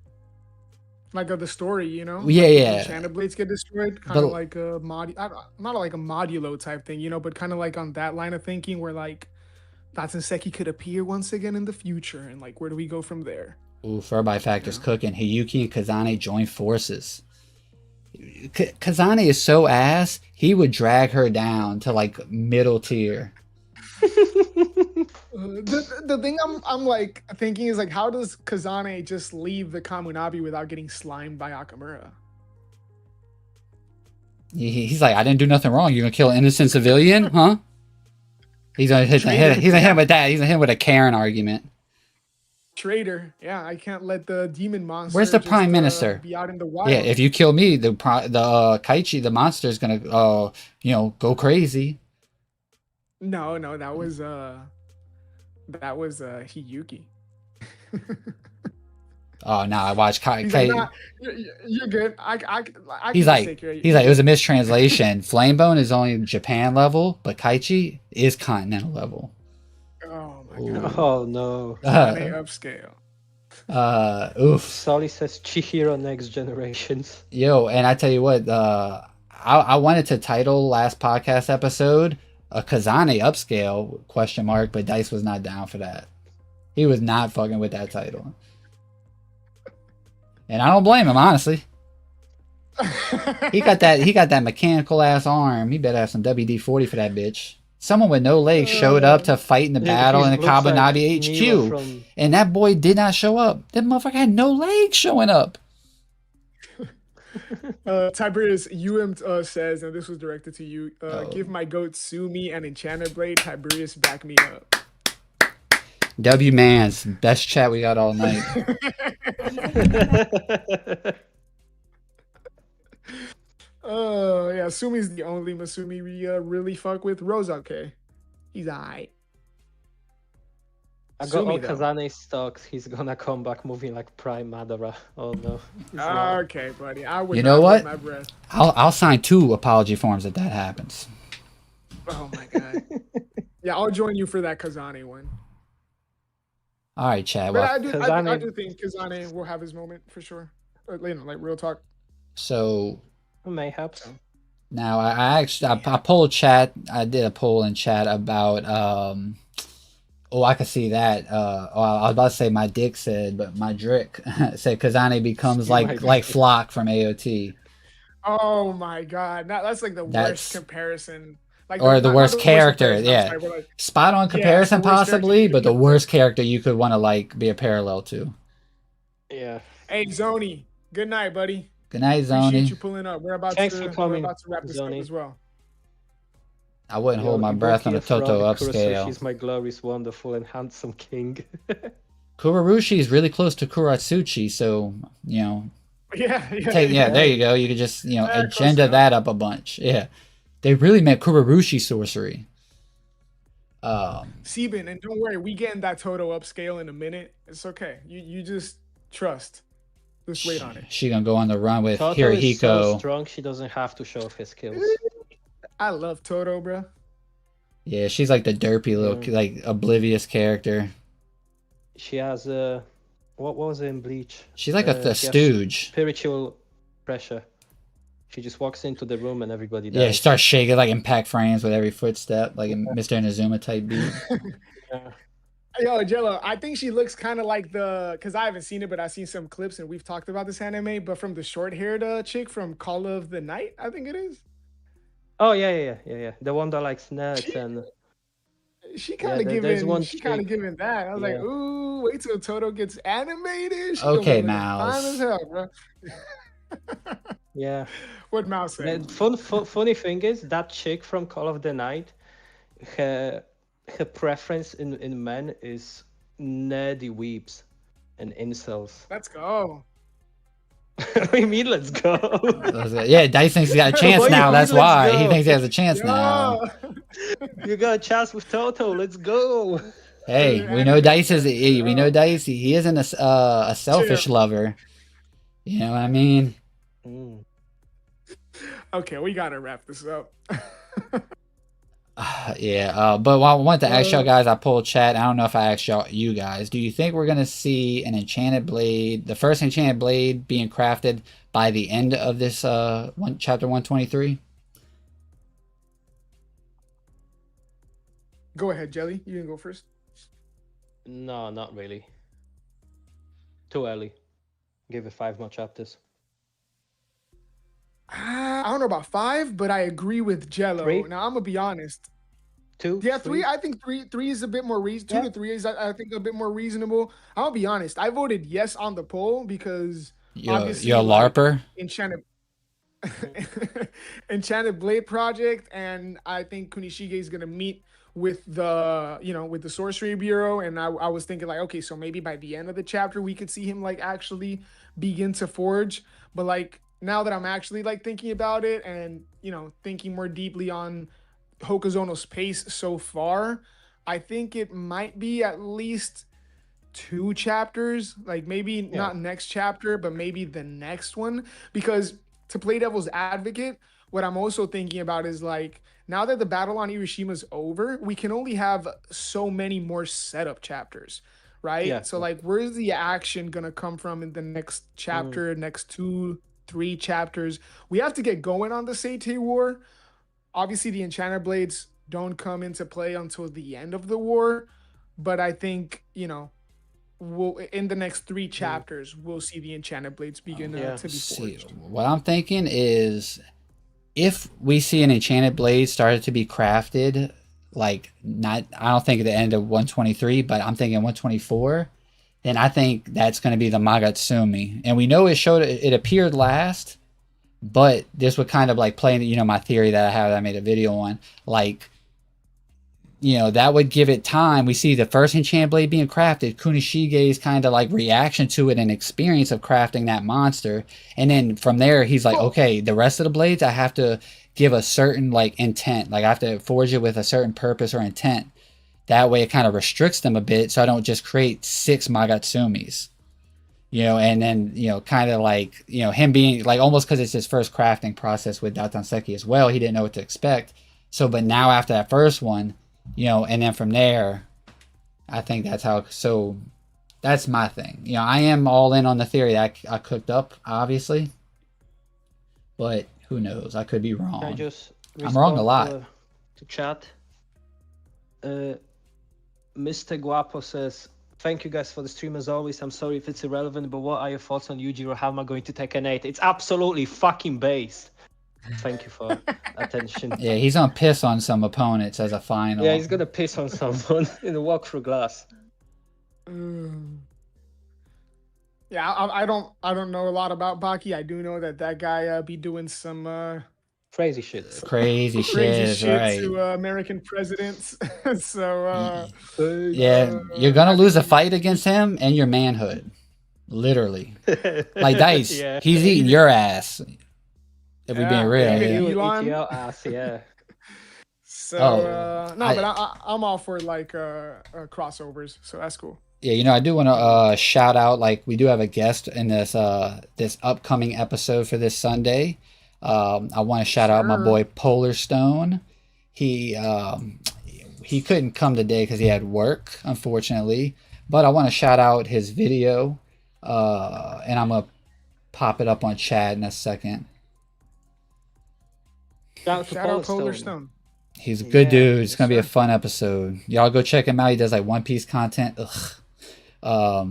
like of the story, you know, Yeah, like when yeah. Chana Blades get destroyed, kind of But like a not like a modulo type thing, you know, but kind of like on that line of thinking where like Datsenseki could appear once again in the future, and like where do we go from there? ooh, Furby Factor's Yeah. cooking. Hiyuki and Kazane join forces. Kazane is so ass. He would drag her down to like middle tier. The thing I'm like thinking is like, how does Kazane just leave the Kamunabi without getting slimed by Akamura? He's like, I didn't do nothing wrong. You gonna kill an innocent civilian, huh? He's gonna hit Traitor. he's gonna hit him with that. He's gonna hit him with a Karen argument. Traitor, yeah, I can't let the demon monster. Where's the just, Prime Minister? Be out in the wild. Yeah, if you kill me, the Kaichi, the monster, is gonna you know, go crazy. No, that was Hiyuki. Oh no, I watched He's like, nah, you're good. I He's can like, take care of you. he's like, it was a mistranslation. Flamebone is only Japan level, but Kaichi is continental level. Oh my Ooh. god. Oh no. Kazane upscale. Oof. Solly says Chihiro next generations. Yo, and I tell you what, I wanted to title last podcast episode a Kazane upscale question mark, but Dice was not down for that. He was not fucking with that title. And I don't blame him, honestly. He got that mechanical ass arm. He better have some WD-40 for that bitch. Someone with no legs showed up to fight in the battle in the Kabunabi HQ. And that boy did not show up. That motherfucker had no legs showing up. Tiberius says, and this was directed to you, give my goat Sumi and Enchanted Blade. Tiberius, back me up. W Mans, best chat we got all night. Oh yeah, Sumi's the only Masumi we really fuck with. Rose, okay, he's alright. I got all Kazane stocks. He's gonna come back moving like Prime Madara. Oh no. Okay, buddy. I would. You know what? My breath. I'll sign 2 apology forms if that happens. Oh my god. Yeah, I'll join you for that Kazane one. All right, Chad. But Well, I do think Kazane will have his moment for sure. You know, like real talk. So mayhaps. now I polled chat. I did a poll in chat about oh, I could see that. I was about to say my dick said, but my Drick said Kazane becomes like Flock from AOT. Oh my god, that's like the worst comparison. Like or the worst character, yeah. Like, spot on comparison possibly, but the worst character you could want to like be a parallel to. Yeah. Hey Zoni, good night, buddy. Good night, Zoni. Appreciate you pulling up. We're about Thanks to for wrap this up as well. I wouldn't hold my breath on a Toto upscale. She's my glorious, wonderful, and handsome king. Kurorushi is really close to Kuratsuchi, so you know. Yeah, there you go. You could just agenda that up a bunch. Yeah, they really meant Kurorushi sorcery. Sebin, and don't worry, we getting that Toto upscale in a minute. It's okay. You just trust. Just wait on it. She gonna go on the run with Toto Hirohiko. Is so strong, she doesn't have to show off his skills. I love Toto, bro. Yeah, she's like the derpy little, like oblivious character. She has what was it in Bleach? She's like a stooge. Spiritual pressure. She just walks into the room and everybody dies. Yeah, she starts shaking like impact frames with every footstep, like a Mr. Inazuma type beat. Yeah. Yo, Jello, I think she looks kind of like because I haven't seen it, but I've seen some clips and we've talked about this anime, but from the short-haired chick from Call of the Night, I think it is. Oh yeah. The one that likes nuts and she kind of giving that. I was like, ooh, wait till Toto gets animated. Okay, Mouse. Fine as hell, bro. Yeah. What Mouse said. The funny thing is that chick from Call of the Night, her preference in men is nerdy weeps and incels. Let's go. What do you mean, let's go? Yeah, Dice thinks he's got a chance What do you now. mean, That's let's why he go? thinks he has a chance now. Yo. You got a chance with Toto. Let's go. Hey, we know Anime Dice is fans, we know yo. Dice. He isn't a selfish Chill. lover. You know what I mean? Mm. Okay, we gotta wrap this up. Yeah. But I wanted to ask y'all guys. I pulled chat. I don't know if I asked you guys. Do you think we're gonna see an enchanted blade, the first enchanted blade, being crafted by the end of this chapter 123? Go ahead, Jelly. You can go first. No, not really. Too early. Give it 5 more chapters. I don't know about 5, but I agree with Jello. 3? Now I'm gonna be honest. 2? Yeah, 3? 3. I think three is a bit more reason. 2 Yeah. to 3 is I think a bit more reasonable. I'll be honest. I voted yes on the poll because obviously You're a like, larper. Enchanted Enchanted Blade project, and I think Kunishige is gonna meet with the Sorcery Bureau, and I was thinking like, okay, so maybe by the end of the chapter we could see him like actually begin to forge. But like now that I'm actually like thinking about it and thinking more deeply on Hokazono's pace so far, I think it might be at least 2 chapters, like maybe not next chapter, but maybe the next one. Because to play devil's advocate, what I'm also thinking about is like now that the battle on Hiroshima is over, we can only have so many more setup chapters, right? Yeah. So like, where's the action gonna come from in the next chapter, next 2-3 chapters? We have to get going on the Seitei War. Obviously, the Enchanted Blades don't come into play until the end of the war, but I think we'll in the next 3 chapters we'll see the Enchanted Blades begin to be See, forged. what I'm thinking is if we see an enchanted blade started to be crafted, like not, I don't think at the end of 123, but I'm thinking 124, then I think that's going to be the Magatsumi. And we know it appeared last, but this would kind of like play, my theory that I made a video on, like, that would give it time. We see the first enchant blade being crafted, Kunishige's kind of like reaction to it and experience of crafting that monster. And then from there, he's like, okay, the rest of the blades, I have to give a certain like intent. Like I have to forge it with a certain purpose or intent. That way it kind of restricts them a bit. So I don't just create 6 Magatsumis, and then, kind of like, him being like, almost because it's his first crafting process with Datanseki as well. He didn't know what to expect. So, but now after that first one, and then from there, I think that's how. So that's my thing. I am all in on the theory that I cooked up, obviously, but who knows? I could be wrong. Can I just I'm wrong a lot. To chat. Mr. Guapo says, "Thank you guys for the stream as always. I'm sorry if it's irrelevant, but what are your thoughts on Yujiro Hama going to Tekken 8? It's absolutely fucking based. Thank you for attention." Yeah, he's gonna piss on some opponents as a final. Yeah, he's gonna piss on someone in a walk-through glass. Yeah, I don't know a lot about Baki. I do know that guy be doing some crazy shit. Crazy shit, right? To American presidents. So yeah, you're gonna lose a fight against him and your manhood, literally. Like Dice, Yeah. he's eating your ass. If we're being real, even Elon. Eat your ass, yeah. So but I'm all for like crossovers, so that's cool. Yeah, I do want to shout out, like, we do have a guest in this this upcoming episode for this Sunday. I want to shout out my boy Polar Stone. He couldn't come today because he had work, unfortunately. But I want to shout out his video, and I'm gonna pop it up on chat in a second. Shout out Polar Stone. He's a good dude. It's gonna be a fun episode. Y'all go check him out. He does like One Piece content. But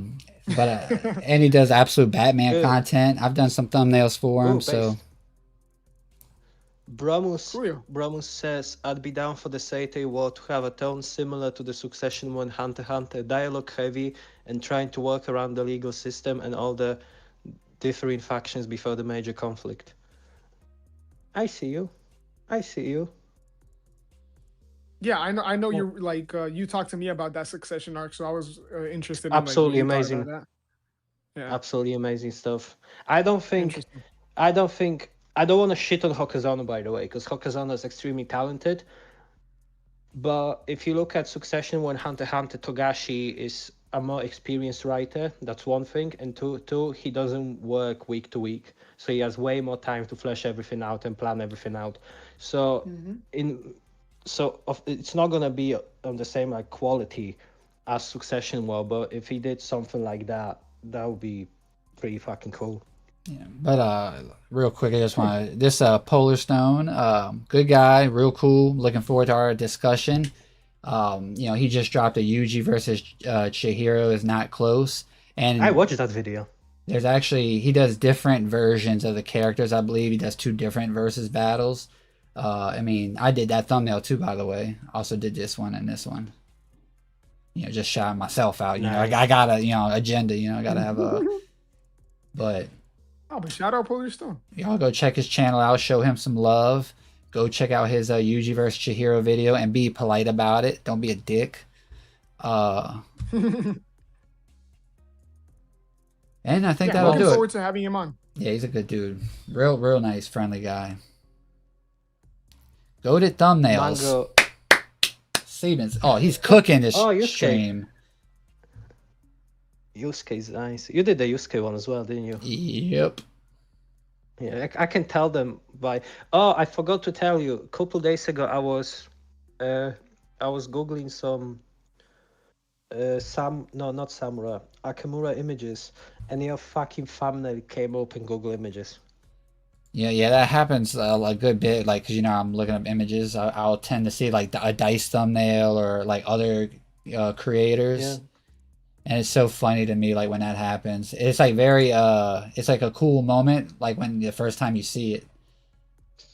and he does absolute Batman content. I've done some thumbnails for him. So Bramus says, "I'd be down for the Seitei War to have a tone similar to the Succession one, Hunter x Hunter, dialogue heavy and trying to work around the legal system and all the differing factions before the major conflict." I see you. Yeah, I know Yeah. you're like you talked to me about that Succession arc, so I was interested in like what Absolutely you thought about amazing. that. Yeah, Absolutely amazing stuff. I don't think interesting. I don't think I don't want to shit on Hokuzono, by the way, because Hokuzono is extremely talented. But if you look at Succession, when Hunter x Hunter, Togashi is a more experienced writer. That's one thing, and two, he doesn't work week to week, so he has way more time to flesh everything out and plan everything out. So Hmm. it's not gonna be on the same like quality as Succession will, but if he did something like that, that would be pretty fucking cool. Yeah, but real quick, I just want to this Polar Stone, good guy, real cool. Looking forward to our discussion. You know, he just dropped a Yuji versus Chihiro is not close, I and watched that video. there's actually he does different versions of the characters. I believe he does two different versus battles. I mean, I did that thumbnail too, by the way. Also did this one and this one. You know, just shouting myself out. You know, I Nice. got a agenda. You know, I gotta have a. But Oh, but shout out Polish Stone. y'all go check his channel out. Show him some love. Go check out his Yuji vs Chihiro video and be polite about it. Don't be a dick. Uh, and I think Yeah, that'll looking do it. forward to having him on. Yeah, he's a good dude. Real nice, friendly guy. Goated thumbnails. Mango. Stevens. Oh, he's cooking this Oh, Yusuke. stream. Yusuke is nice. You did the Yusuke one as well, didn't you? Yep. Yeah, I can tell them by. Oh, I forgot to tell you. A couple days ago, I was googling some not Samura, Akamura images, and your fucking thumbnail came up in Google Images. Yeah, that happens a good bit. Like, 'cause, you know, I'm looking up images. I'll tend to see like a dice thumbnail or like other creators. Yeah. And it's so funny to me, like when that happens. It's like very, it's like a cool moment, like when the first time you see it.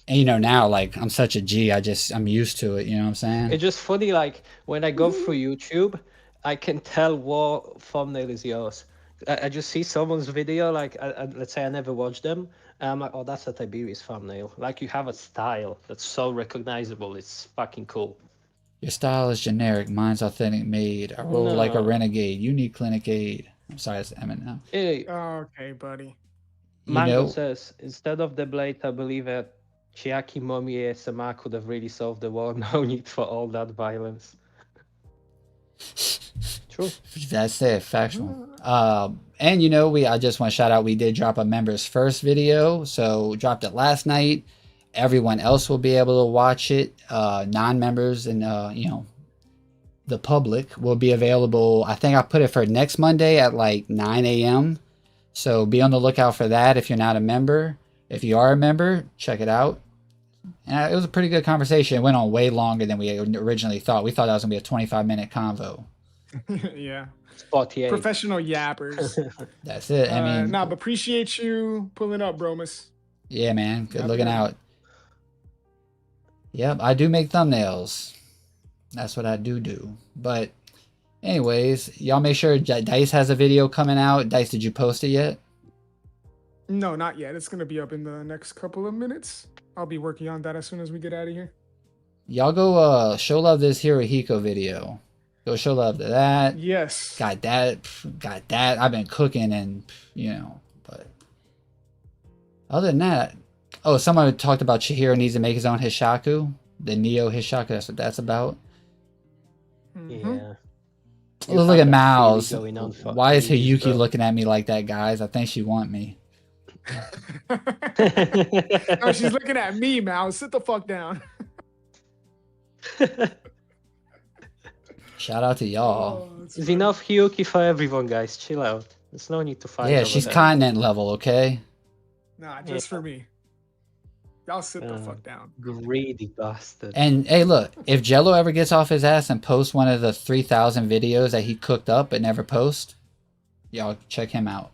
And you know, now, like I'm such a G, I'm used to it. You know what I'm saying? It's just funny, like when I go through YouTube, I can tell what thumbnail is yours. I just see someone's video, like let's say I never watched them, and I'm like, oh, that's a Tiberius thumbnail. Like you have a style that's so recognizable. It's fucking cool. Your style is generic. Mine's authentic made. I roll like a No. renegade. You need clinic aid. I'm sorry, it's Emmett now. Hey, Okay, buddy. You Mango know, says, instead of the blade, I believe that Chiaki Momi ASMR could have really solved the war. No need for all that violence. True. that's it, factual. And you know, I just want to shout out. We did drop a members first video, so dropped it last night. Everyone else will be able to watch it. Non-members and you know, the public will be available. I think I put it for next Monday at like 9 a.m. So be on the lookout for that if you're not a member. If you are a member, check it out. And it was a pretty good conversation. It went on way longer than we originally thought. We thought that was going to be a 25-minute convo. Yeah. 48. Professional yappers. That's it. I mean, nah, but appreciate you pulling up, Bromus. yeah, man. Good Yep, looking yep. out. Yep, I do make thumbnails. That's what I do. But anyways, y'all make sure Dice has a video coming out. Dice, did you post it yet? No, not yet. It's gonna be up in the next couple of minutes. I'll be working on that as soon as we get out of here. Y'all go show love this Hirohiko video. Go show love to that. Yes. Got that. I've been cooking and, you know, but other than that, oh, someone talked about Chihiro needs to make his own Hishaku. The Neo Hishaku, that's what that's about. Mhm. Yeah. Look at Mouse. Going on for Why is ages, Hayuki bro. looking at me like that, guys? I think she want me. No, she's looking at me, Mouse. Sit the fuck down. Shout out to y'all. Oh, that's There's funny. enough Hyuki for everyone, guys. Chill out. There's no need to fight. Yeah, over she's that. continent level, okay? Nah, just for me. Y'all sit the fuck down. Greedy bastard. And hey, look, if Jello ever gets off his ass and posts one of the 3,000 videos that he cooked up but never post, y'all check him out.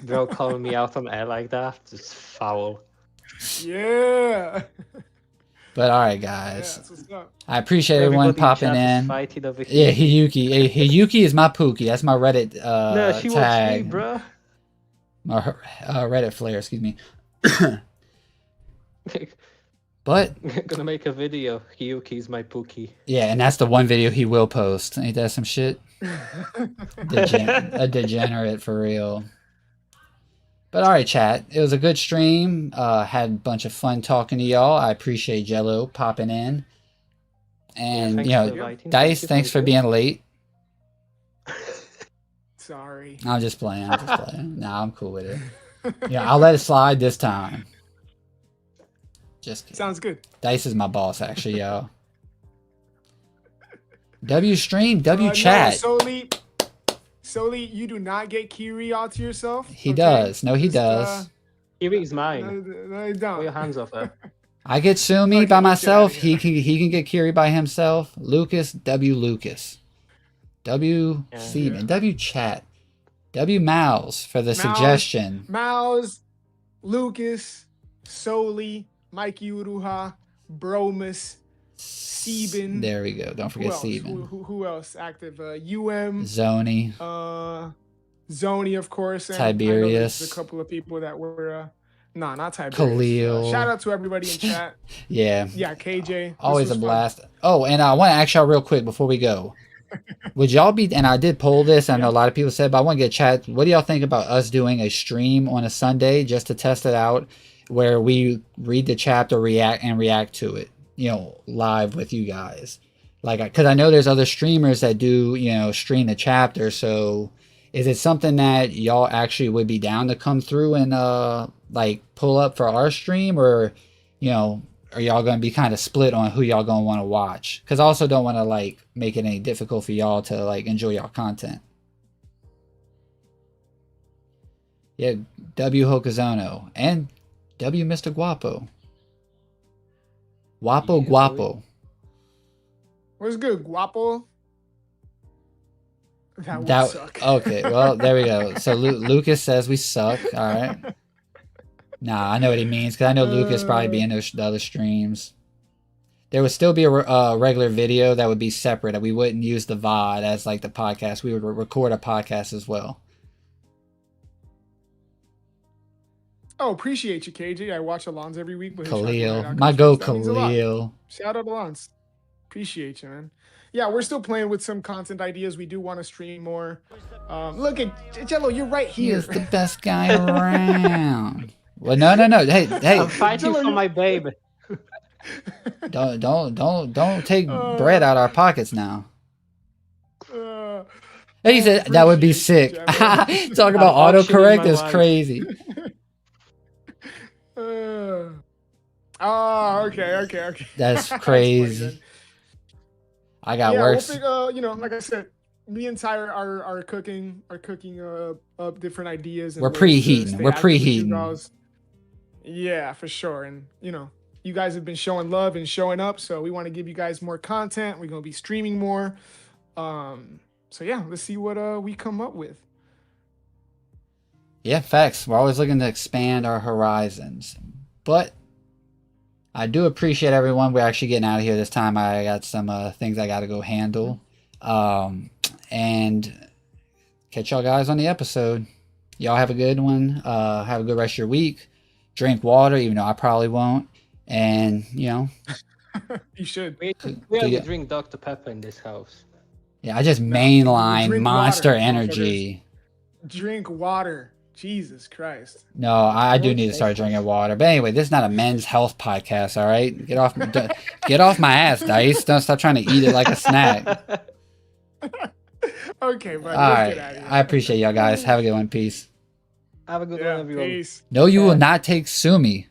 Bro, calling me out on air like that, it's foul. Yeah. But all right, Yeah, guys. that's what's up. I appreciate everyone Everybody popping chat is in. fighting over Yeah, here. Hiyuki. Hey, Hiyuki is my Pookie. That's my Reddit No, she wants me, tag. bro. My Reddit flare, excuse me. But Gonna make a video. Hiyuki's my Pookie. yeah, and that's the one video he will post. Ain't that some shit? A degenerate for real. But all right, chat. It was a good stream. Had a bunch of fun talking to y'all. I appreciate Jello popping in. And thanks you for know, inviting. Dice, thanks for being late. Sorry. I'm just playing. Nah, I'm cool with it. Yeah, I'll let it slide this time. Just kidding. Sounds good. Dice is my boss, actually, yo. W stream, W chat. No, Soli, you do not get Kiri all to yourself. He does. No, he does. Kiri's mine. No, you don't. Put your hands off her. I get Sumi Okay, by get myself. outta He here. can get Kiri by himself. Lucas, W Lucas. W Yeah. Seaman, Yeah. W chat. W Mouse for the suggestion. Mouse, Lucas, Soli, Mikey Uruha, Bromus, Steven. There we go. Don't forget Steven. Who else active? UM. Zoni. Zoni, of course. And Tiberius. I know there's a couple of people that were. No, not Tiberius. Khalil. Shout out to everybody in chat. Yeah. Yeah, KJ. Always a This was blast. Oh, and I want to ask y'all real quick before we go. Would y'all be, and I did poll this, I know a lot of people said, but I want to get chat. What do y'all think about us doing a stream on a Sunday just to test it out where we read the chapter, react to it, you know, live with you guys? Like, because I know there's other streamers that do, you know, stream the chapter. So is it something that y'all actually would be down to come through and, like, pull up for our stream, or, you know, are y'all going to be kind of split on who y'all going to want to watch? Because I also don't want to, like, make it any difficult for y'all to, like, enjoy y'all content. Yeah, W Hokazono and W Mr. Guapo. Guapo Yeah, Guapo. What's good, Guapo? That would suck. Okay, well, there we go. So Lucas says we suck. All right. Nah, I know what he means, because I know Lucas probably be in the other streams. There would still be a regular video that would be separate. We wouldn't use the VOD as like the podcast. We would record a podcast as well. Oh, appreciate you, KJ. I watch Alon's every week. But Khalil. My go That means a lot. Khalil. Shout out Alon's. Appreciate you, man. Yeah, we're still playing with some content ideas. We do want to stream more. Look at Jello, you're right He here. is the best guy around. Well, no. Hey. I'm fighting for my babe. Don't take bread out of our pockets now. Uh, He said that would be sick. Jello. Talk about I'm auctioning autocorrect my is wife. crazy. Okay. That's funny crazy. then. I got Yeah, worse. you know, like I said, me and Tyre are cooking up different ideas. And We're ways to preheating. stay We're active with you preheating. guys. Yeah, for sure. And you know, you guys have been showing love and showing up, so we want to give you guys more content. We're gonna be streaming more. So yeah, let's see what we come up with. Yeah, facts. We're always looking to expand our horizons. But I do appreciate everyone. We're actually getting out of here this time. I got some things I got to go handle. And catch y'all guys on the episode. Y'all have a good one. Have a good rest of your week. Drink water, even though I probably won't. And, you know. You should. We only drink Dr. Pepper in this house. Yeah, I just mainline drink Monster water, Energy. Drink water. Jesus Christ. No, I do need to start drinking water. But anyway, this is not a men's health podcast, all right? Get off my ass, Dice. Don't stop trying to eat it like a snack. Okay, buddy. All Let's right. get out of here. I appreciate y'all guys. Have a good one. Peace. Have a good Yeah, one, everyone. peace. No, you will not take Sumi.